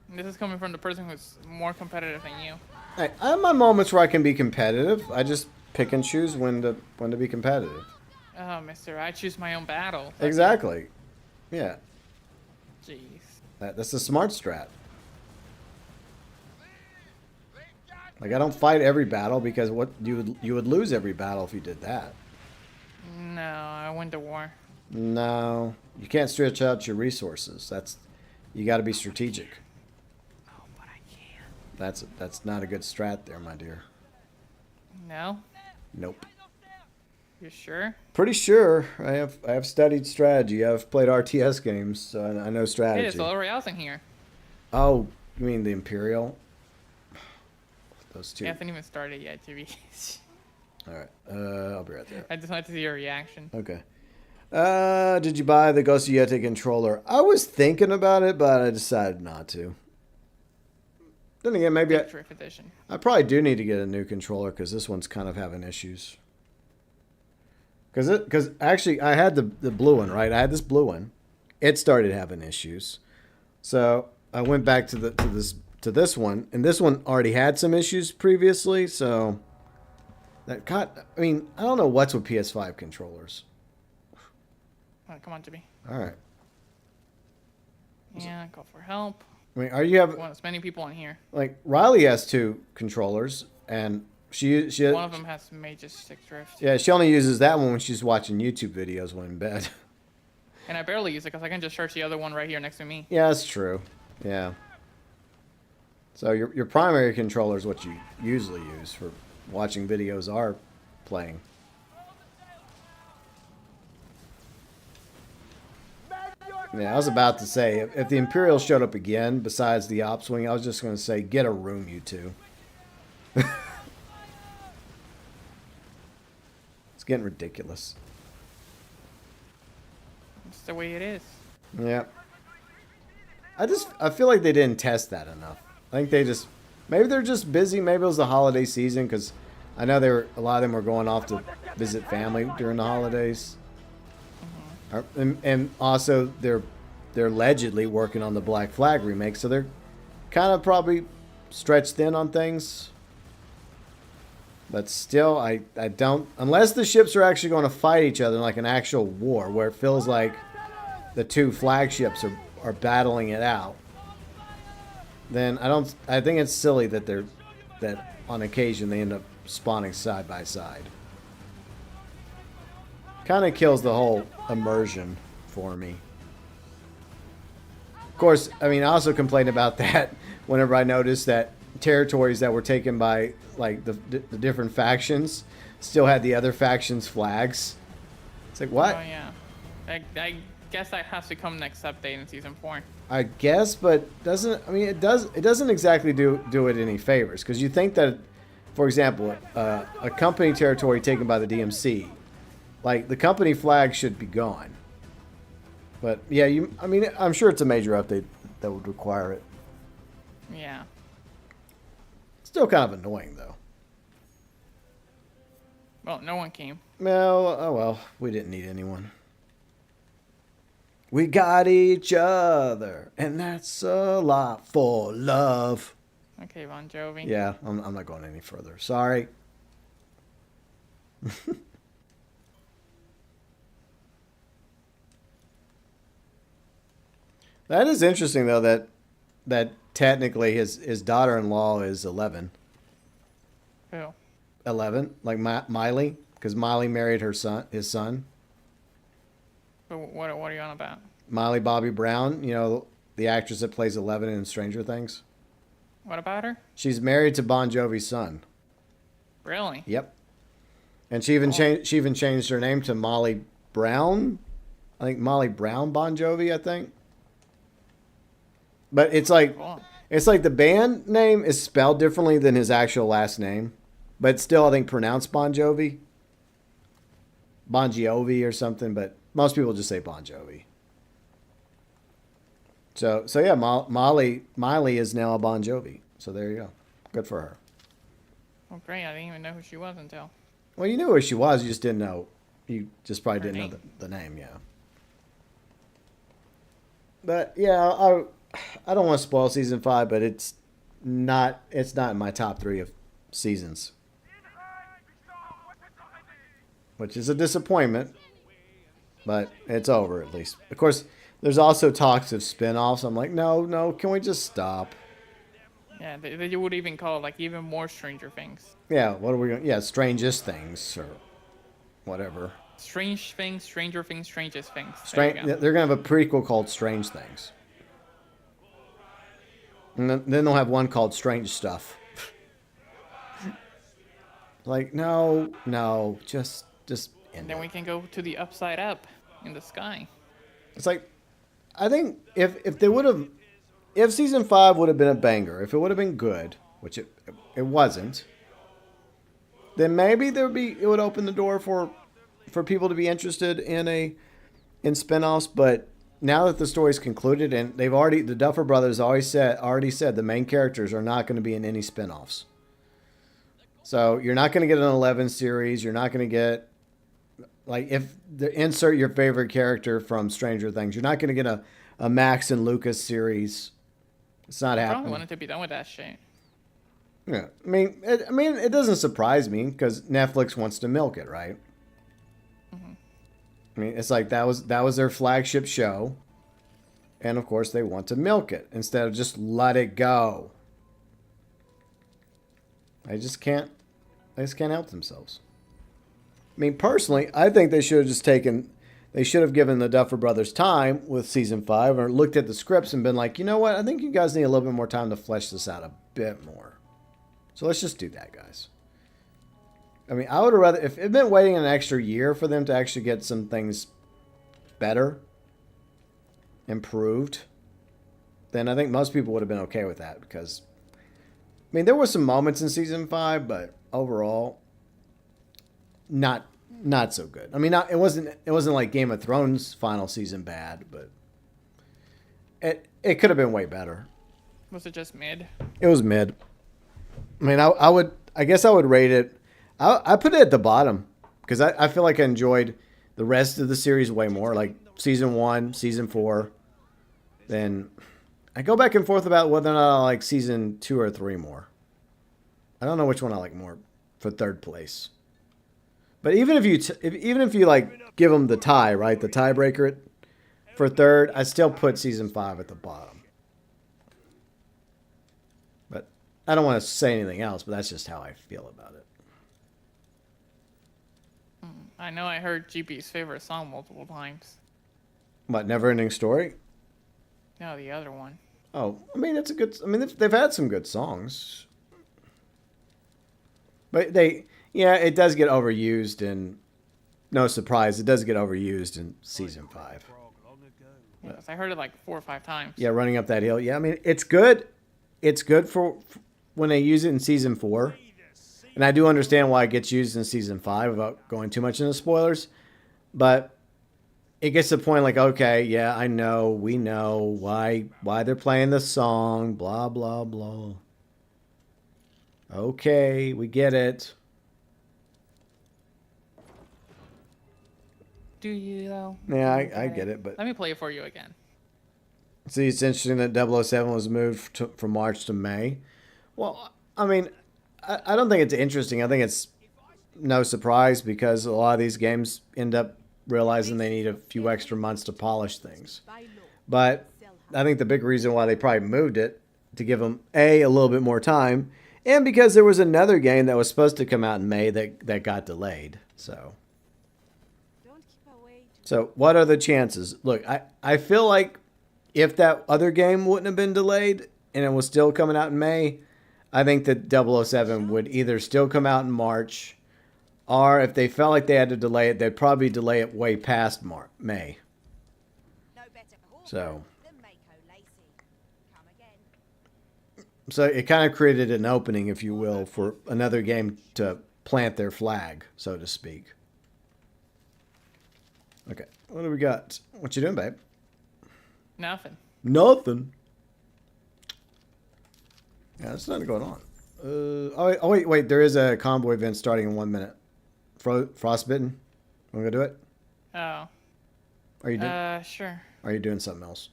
And this is coming from the person who's more competitive than you. I have my moments where I can be competitive. I just pick and choose when to be competitive. Oh, mister, I choose my own battle. Exactly. Yeah. Jeez. That's a smart strat. Like I don't fight every battle because you would lose every battle if you did that. No, I went to war. No, you can't stretch out your resources. You got to be strategic. Oh, but I can't. That's not a good strat there, my dear. No? Nope. You sure? Pretty sure. I have studied strategy. I've played RTS games, so I know strategy. Hey, there's a little rousing here. Oh, you mean the Imperial? Those 2. It hasn't even started yet, GB. All right. I'll be right there. I just wanted to see your reaction. Okay. Did you buy the Ghost Yeti controller? I was thinking about it, but I decided not to. Then again, maybe I probably do need to get a new controller because this one's kind of having issues. Because actually, I had the blue one, right? I had this blue one. It started having issues, so I went back to this one, and this one already had some issues previously. So I mean, I don't know what's with PS5 controllers. Oh, come on, Jimmy. All right. Yeah, call for help. I mean, you have want as many people in here. Like Riley has 2 controllers, and she one of them has major stick drift. Yeah, she only uses that one when she's watching YouTube videos when in bed. And I barely use it because I can just charge the other one right here next to me. Yeah, that's true. Yeah. So your primary controller is what you usually use for watching videos or playing. Yeah, I was about to say, if the Imperials showed up again, besides the Ops Wing, I was just going to say, get a room, you two. It's getting ridiculous. It's the way it is. Yeah. I feel like they didn't test that enough. I think they just, maybe they're just busy. Maybe it was the holiday season, because I know a lot of them were going off to visit family during the holidays. And also, they're allegedly working on the Black Flag remake, so they're kind of probably stretched thin on things. But still, I don't... Unless the ships are actually going to fight each other in like an actual war, where it feels like the two flagships are battling it out, then I think it's silly that on occasion they end up spawning side by side. Kind of kills the whole immersion for me. Of course, I mean, I also complained about that whenever I noticed that territories that were taken by like the different factions still had the other factions' flags. It's like, what? Oh yeah, I guess that has to come next update in season 4. I guess, but it doesn't exactly do it any favors, because you think that, for example, a company territory taken by the DMC, like, the company flag should be gone. But yeah, I'm sure it's a major update that would require it. Yeah. Still kind of annoying though. Well, no one came. Well, oh well, we didn't need anyone. We got each other, and that's a lot for love. Okay, Bon Jovi. Yeah, I'm not going any further. Sorry. That is interesting, though, that technically his daughter-in-law is 11. Who? 11, like Miley, because Miley married his son. But what are you on about? Miley Bobby Brown, you know, the actress that plays 11 in Stranger Things. What about her? She's married to Bon Jovi's son. Really? Yep. And she even changed her name to Molly Brown. I think Molly Brown Bon Jovi, I think. But it's like the band name is spelled differently than his actual last name, but still I think pronounced Bon Jovi. Bon Jovi or something, but most people just say Bon Jovi. So yeah, Miley is now a Bon Jovi. So there you go. Good for her. Well, great. I didn't even know who she was until. Well, you knew who she was. You just didn't know. You just probably Her didn't know name. the name, yeah. But yeah, I don't want to spoil season 5, but it's not in my top 3 of seasons, which is a disappointment. But it's over at least. Of course, there's also talks of spin-offs. I'm like, no, can we just stop? Yeah, they would even call it like even more Stranger Things. Yeah, what are we going? Yeah, Strangest Things or whatever. Strange Things, Stranger Things, Strangest Things. They're gonna have a prequel called Strange Things, and then they'll have one called Strange Stuff. Like, no, just end And then it. we can go to the upside up in the sky. It's like, I think if season 5 would have been a banger, if it would have been good, which it wasn't, then maybe it would open the door for people to be interested in spin-offs. But now that the story's concluded, and the Duffer Brothers already said the main characters are not going to be in any spin-offs. So you're not going to get an 11 series. You're not going to get, like, insert your favorite character from Stranger Things. You're not going to get a Max and Lucas series. It's not I happening. probably wanted to be done with that shit. Yeah, I mean, it doesn't surprise me because Netflix wants to milk it, right? Mm-hmm. I mean, it's like that was their flagship show, and of course they want to milk it instead of just let it go. They just can't help themselves. I mean, personally, I think they should have given the Duffer Brothers time with season 5, or looked at the scripts and been like, you know what? I think you guys need a little bit more time to flesh this out bit more. So let's just do that, guys. I mean, I would have rather, if it'd been waiting an extra year for them to actually get some things better, improved, then I think most people would have been okay with that because, I mean, there were some moments in Season 5, but overall, not so good. I mean, it wasn't like Game of Thrones final season bad, but it could have been way better. Was it just mid? It was mid. I mean, I guess I would rate it. I put it at the bottom because I feel like I enjoyed the rest of the series way more, like Season 1, Season 4. Then I go back and forth about whether or not I like Season 2 or 3 more. I don't know which one I like more for third place. But even if you like give them the tie, right, the tiebreaker for third, I still put Season 5 at the bottom. But I don't want to say anything else, but that's just how I feel about it. I know I heard GP's favorite song multiple times. What, Neverending Story? No, the other one. Oh, I mean, it's a good... I mean, they've had some good songs. But yeah, it does get overused, and no surprise, it does get overused in Season 5. Yes, I heard it like 4 or 5 times. Yeah, Running Up That Hill. Yeah, I mean, it's good. It's good for when they use it in Season 4. And I do understand why it gets used in Season 5 without going too much into spoilers. But it gets to the point like, okay, yeah, I know, we know why they're playing the song, blah, blah, blah. Okay, we get it. Do you, though? Yeah, I get it, but... Let me play it for you again. See, it's interesting that 007 was moved from March to May. Well, I mean, I don't think it's interesting. I think it's no surprise because a lot of these games end up realizing they need a few extra months to polish things. But I think the big reason why they probably moved it to give them, a little bit more time, and because there was another game that was supposed to come out in May that got delayed. So what are the chances? Look, I feel like if that other game wouldn't have been delayed and it was still coming out in May, I think that 007 would either still come out in March, or if they felt like they had to delay it, they'd probably delay it way past May. So it kind of created an opening, if you will, for another game to plant their flag, so to speak. Okay, what do we got? What you doing, babe? Nothing. Nothing. Yeah, there's nothing going on. Wait. There is a convoy event starting in 1 minute. Frostbitten. Want to go do it? Oh. Are you doing? Sure. Are you doing something else?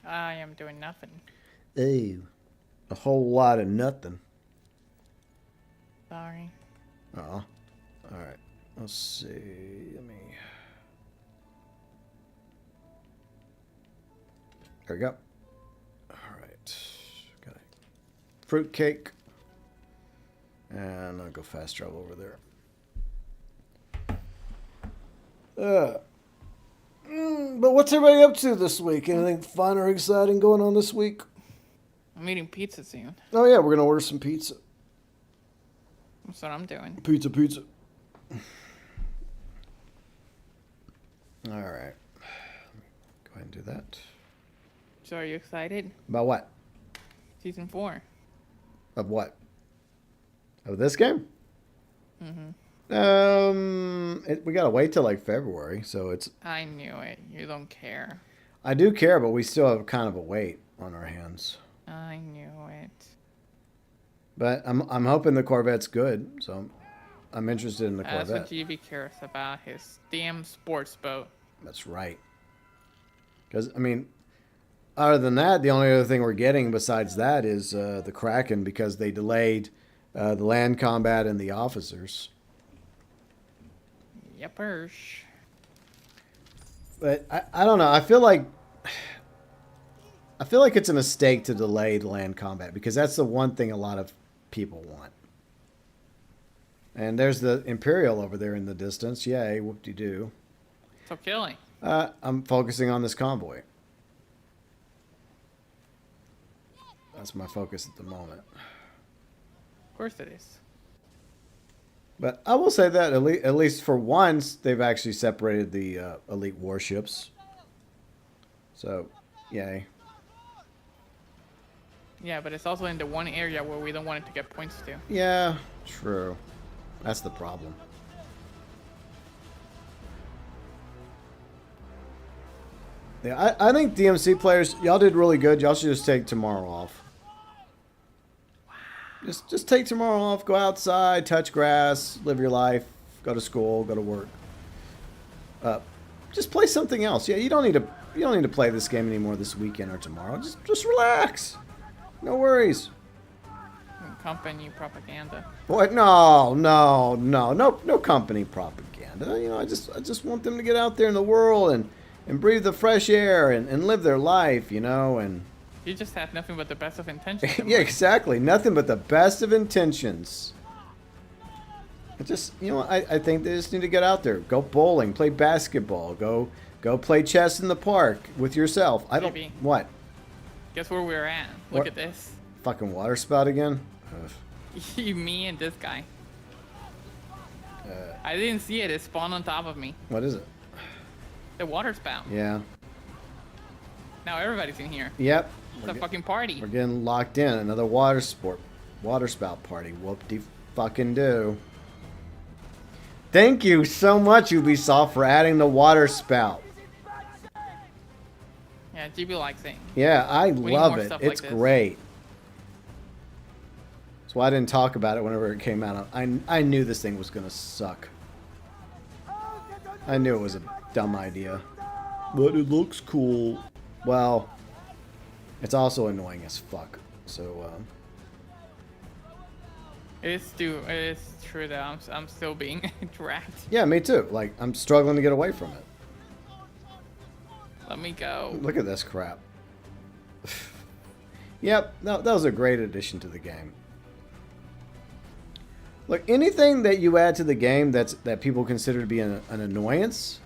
I am doing nothing. Ew. A whole lot of nothing. Sorry. Oh. All right. Let's see. Let me. There we go. All right. Got a fruit cake. And I'll go fast travel over there. But what's everybody up to this week? Anything fun or exciting going on this week? I'm eating pizza soon. Oh, yeah. We're going to order some pizza. That's what I'm doing. Pizza. All right. Go ahead and do that. So are you excited? About what? Season 4. Of what? Of this game? Mm-hmm. We gotta wait till like February, so it's... I knew it. You don't care. I do care, but we still have kind of a wait on our hands. I knew it. But I'm hoping the Corvette's good, so I'm interested in the Corvette. That's what GB cares about, his damn sports boat. That's right. Because, I mean, other than that, the only other thing we're getting besides that is the Kraken, because they delayed the land combat and the officers. Yepers. But I don't know. I feel like it's a mistake to delay the land combat, because that's the one thing a lot of people want. And there's the Imperial over there in the distance. Yay, whoop-de-doo. So killing. I'm focusing on this convoy. That's my focus at the moment. Of course it is. But I will say that at least for once, they've actually separated the elite warships. So, yay. Yeah, but it's also in the one area where we don't want it to get points to. Yeah, true. That's the problem. Yeah, I think DMC players, y'all did really good. Y'all should just take tomorrow off. Just take tomorrow off. Go outside, touch grass, live your life, go to school, go to work. Just play something else. Yeah, you don't need to play this game anymore this weekend or tomorrow. Just relax. No worries. Company propaganda. What? No company propaganda. You know, I just want them to get out there in the world and breathe the fresh air and live their life, you know, and You just had nothing but the best of intentions. yeah, exactly. Nothing but the best of intentions. I think they just need to get out there. Go bowling, play basketball, go play chess in the park with yourself. Maybe. What? Guess where we're at? Look at this. Fucking water spout again? Ugh. Me and this guy. I didn't see it. It spawned on top of me. What is it? The water spout. Yeah. Now everybody's in here. Yep. It's a fucking party. We're getting locked in. Another water spout party. Whoop-de-fucking-do. Thank you so much, Ubisoft, for adding the water spout. Yeah, GB likes it. Yeah, I We need love more it. stuff It's like this. great. That's why I didn't talk about it whenever it came out. I knew this thing was going to suck. I knew it was a dumb idea. But it looks cool. Well, it's also annoying as fuck. So, It is true that I'm still being dragged. yeah, me too. Like, I'm struggling to get away from it. Let me go. Look at this crap. Yep, that was a great addition to the game. Look, anything that you add to the game that people consider to be an annoyance,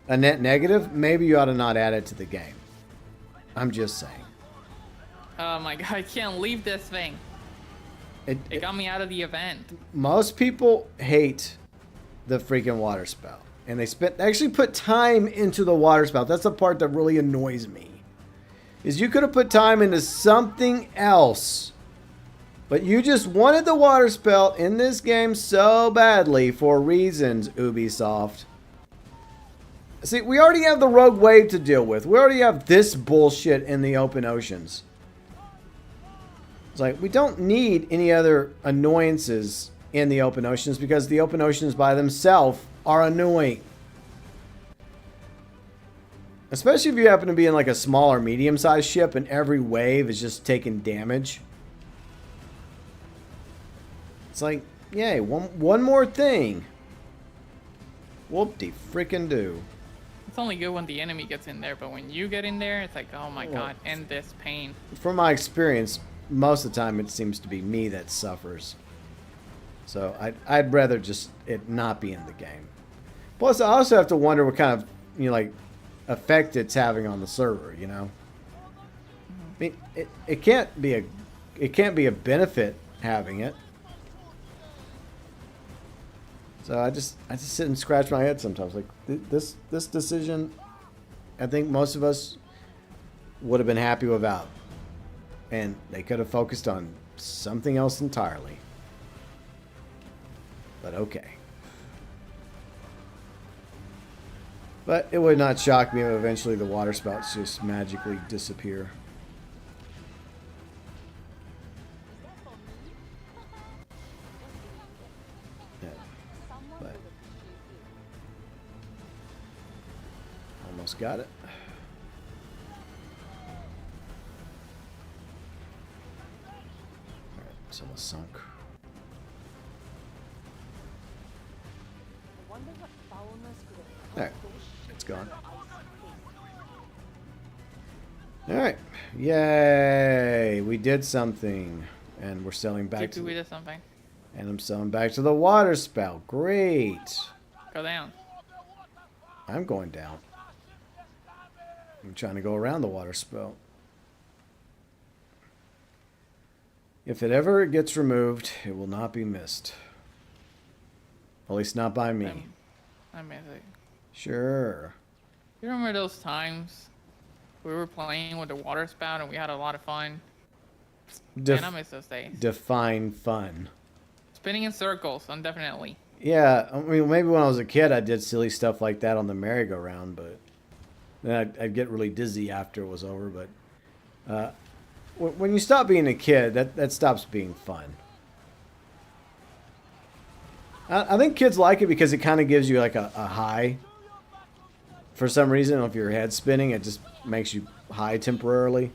a net negative, maybe you ought to not add it to the game. I'm just saying. Oh my god, I can't leave this thing. It got me out of the event. Most people hate the freaking water spout. And they actually put time into the water spout. That's the part that really annoys me. Is you could have put time into something else. But you just wanted the water spout in this game so badly for reasons, Ubisoft. See, we already have the rogue wave to deal with. We already have this bullshit in the open oceans. It's like, we don't need any other annoyances in the open oceans because the open oceans by themselves are annoying. Especially if you happen to be in like a small or medium-sized ship and every wave is just taking damage. It's like, yay, one more thing. Whoop-de-frickin-do. It's only good when the enemy gets in there, but when you get in there, it's like, oh my god, end this pain. From my experience, most of the time it seems to be me that suffers. So I'd rather just it not be in the game. Plus, I also have to wonder what kind of, effect it's having on the server, you know? I mean, it can't be a benefit having it. So I just sit and scratch my head sometimes. Like this decision, I think most of us would have been happy without, and they could have focused on something else entirely. But okay. But it would not shock me if eventually the water spouts just magically disappear. Yeah. But almost got it. Alright, so it's sunk. Alright, it's gone. Alright, yay! We did something. And we're selling back to... We did something. And I'm selling back to the water spout. Great! Go down. I'm going down. I'm trying to go around the water spout. If it ever gets removed, it will not be missed. At least not by me. I miss it. Sure. You remember those times we were playing with the water spout and we had a lot of fun? Man, I miss those days. Define fun. Spinning in circles, indefinitely. Yeah, I mean, maybe when I was a kid, I did silly stuff like that on the merry-go-round, but then I'd get really dizzy after it was over. But when you stop being a kid, that stops being fun. I think kids like it because it kind of gives you like a high. For some reason, if your head's spinning, it just makes you high temporarily.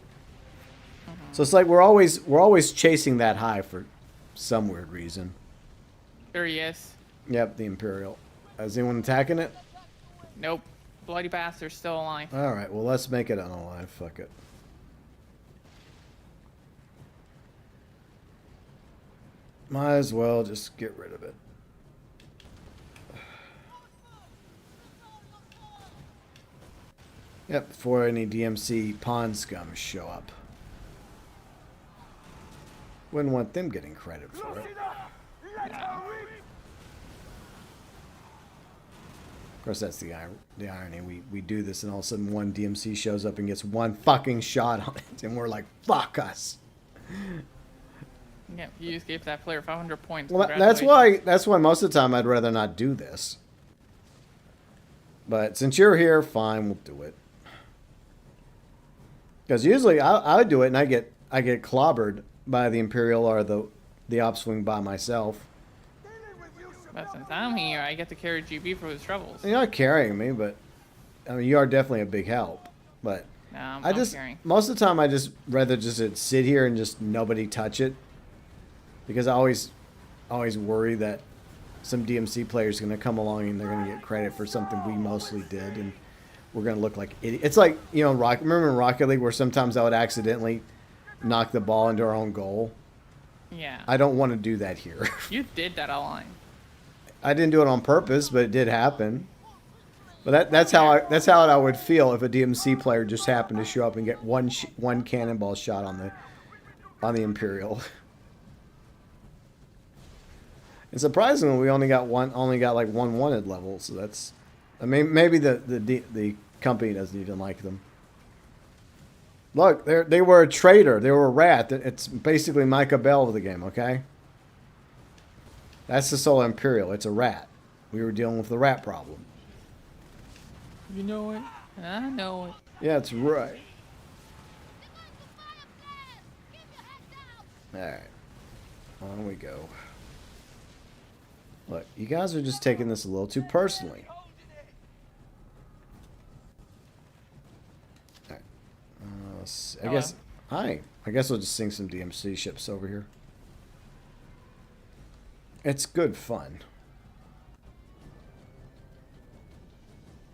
So it's like we're always chasing that high for some weird reason. There he is. Yep, the Imperial. Is anyone attacking it? Nope. Bloody bastard's still alive. All right, well, let's make it unalive. Fuck it. Might as well just get rid of it. Yep, before any DMC pawn scum show up. Wouldn't want them getting credit for it. Of course, that's the irony. We do this, and all of a sudden one DMC shows up and gets one fucking shot on it, and we're like, fuck us. Yeah, you just gave that player 500 points. Well, that's why most of the time I'd rather not do this. But since you're here, fine, we'll do it. Because usually I would do it, and I get clobbered by the Imperial or the Ops Wing by myself. But since I'm here, I get to carry GB for his troubles. You're not carrying me, but I mean, you are definitely a big help. But No, I'm carrying. Most of the time I just rather just sit here and just nobody touch it, because I always worry that some DMC player is going to come along and they're going to get credit for something we mostly did, and we're going to look like idiots. It's like, you know, remember in Rocket League where sometimes I would accidentally knock the ball into our own goal? Yeah. I don't want to do that here. You did that a lot. I didn't do it on purpose, but it did happen. But that's how I would feel if a DMC player just happened to show up and get one cannonball shot on the Imperial. And surprisingly, we only got like one wanted level, so that's, I mean, maybe the company doesn't even like them. Look, they were a traitor. They were a rat. It's basically Micah Bell of the game, okay? That's the Solar Imperial. It's a rat. We were dealing with the rat problem. You know it, and I know it. Yeah, that's right. Alright. On we go. Look, you guys are just taking this a little too personally. Alright. I guess... Hi. I guess we'll just sing some DMC ships over here. It's good fun.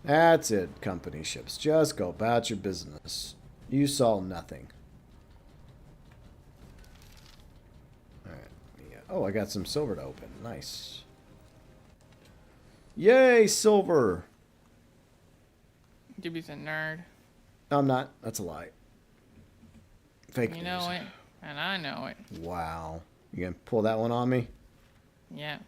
That's it, company ships. Just go about your business. You saw nothing. Alright. Yeah. Oh, I got some silver to open. Nice. Yay, silver! GB's a nerd. No, I'm not. That's a lie. Fake You news. know it, and I know it. Wow. You gonna pull that one on me? Yeah.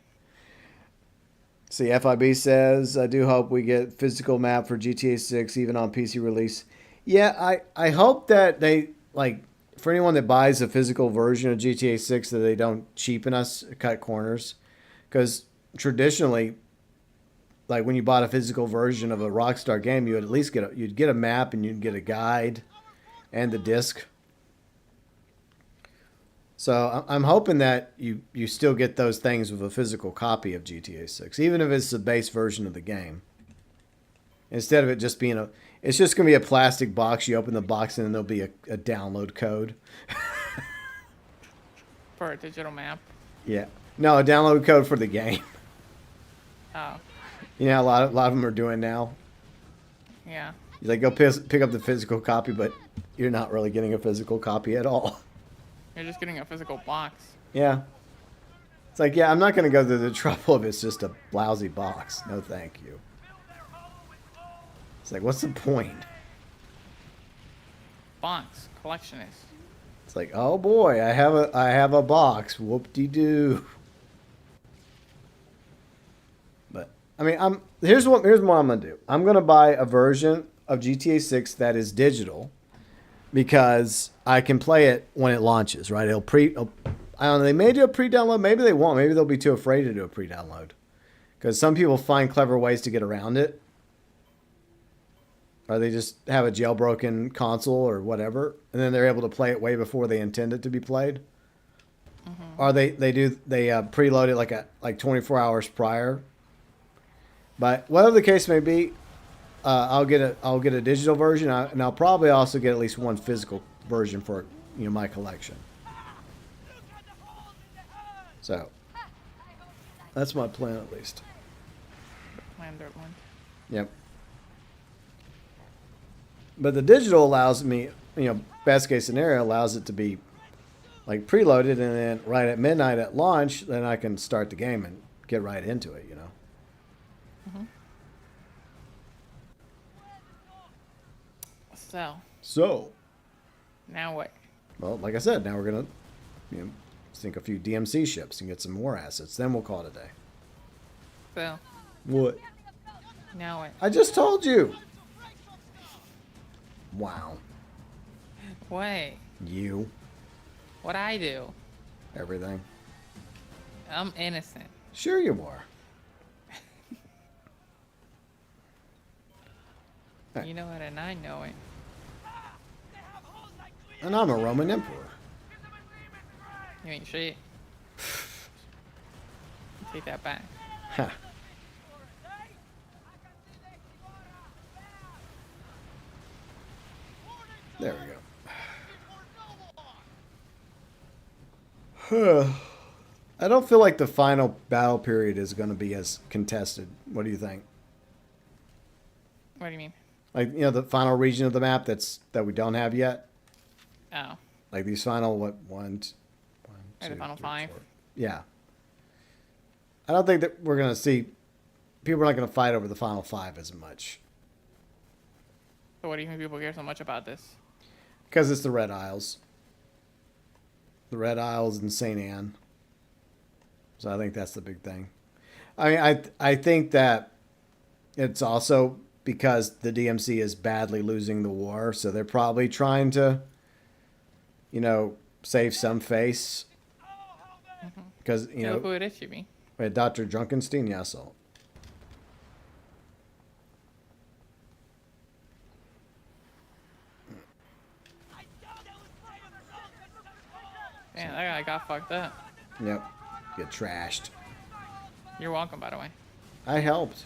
See, FIB says, I do hope we get physical map for GTA 6 even on PC release. Yeah, I hope that they, like, for anyone that buys a physical version of GTA 6, that they don't cheapen us, cut corners. Because traditionally, like, when you bought a physical version of a Rockstar game, you would at least you'd get a map and you'd get a guide and the disc. So I'm hoping that you still get those things with a physical copy of GTA 6, even if it's the base version of the game. Instead of it just being it's just going to be a plastic box. You open the box and then there'll be a download code. For a digital map. Yeah. No, a download code for the game. Oh. You know how a lot of them are doing now? Yeah. You like go pick up the physical copy, but you're not really getting a physical copy at all. You're just getting a physical box. Yeah. It's like, yeah, I'm not going to go through the trouble if it's just a lousy box. No, thank you. It's like, what's the point? Box. Collectionist. It's like, oh boy, I have a box. Whoop-de-doo. But I mean, here's what I'm gonna do. I'm gonna buy a version of GTA 6 that is digital because I can play it when it launches. Right? I don't know. They may do a pre-download. Maybe they won't. Maybe they'll be too afraid to do a pre-download because some people find clever ways to get around it. Or they just have a jailbroken console or whatever, and then they're able to play it way before they intend it to be played. Or they preload it like 24 hours prior. But whatever the case may be, I'll get a digital version, and I'll probably also get at least one physical version for my collection. So that's my plan at least. Plan dirt one. Yep. But the digital allows me, best case scenario, allows it to be like preloaded, and then right at midnight at launch, then I can start the game and get right into it, So. Now what? Well, like I said, now we're going to, sink a few DMC ships and get some more assets. Then we'll call it a day. So. What? Now what? I just told you. Wow. What? You. What I do? Everything. I'm innocent. Sure you are. You know it and I know it. And I'm a Roman emperor. You ain't shit. Take that back. Huh. There we go. I don't feel like the final battle period is going to be as contested. What do you think? What do you mean? Like, the final region of the map that we don't have yet? Oh. Like these final, one, Or the two, final three, 5? four. Yeah. I don't think that we're going to see... People are not going to fight over the final 5 as much. So what do you think people care so much about this? Because it's the Red Isles. The Red Isles and St. Anne. So I think that's the big thing. I mean, I think that it's also because the DMC is badly losing the war, so they're probably trying to, save some face. Because, Who it is, you mean? Dr. Drunkenstein, yeah, so. Man, that guy got fucked up. Yep. Get trashed. You're welcome, by the way. I helped.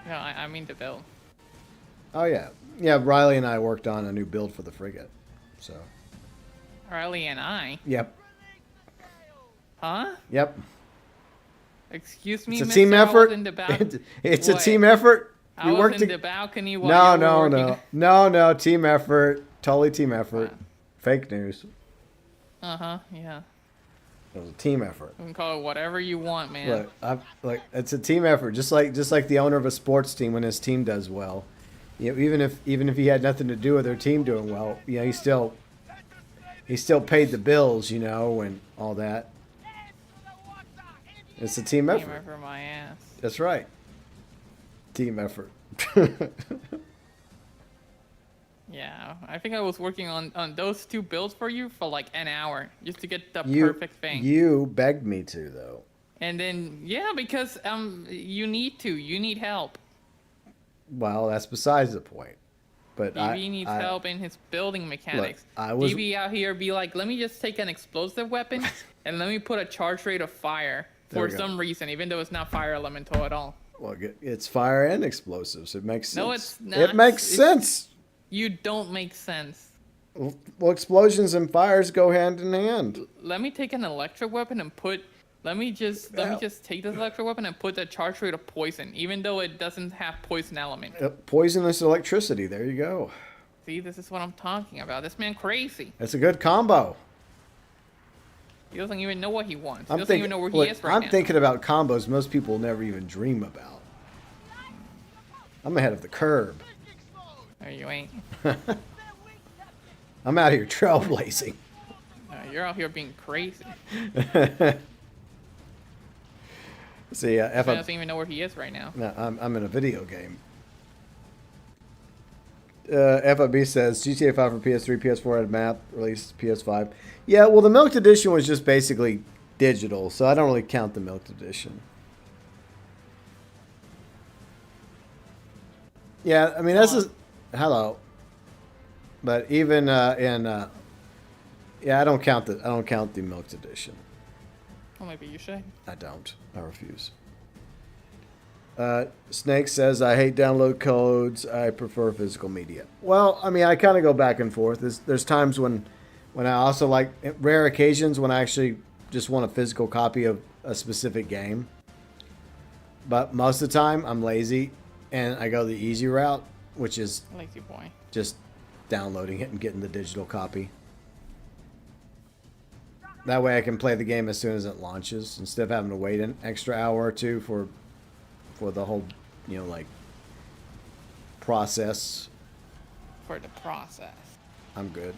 No, I mean to build. Oh, yeah. Yeah, Riley and I worked on a new build for the frigate. So. Riley and I? Yep. Huh? Yep. Excuse me, It's a mister, team effort. I was in the It's a What? team effort. I was in the balcony while you were working. No. Team effort. Totally team effort. Wow. Fake news. Uh-huh, yeah. It was a team effort. You can call it whatever you want, man. Look, it's a team effort. Just like the owner of a sports team when his team does well. Even if he had nothing to do with their team doing well, he still paid the bills, and all that. It's a team effort. Team effort, my ass. That's right. Team effort. Yeah, I think I was working on those 2 builds for you for like an hour just to get the perfect thing. You begged me to, though. And then, yeah, because you need help. Well, that's besides the point. But DB needs help in his building mechanics. Look, DB out here be like, let me just take an explosive weapon and let me put a charge rate of fire for some reason, even though it's not fire elemental at all. Well, it's fire and explosives. It makes sense. No, it's not. It makes sense. You don't make sense. Well, explosions and fires go hand in hand. Let me take an electric weapon and let me just take this electric weapon and put the charge rate of poison, even though it doesn't have poison element. Poisonous electricity. There you go. See, this is what I'm talking about. This man crazy. It's a good combo. He doesn't even know what he wants. He doesn't even know where he is right now. I'm thinking about combos most people never even dream about. I'm ahead of the curve. No, you ain't. I'm out here trailblazing. You're out here being crazy. See, He doesn't even know where he is right now. No, I'm in a video game. FIB says GTA 5 for PS3, PS4 had a map released PS5. Yeah, well, the Milked Edition was just basically digital, so I don't really count the Milked Edition. Yeah, I mean that's just hello. But even yeah, I don't count the Milked Edition. Well, maybe you should. I don't. I refuse. Snake says, I hate download codes. I prefer physical media. Well, I mean, I kind of go back and forth. There's times when I also like, rare occasions when I actually just want a physical copy of a specific game. But most of the time, I'm lazy, and I go the easy route, which is Lazy boy. just downloading it and getting the digital copy. That way I can play the game as soon as it launches, instead of having to wait an extra hour or two for the whole, you know, like, process. For the process. I'm good.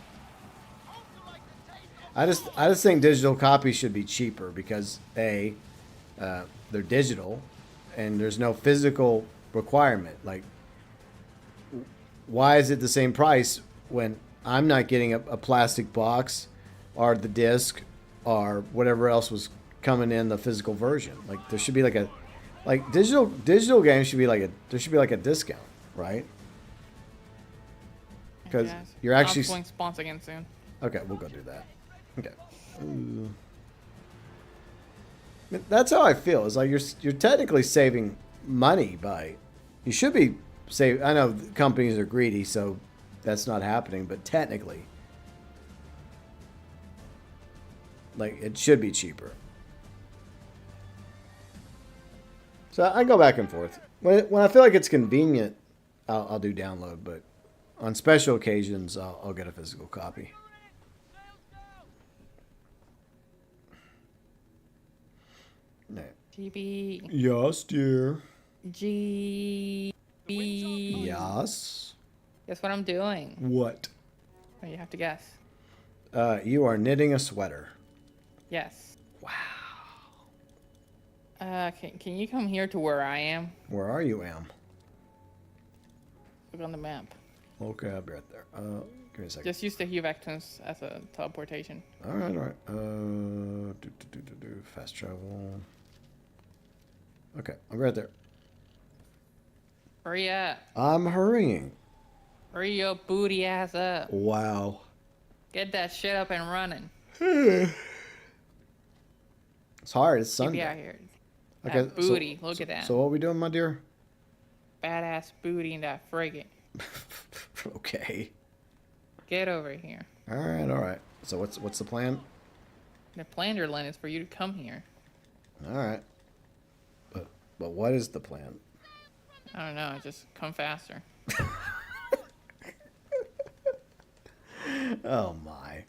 I just think digital copies should be cheaper because they're digital, and there's no physical requirement. Like, why is it the same price when I'm not getting a plastic box or the disc or whatever else was coming in the physical version? Like, there should be like a digital games should be like there should be like a discount, right? Because you're actually I'm playing spawns again soon. Okay, we'll go do that. Okay. Ooh. That's how I feel. It's like you're technically saving money by. You should be save. I know companies are greedy, so that's not happening. But technically, like, it should be cheaper. So I go back and forth. When I feel like it's convenient, I'll do download. But on special occasions, I'll get a physical copy. No. GB. Yes, dear. GB. Yes. Guess what I'm doing? What? Oh, you have to guess. You are knitting a sweater. Yes. Wow. Can you come here to where I am? Where are you, Am? Look on the map. Okay, I'll be right there. Give me a second. Just use the Huvectons as a teleportation. All right. Fast travel. Okay, I'll be right there. Hurry up. I'm hurrying. Hurry your booty ass up. Wow. Get that shit up and running. It's hard. It's Get Sunday. out here. Okay, That booty. Look at that. So what are we doing, my dear? Badass booty in that frigate. Okay. Get over here. All right. So what's the plan? The plan, Len, is for you to come here. All right. But what is the plan? I don't know. Just come faster. Oh my.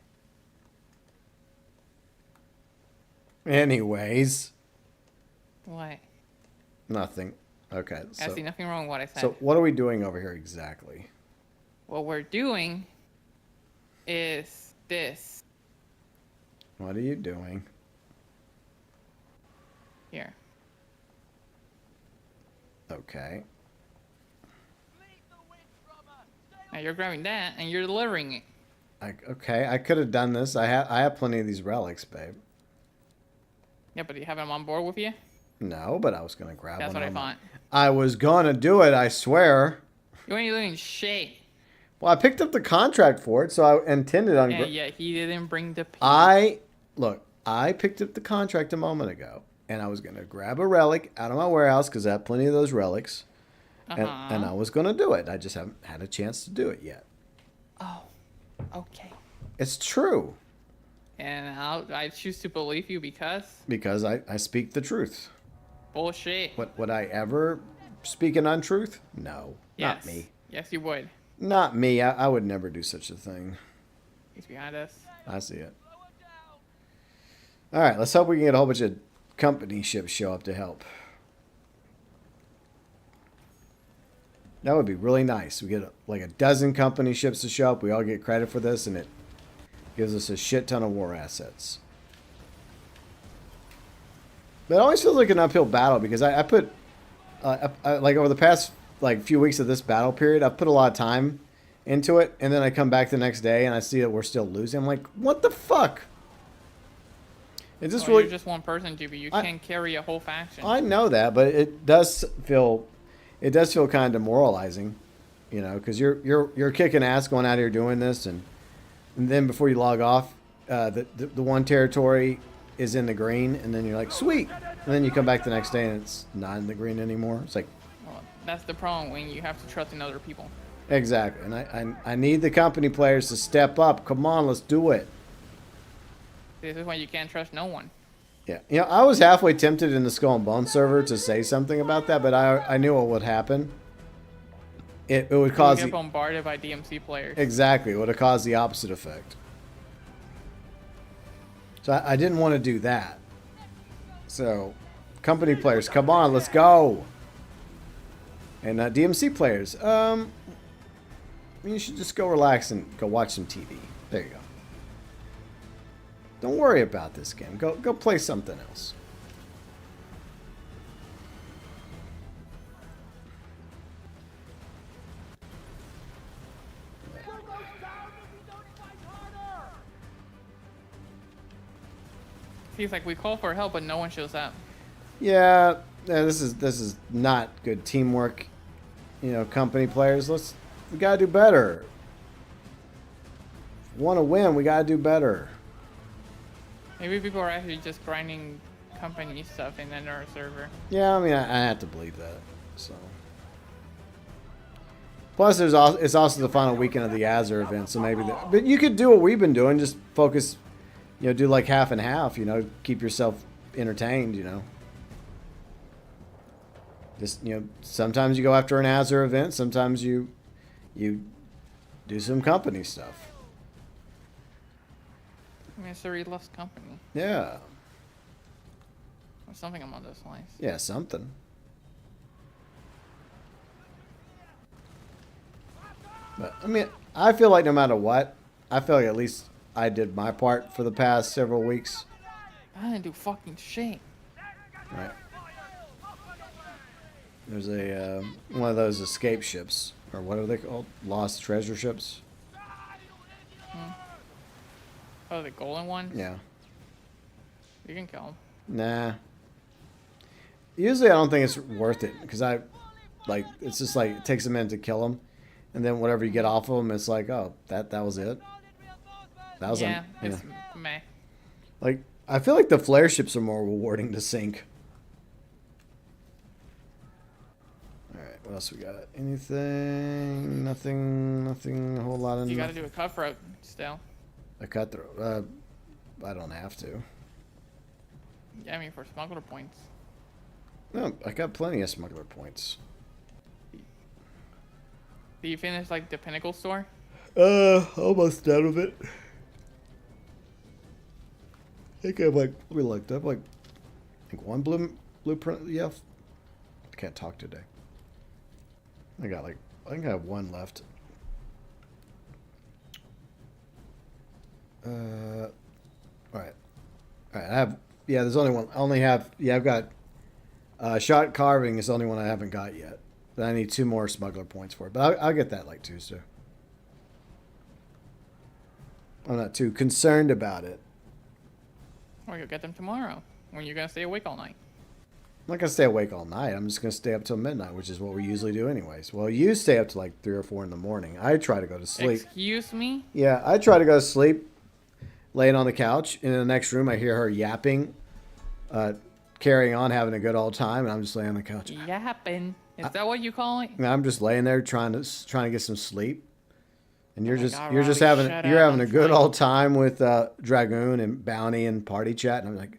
Anyways, What? nothing. Okay. I see nothing wrong with what I said. So what are we doing over here exactly? What we're doing is this. What are you doing? Here. Okay. Now you're grabbing that and you're delivering it. Okay, I could have done this. I have plenty of these relics, babe. Yeah, but do you have them on board with you? No, but I was gonna grab That's one. what I thought. I was gonna do it. I swear. You ain't doing shit. Well, I picked up the contract for it, so I intended on. Yeah, he didn't bring the. I picked up the contract a moment ago, and I was gonna grab a relic out of my warehouse because I have plenty of those relics, and I was gonna do it. I just haven't had a chance to do it yet. Oh, okay. It's true. And I choose to believe you Because I speak the truth. bullshit. Would I ever speak an untruth? No, Yes. not me. Yes, you would. Not me. I would never do such a thing. He's behind us. I see it. All right, let's hope we can get a whole bunch of company ships show up to help. That would be really nice. We get like a dozen company ships to show up. We all get credit for this, and it gives us a shit ton of war assets. But it always feels like an uphill battle because I put, like over the past like few weeks of this battle period, I've put a lot of time into it, and then I come back the next day and I see that we're still losing. I'm like, what the fuck? It just really. You're just one person, GB. You can't carry a whole faction. I know that, but it does feel kind of demoralizing, you know, because you're kicking ass going out here doing this, and then before you log off, the one territory is in the green, and then you're like, sweet, and then you come back the next day and it's not in the green anymore. It's like, well, that's the problem when you have to trust in other people. exactly, and I need the company players to step up. Come on, let's do it. This is why you can't trust no one. Yeah, you know, I was halfway tempted in the Skull and Bones server to say something about that, but I knew what would happen. It would cause You get bombarded by DMC players. Exactly, it would have caused the opposite effect. So I didn't want to do that. So, company players, come on, let's go. And DMC players, you should just go relax and go watch some TV. There you go. Don't worry about this game. Go play something else. He's like, we call for help, but no one shows up. Yeah, this is not good teamwork. You know, company players, we gotta do better. If we want to win, we gotta do better. Maybe people are actually just grinding company stuff in our server. Yeah, I mean, I have to believe that. So, plus, it's also the final weekend of the Azure event, so maybe. But you could do what we've been doing, just focus. You know, do like half and half. You know, keep yourself entertained. You know, just sometimes you go after an Azure event, sometimes you do some company stuff. I mean, Suri loves company. Yeah. Or something along those lines. Yeah, something. But I mean, I feel like no matter what, I feel like at least I did my part for the past several weeks. I didn't do fucking shit. Right. There's a one of those escape ships, or what are they called? Lost treasure ships. Oh, the golden one? Yeah. You can kill them. Nah. Usually I don't think it's worth it because it's just like it takes a minute to kill them, and then whatever you get off of them, it's like, oh, that was it. That was it's meh. Like, I feel like the flare ships are more rewarding to sink. Alright, what else we got? Anything? Nothing, a whole lot of You gotta do a cutthroat still. A cutthroat? I don't have to. Yeah, I mean, for smuggler points. No, I got plenty of smuggler points. Did you finish, like, the Pinnacle store? Almost done with it. I think I've we looked up I think one blueprint. Yeah, I can't talk today. I think I have one left. All right. I have. Yeah, there's only one. I only have. Yeah, I've got. Shot carving is the only one I haven't got yet. But I need 2 more smuggler points for it. But I'll get that like Tuesday. I'm not too concerned about it. Or you'll get them tomorrow, when you're gonna stay awake all night. I'm not going to stay awake all night. I'm just going to stay up till midnight, which is what we usually do anyways. Well, you stay up to like 3 or 4 in the morning. I try to go to sleep. Excuse me? Yeah, I try to go to sleep, laying on the couch. And in the next room, I hear her yapping, carrying on, having a good old time. And I'm just laying on the couch. Yapping. Is that what you call it? And I'm just laying there trying to get some sleep. And you're God, you're just Riley, having a good old time with Dragoon and Bounty and Party Chat. And I'm like,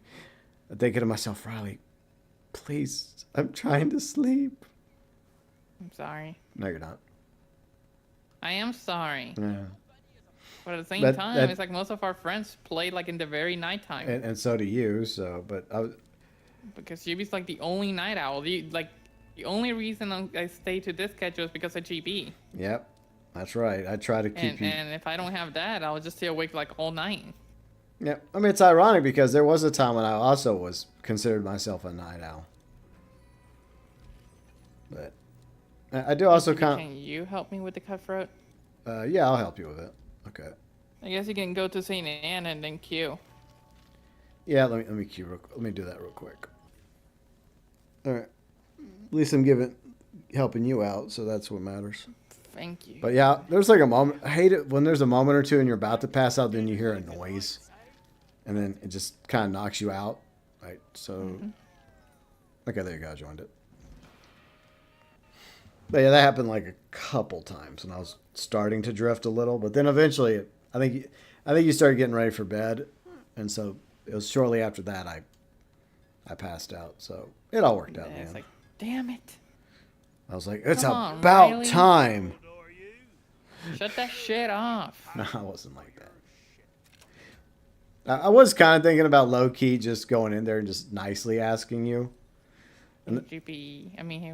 thinking to myself, Riley, please, I'm trying to sleep. I'm sorry. No, you're not. I am sorry. Yeah. But at the same time, it's like most of our friends play like in the very nighttime. And so do you. So, but I was. Because Yubi's like the only night owl. The only reason I stay to this schedule is because of GB. Yep, that's right. I try to keep you. And if I don't have that, I'll just stay awake like all night. Yeah, I mean, it's ironic because there was a time when I also was considered myself a night owl. But I do also kind Can you help me with the cutthroat? of... yeah, I'll help you with it. Okay. I guess you can go to St. Anne and then queue. Yeah, let me let me do that real quick. All right. At least I'm helping you out, so that's what matters. Thank you. But yeah, there's like a moment. I hate it when there's a moment or two and you're about to pass out, then you hear a noise, and then it just kind of knocks you out. Right. So, okay, there you go. I joined it. But yeah, that happened like a couple times when I was starting to drift a little. But then eventually, I think you started getting ready for bed, and so it was shortly after that I passed out. So it all worked out, And man. it's like, damn it. I was like, it's Come on, about Riley. time. Shut that shit off. No, I wasn't like that. I was kind of thinking about low key just going in there and just nicely asking you. Hey,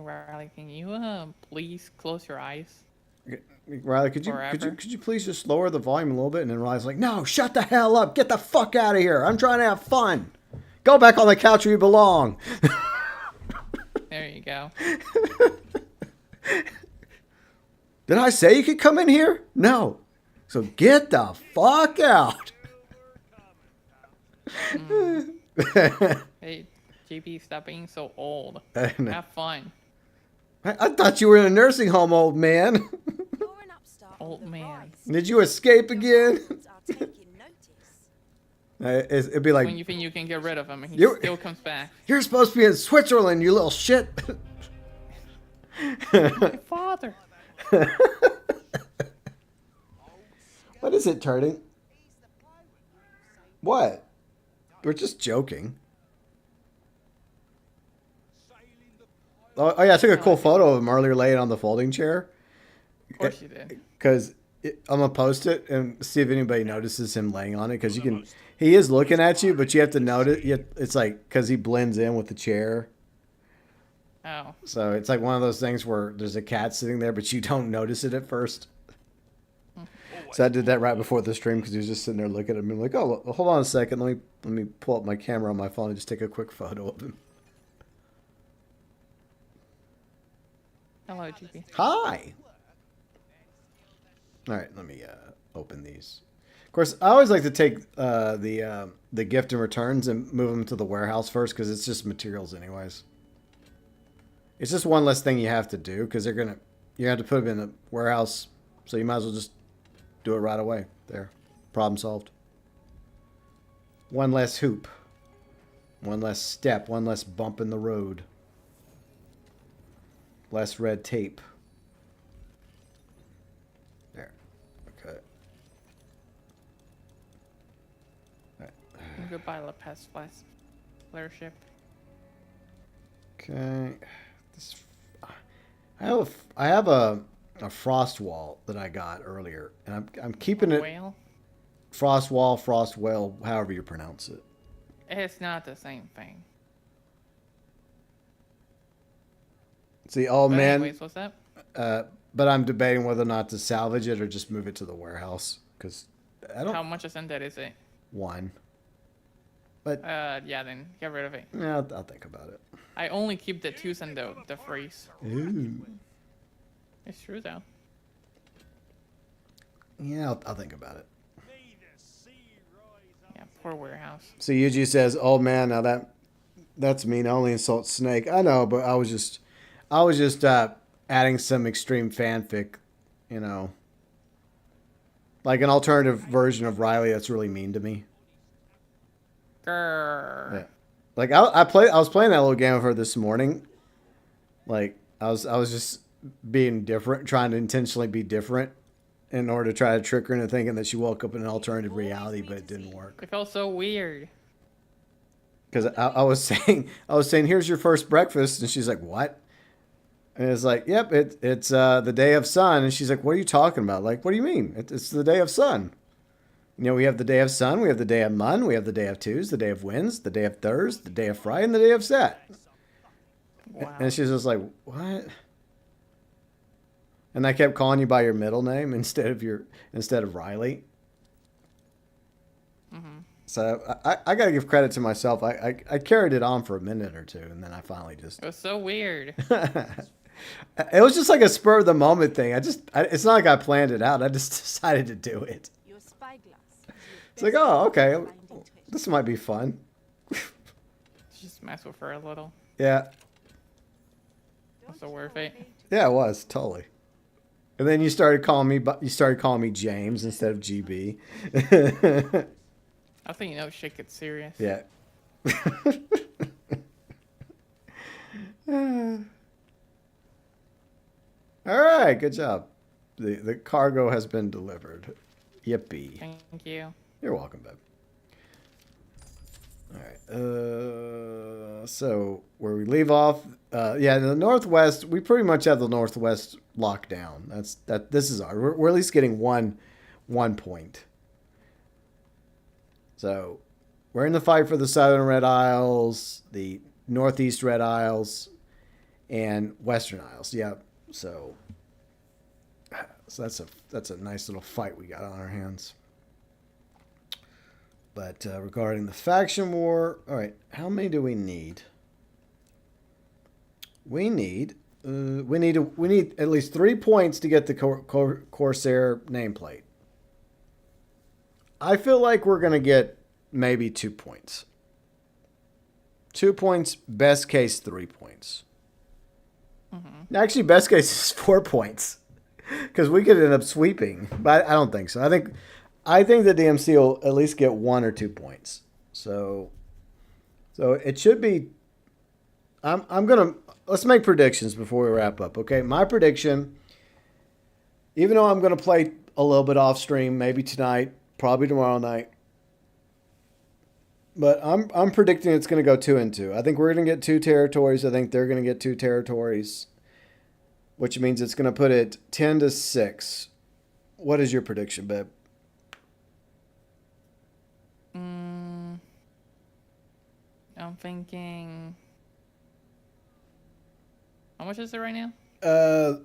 Riley, can you please close your eyes? Riley, could Forever. you please just lower the volume a little bit? And then Riley's like, no, shut the hell up. Get the fuck out of here. I'm trying to have fun. Go back on the couch where you belong. There you go. Did I say you could come in here? No. So get the fuck out. Hey, JP, stop being so old. I know. Have fun. I thought you were in a nursing home, old man. You're an upstart Old with a man. rise. Did you escape again? Friends are taking notice. It'd be like, When you think you can get rid of him, he You're- still comes back. you're supposed to be in Switzerland, you little shit. My father. What is it, Turning? What? We're just joking. Oh yeah, I took a cool photo of him earlier laying on the folding chair. Of course you did. Because I'm going to post it and see if anybody notices him laying on it. Because he is looking at you, but you have to notice. It's like, because he blends in with the chair. Oh. So it's like one of those things where there's a cat sitting there, but you don't notice it at first. So I did that right before the stream because he was just sitting there looking at me like, oh, hold on a second. Let me pull up my camera on my phone and just take a quick photo of him. Hello, GP. Hi. All right, let me open these. Of course, I always like to take the gift and returns and move them to the warehouse first because it's just materials anyways. It's just one less thing you have to do because you have to put them in the warehouse, so you might as well just do it right away. There, problem solved. One less hoop, one less step, one less bump in the road, less red tape. There, okay. Goodbye, La Paz Flare-ship. Okay. I have a frost wall that I got earlier, and I'm keeping it Whale? frost wall, frost whale, however you pronounce it. It's not the same thing. See, oh But man, anyways, what's that? but I'm debating whether or not to salvage it or just move it to the warehouse because I don't How much is in that is it? one. But Yeah, then get rid of it. yeah, I'll think about it. I only keep the twos and the threes. Ooh. It's true though. Yeah, I'll think about it. Yeah, poor warehouse. So Yuji says, "Oh man, now that's mean. I only insult Snake. I know, but I was just adding some extreme fanfic, you know, like an alternative version of Riley that's really mean to me. Grrr. Yeah. Like I was playing that little game with her this morning. Like I was just being different, trying to intentionally be different in order to try to trick her into thinking that she woke up in an alternative reality, but it didn't work. It felt so weird. Because I was saying, here's your first breakfast, and she's like, what? And it's like, yep, it's the day of sun, and she's like, what are you talking about? Like, what do you mean? It's the day of sun. You know, we have the day of sun, we have the day of mun, we have the day of twos, the day of winds, the day of thurs, the day of Friday, and the day of set. Wow. And she's just like, what? And I kept calling you by your middle name instead of Riley. Mm-hmm. So I got to give credit to myself. I carried it on for a minute or two, and then I finally just. It was so weird. It was just like a spur of the moment thing. It's not like I planned it out. I just decided to do it. Your spyglass. is your It's like, best oh, okay, finding twitch. this might be fun. Just mess with her a little. Yeah, Also worth it. yeah, it was totally. And then you started calling me James instead of GB. I think shit gets serious. Yeah. All right, good job. The cargo has been delivered. Yippee. Thank you. You're welcome, babe. All right. So where we leave off, yeah, the Northwest, we pretty much have the Northwest locked down. This is we're at least getting one point. So we're in the fight for the Southern Red Isles, the Northeast Red Isles, and Western Isles. Yeah. So that's a nice little fight we got on our hands. But regarding the faction war, all right, how many do we need? We need at least 3 points to get the Corsair nameplate. I feel like we're gonna get maybe 2 points. 2 points, best case 3 points. Mm-hmm. Actually, best case is 4 points because we could end up sweeping, but I don't think so. I think the DMC will at least get 1 or 2 points. So it should be. Let's make predictions before we wrap up. Okay, my prediction. Even though I'm gonna play a little bit off stream, maybe tonight, probably tomorrow night. But I'm predicting it's gonna go 2-2. I think we're gonna get 2 territories. I think they're gonna get 2 territories, which means it's gonna put it 10-6. What is your prediction, babe? I'm thinking. How much is it right now?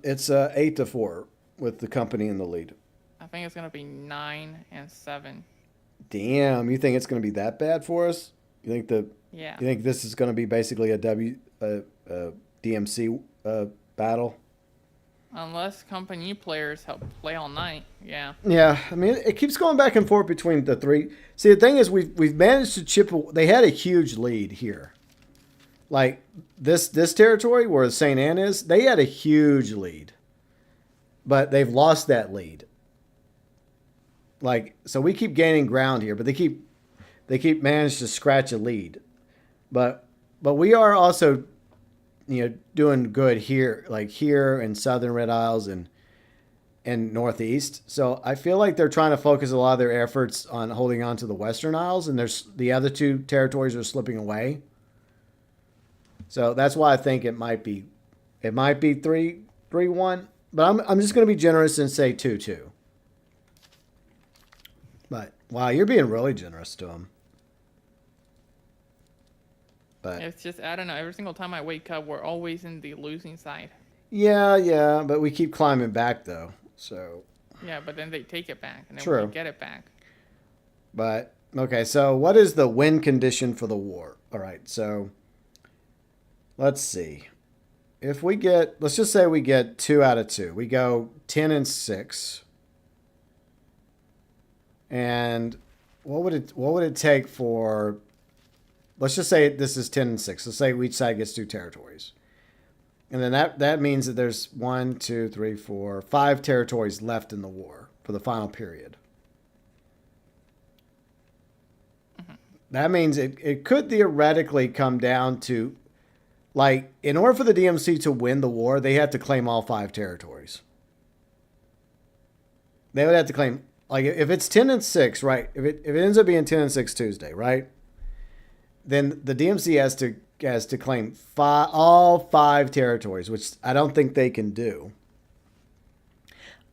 It's 8-4 with the company in the lead. I think it's gonna be 9-7. Damn, you think it's going to be that bad for us? You think Yeah. You think this is going to be basically a DMC battle? Unless company players help play all night. Yeah. Yeah, I mean it keeps going back and forth between the three. See, the thing is we've managed to chip. They had a huge lead here. Like this territory where St. Anne is, they had a huge lead, but they've lost that lead. Like, so we keep gaining ground here, but they keep managed to scratch a lead. But we are also, doing good here, like here in Southern Red Isles and Northeast. So I feel like they're trying to focus a lot of their efforts on holding on to the Western Isles, and the other 2 territories are slipping away. So that's why I think it might be 3-1, but I'm just going to be generous and say 2-2. But wow, you're being really generous to him. But It's just, I don't know. Every single time I wake up, we're always in the losing side. yeah, but we keep climbing back though. So Yeah, but then they take it back, and then True. we get it back. But okay, so what is the win condition for the war? All right, so let's see. If let's just say we get 2 out of 2. We go 10-6. And what would it take for? Let's just say this is 10-6. Let's say each side gets 2 territories, and then that means that there's 1, 2, 3, 4, 5 territories left in the war for the final period. Mm-hmm. That means it could theoretically come down to, like, in order for the DMC to win the war, they have to claim all 5 territories. They would have to claim. Like, if it's 10-6, right? If it ends up being 10-6 Tuesday, right? Then the DMC has to claim all 5 territories, which I don't think they can do.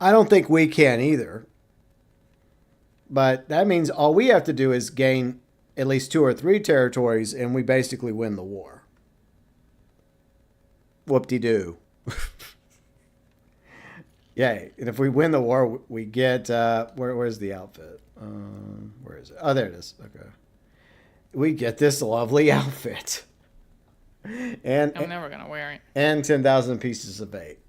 I don't think we can either. But that means all we have to do is gain at least 2 or 3 territories, and we basically win the war. Whoop-de-doo. Yay. And if we win the war, we get... where's the outfit? Where is it? Oh, there it is. Okay. We get this lovely outfit. And I'm never gonna wear it. And 10,000 pieces of bait.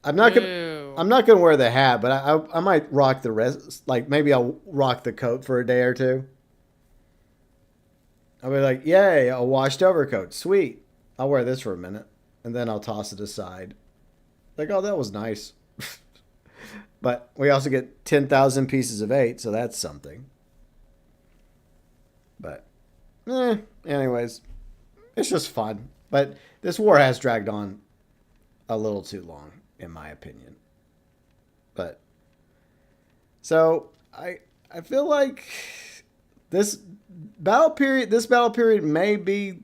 I'm not gonna wear the hat, but I might rock the rest. Like maybe I'll rock the coat for a day or two. I'll be like, yay, a washed overcoat, sweet. I'll wear this for a minute, and then I'll toss it aside. Like, oh, that was nice. But we also get 10,000 pieces of 8, so that's something. But, anyways, it's just fun. But this war has dragged on a little too long, in my opinion. But, so, I feel like this battle period may be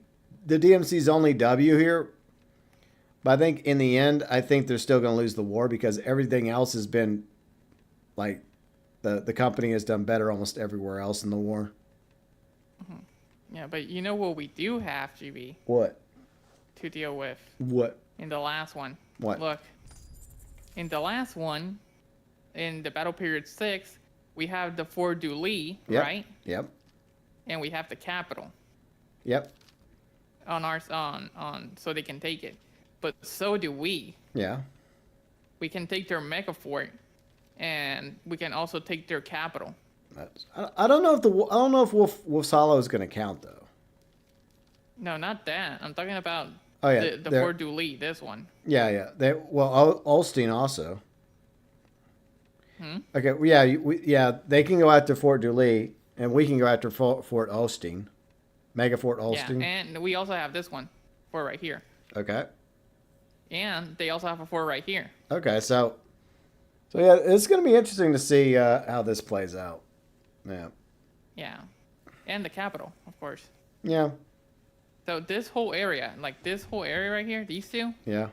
the DMC's only W here. But I think in the end, I think they're still going to lose the war because everything else has been, like, the company has done better almost everywhere else in the war. Yeah, but you know what we do have, GB? What? To deal with. What? In the last one. What? Look. In the last one, in the Battle Period 6, we have the Fort Dooley, right? Yep. And we have the capital. Yep. On so they can take it. But so do we. Yeah. We can take their mega fort, and we can also take their capital. I don't know if Wolf's Hollow is going to count though. No, not that. I'm talking about the Fort Dooley, this one. Yeah. Ulstein also. Okay. Yeah. They can go after Fort Dooley, and we can go after Fort Ulstein, Mega Fort Ulstein. Yeah, and we also have this one, fort right here. Okay. And they also have a fort right here. Okay, so yeah, it's going to be interesting to see how this plays out. Yeah. Yeah. And the capital, of course. Yeah. So this whole area, like this whole area right here, these two, yeah,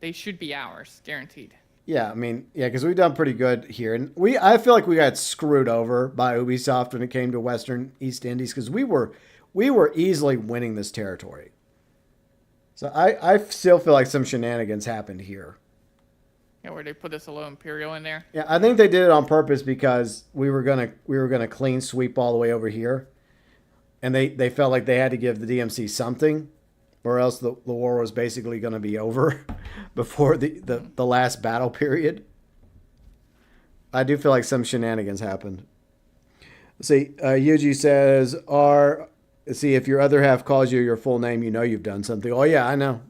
they should be ours, guaranteed. Yeah, I mean, yeah, because we've done pretty good here. And I feel like we got screwed over by Ubisoft when it came to Western East Indies because we were easily winning this territory. So I still feel like some shenanigans happened here. Yeah, where they put this little Imperial in there. Yeah, I think they did it on purpose because we were gonna clean sweep all the way over here, and they felt like they had to give the DMC something, or else the war was basically going to be over before the last battle period. I do feel like some shenanigans happened. Let's see, Yuji says, see, if your other half calls you your full name, you know you've done something. Oh yeah, I know.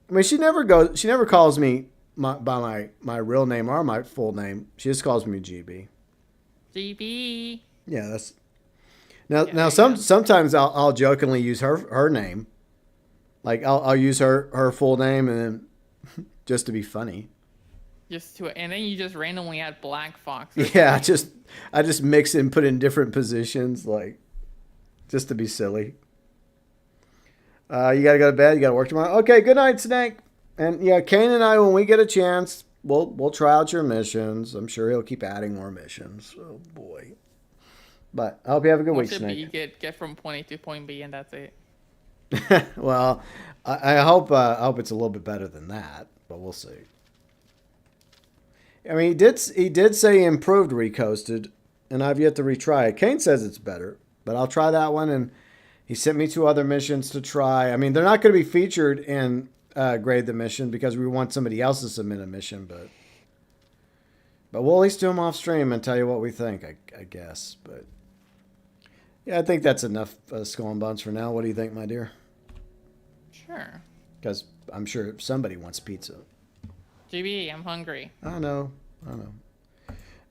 I mean, she never calls me by my real name or my full name. She just calls me GB. GB. Yeah, that's now sometimes I'll jokingly use her name. Like I'll use her full name and then just to be funny. And then you just randomly add Black Fox. Yeah, I just mix and put in different positions like. Just to be silly. You gotta go to bed. You gotta work tomorrow. Okay, good night, Snake. And yeah, Kane and I, when we get a chance, we'll try out your missions. I'm sure he'll keep adding more missions. Oh boy. But I hope you have a good week, Snake. You get from point A to point B, and that's it. Well, I hope it's a little bit better than that, but we'll see. I mean, he did say he improved Recoasted, and I've yet to retry it. Kane says it's better. But I'll try that one, and he sent me 2 other missions to try. I mean, they're not going to be featured in Grade the Mission because we want somebody else to submit a mission, but we'll at least do them off stream and tell you what we think, I guess. But yeah, I think that's enough Skull and Bones for now. What do you think, my dear? Sure. Because I'm sure somebody wants pizza. GB, I'm hungry. I know.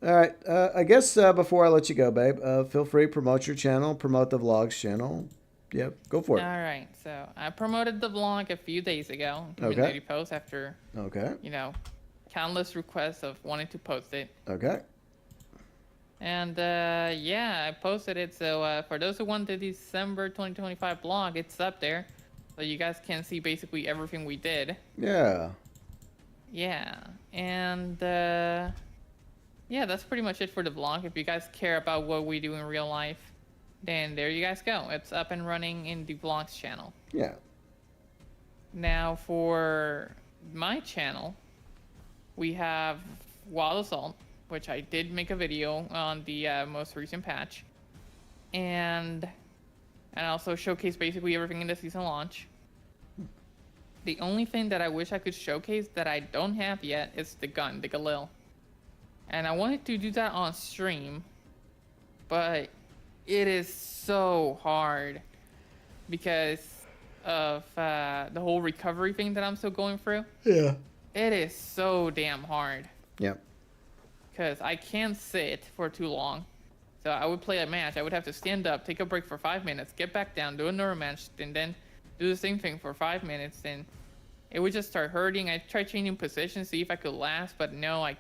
All right, I guess before I let you go, babe, feel free to promote your channel, promote the vlogs channel. Yep, go for it. All right, so I promoted the vlog a few days ago. Okay. Post after, countless requests of wanting to post it. Okay. And yeah, I posted it. So for those who want the December 2025 vlog, it's up there. So you guys can see basically everything we did. Yeah. Yeah, and yeah, that's pretty much it for the vlog. If you guys care about what we do in real life, then there you guys go. It's up and running in the vlogs channel. Yeah. Now for my channel, we have Wild Assault, which I did make a video on the most recent patch, and also showcase basically everything in the season launch. The only thing that I wish I could showcase that I don't have yet is the gun, the Galil. And I wanted to do that on stream, but it is so hard because of the whole recovery thing that I'm still going through. Yeah. It is so damn hard. Yep. Because I can't sit for too long. So I would play a match. I would have to stand up, take a break for 5 minutes, get back down, do another match, and then do the same thing for 5 minutes. And it would just start hurting. I tried changing positions, see if I could last, but no, I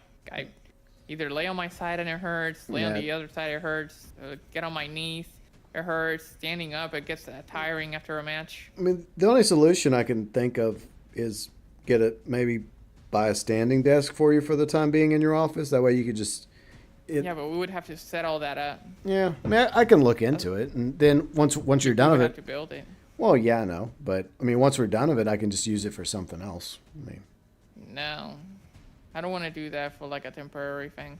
either lay on my side and it hurts, lay on the other side, it hurts, get on my knees, it hurts, standing up, it gets tiring after a match. I mean, the only solution I can think of is maybe buy a standing desk for you for the time being in your office. That way you could just... Yeah, but we would have to set all that up. Yeah, I mean, I can look into it, and then once you're done with have it... to build it. Well, yeah, I know, but I mean, once we're done with it, I can just use it for something else. I mean... No. I don't want to do that for like a temporary thing.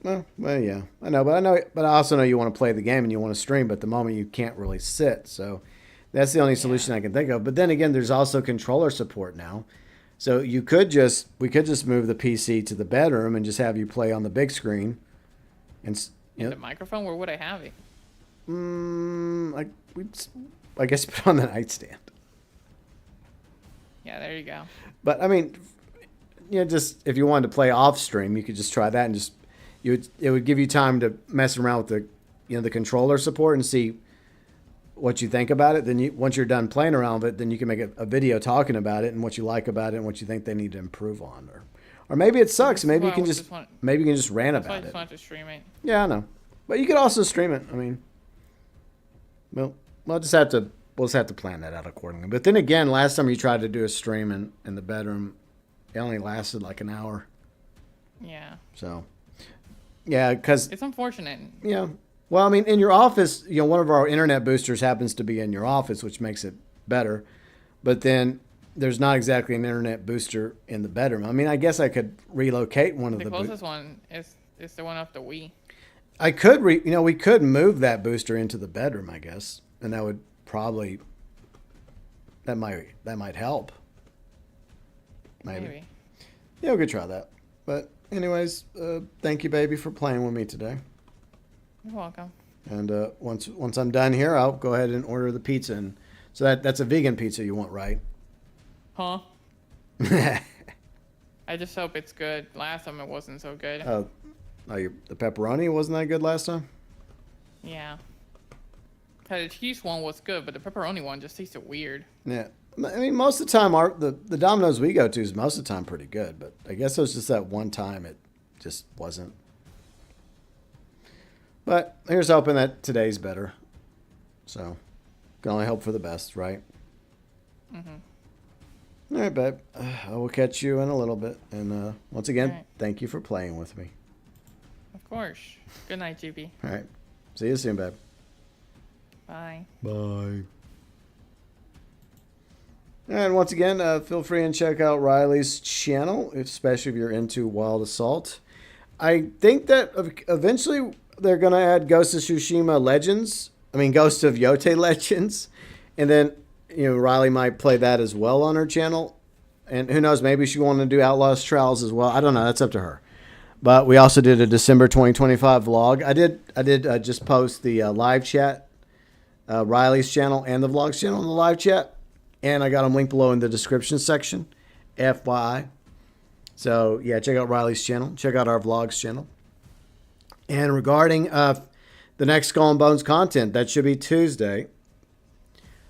Well, yeah, I know, but I also know you want to play the game and you want to stream, but at the moment you can't really sit, so that's the only solution I can think of. But then again, there's also controller support now, so we could just move the PC to the bedroom and just have you play on the big screen. And the microphone, where would I have it? I guess put it on the nightstand. Yeah, there you go. But I mean, just if you wanted to play off stream, you could just try that and just it would give you time to mess around with the the controller support and see what you think about it. Then once you're done playing around with it, then you can make a video talking about it and what you like about it and what you think they need to improve on, or maybe it sucks. Maybe you can just rant about it. I just want to stream it. Yeah, I know, but you could also stream it. I mean, we'll just have to plan that out accordingly. But then again, last time you tried to do a stream in the bedroom, it only lasted like an hour. Yeah. So, yeah, because it's unfortunate. Yeah. Well, I mean, in your office, one of our internet boosters happens to be in your office, which makes it better. But then there's not exactly an internet booster in the bedroom. I mean, I guess I could relocate one of the closest one is the one off the Wii. I could we could move that booster into the bedroom, I guess, and that would probably that might help. Maybe. Yeah, we could try that. But anyways, thank you, baby, for playing with me today. You're welcome. And once I'm done here, I'll go ahead and order the pizza. And so that's a vegan pizza you want, right? Huh? I just hope it's good. Last time it wasn't so good. The pepperoni wasn't that good last time? Yeah. The cheese one was good, but the pepperoni one just tasted weird. Yeah. I mean, most of the time, the Domino's we go to is most of the time pretty good. But I guess it was just that one time it just wasn't. But here's hoping that today's better. So, can only hope for the best, right? Mm-hmm. All right, babe. I will catch you in a little bit. And once again, Thank you for playing with me. Of course. Good night, GB. All right. See you soon, babe. Bye. Bye. And once again, feel free and check out Riley's channel, especially if you're into Wild Assault. I think that eventually they're going to add Ghost of Tsushima Legends. I mean, Ghost of Yote Legends. And then, Riley might play that as well on her channel. And who knows, maybe she wanted to do Outlaw's Trials as well. I don't know. That's up to her. But we also did a December 2025 vlog. I did just post the live chat, Riley's channel and the vlogs channel in the live chat. And I got them linked below in the description section, FYI. So, yeah, check out Riley's channel. Check out our vlogs channel. And regarding the next Skull and Bones content, that should be Tuesday.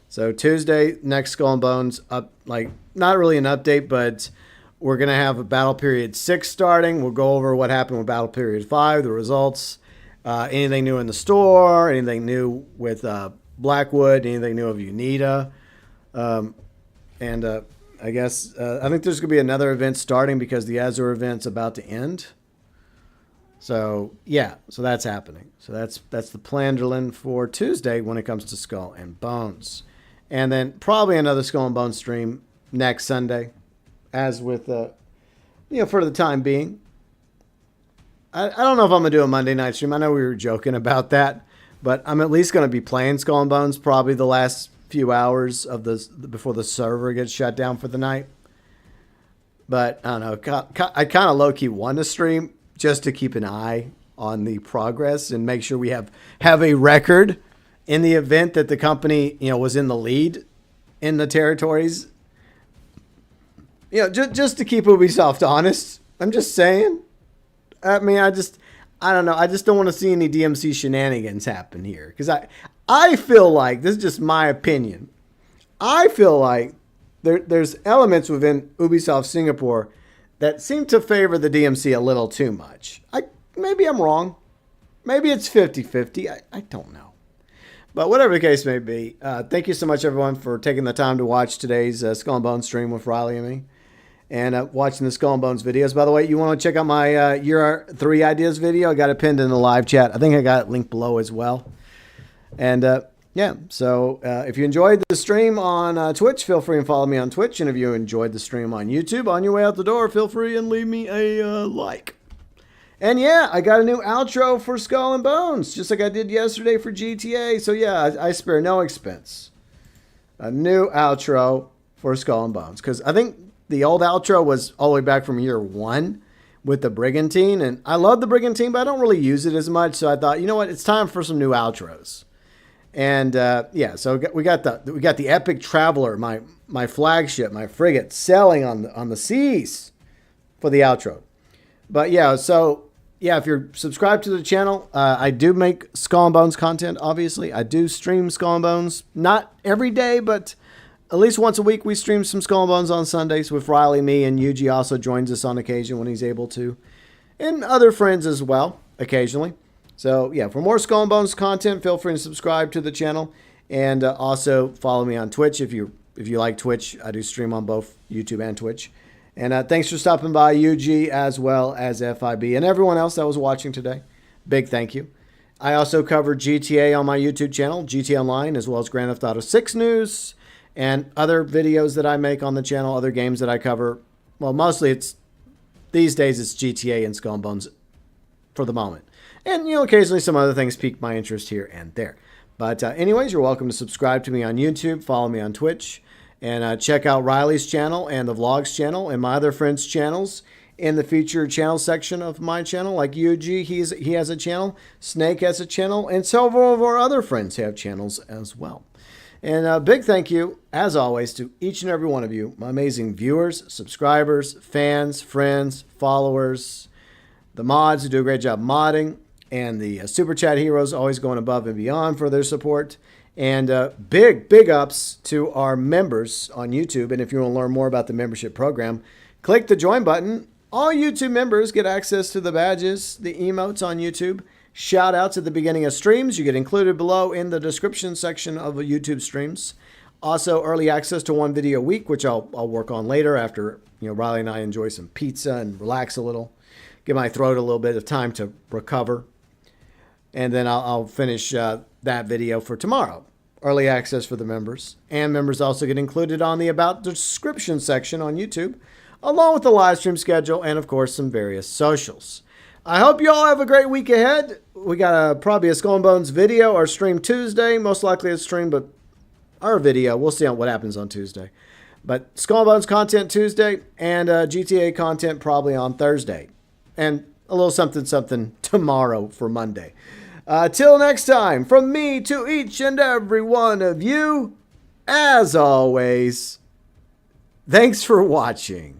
So, Tuesday, next Skull and Bones, not really an update, but we're going to have a Battle Period 6 starting. We'll go over what happened with Battle Period 5, the results, anything new in the store, anything new with Blackwood, anything new of Unita. I guess I think there's going to be another event starting because the Azure event's about to end. So, yeah, so that's happening. So that's the plan for Tuesday when it comes to Skull and Bones. And then probably another Skull and Bones stream next Sunday, as with, for the time being. I don't know if I'm going to do a Monday night stream. I know we were joking about that, but I'm at least going to be playing Skull and Bones probably the last few hours of before the server gets shut down for the night. But I don't know. I kind of low-key want to stream just to keep an eye on the progress and make sure we have a record in the event that the company, was in the lead in the territories. Just to keep Ubisoft honest. I'm just saying. I mean, I don't know. I just don't want to see any DMC shenanigans happen here. Because I feel like, this is just my opinion, I feel like there's elements within Ubisoft Singapore that seem to favor the DMC a little too much. Maybe I'm wrong. Maybe it's 50-50. I don't know. But whatever the case may be, thank you so much, everyone, for taking the time to watch today's Skull and Bones stream with Riley and me. And watching the Skull and Bones videos. By the way, you want to check out my Year 3 Ideas video? I got it pinned in the live chat. I think I got it linked below as well. And so if you enjoyed the stream on Twitch, feel free and follow me on Twitch. And if you enjoyed the stream on YouTube, on your way out the door, feel free and leave me a like. And yeah, I got a new outro for Skull and Bones, just like I did yesterday for GTA. So yeah, I spare no expense. A new outro for Skull and Bones. Because I think the old outro was all the way back from year 1 with the Brigantine. And I love the Brigantine, but I don't really use it as much. So I thought, you know what? It's time for some new outros. And yeah, so we got the Epic Traveler, my flagship, my frigate, sailing on the seas for the outro. But yeah, so yeah, if you're subscribed to the channel, I do make Skull and Bones content, obviously. I do stream Skull and Bones. Not every day, but at least once a week we stream some Skull and Bones on Sundays with Riley, me, and Yuji also joins us on occasion when he's able to. And other friends as well, occasionally. So yeah, for more Skull and Bones content, feel free to subscribe to the channel. And also follow me on Twitch if you like Twitch. I do stream on both YouTube and Twitch. And thanks for stopping by, UG, as well as FIB, and everyone else that was watching today. Big thank you. I also cover GTA on my YouTube channel, GTA Online, as well as Grand Theft Auto 6 news, and other videos that I make on the channel, other games that I cover. Well, mostly these days it's GTA and Skull and Bones for the moment. And, occasionally some other things pique my interest here and there. But anyways, you're welcome to subscribe to me on YouTube, follow me on Twitch, and check out Riley's channel and the Vlogs channel and my other friends' channels in the featured channel section of my channel. Like UG, he has a channel. Snake has a channel. And several of our other friends have channels as well. And a big thank you, as always, to each and every one of you, my amazing viewers, subscribers, fans, friends, followers, the mods who do a great job modding, and the Super Chat heroes always going above and beyond for their support. And big ups to our members on YouTube. And if you want to learn more about the membership program, click the join button. All YouTube members get access to the badges, the emotes on YouTube. Shout outs at the beginning of streams. You get included below in the description section of the YouTube streams. Also, early access to one video a week, which I'll work on later after Riley and I enjoy some pizza and relax a little. Give my throat a little bit of time to recover. And then I'll finish that video for tomorrow. Early access for the members. And members also get included on the About description section on YouTube, along with the live stream schedule and, of course, some various socials. I hope you all have a great week ahead. We got probably a Skull and Bones video or stream Tuesday. Most likely a stream, but our video. We'll see what happens on Tuesday. But Skull and Bones content Tuesday and GTA content probably on Thursday. And a little something tomorrow for Monday. Till next time, from me to each and every one of you, as always, thanks for watching.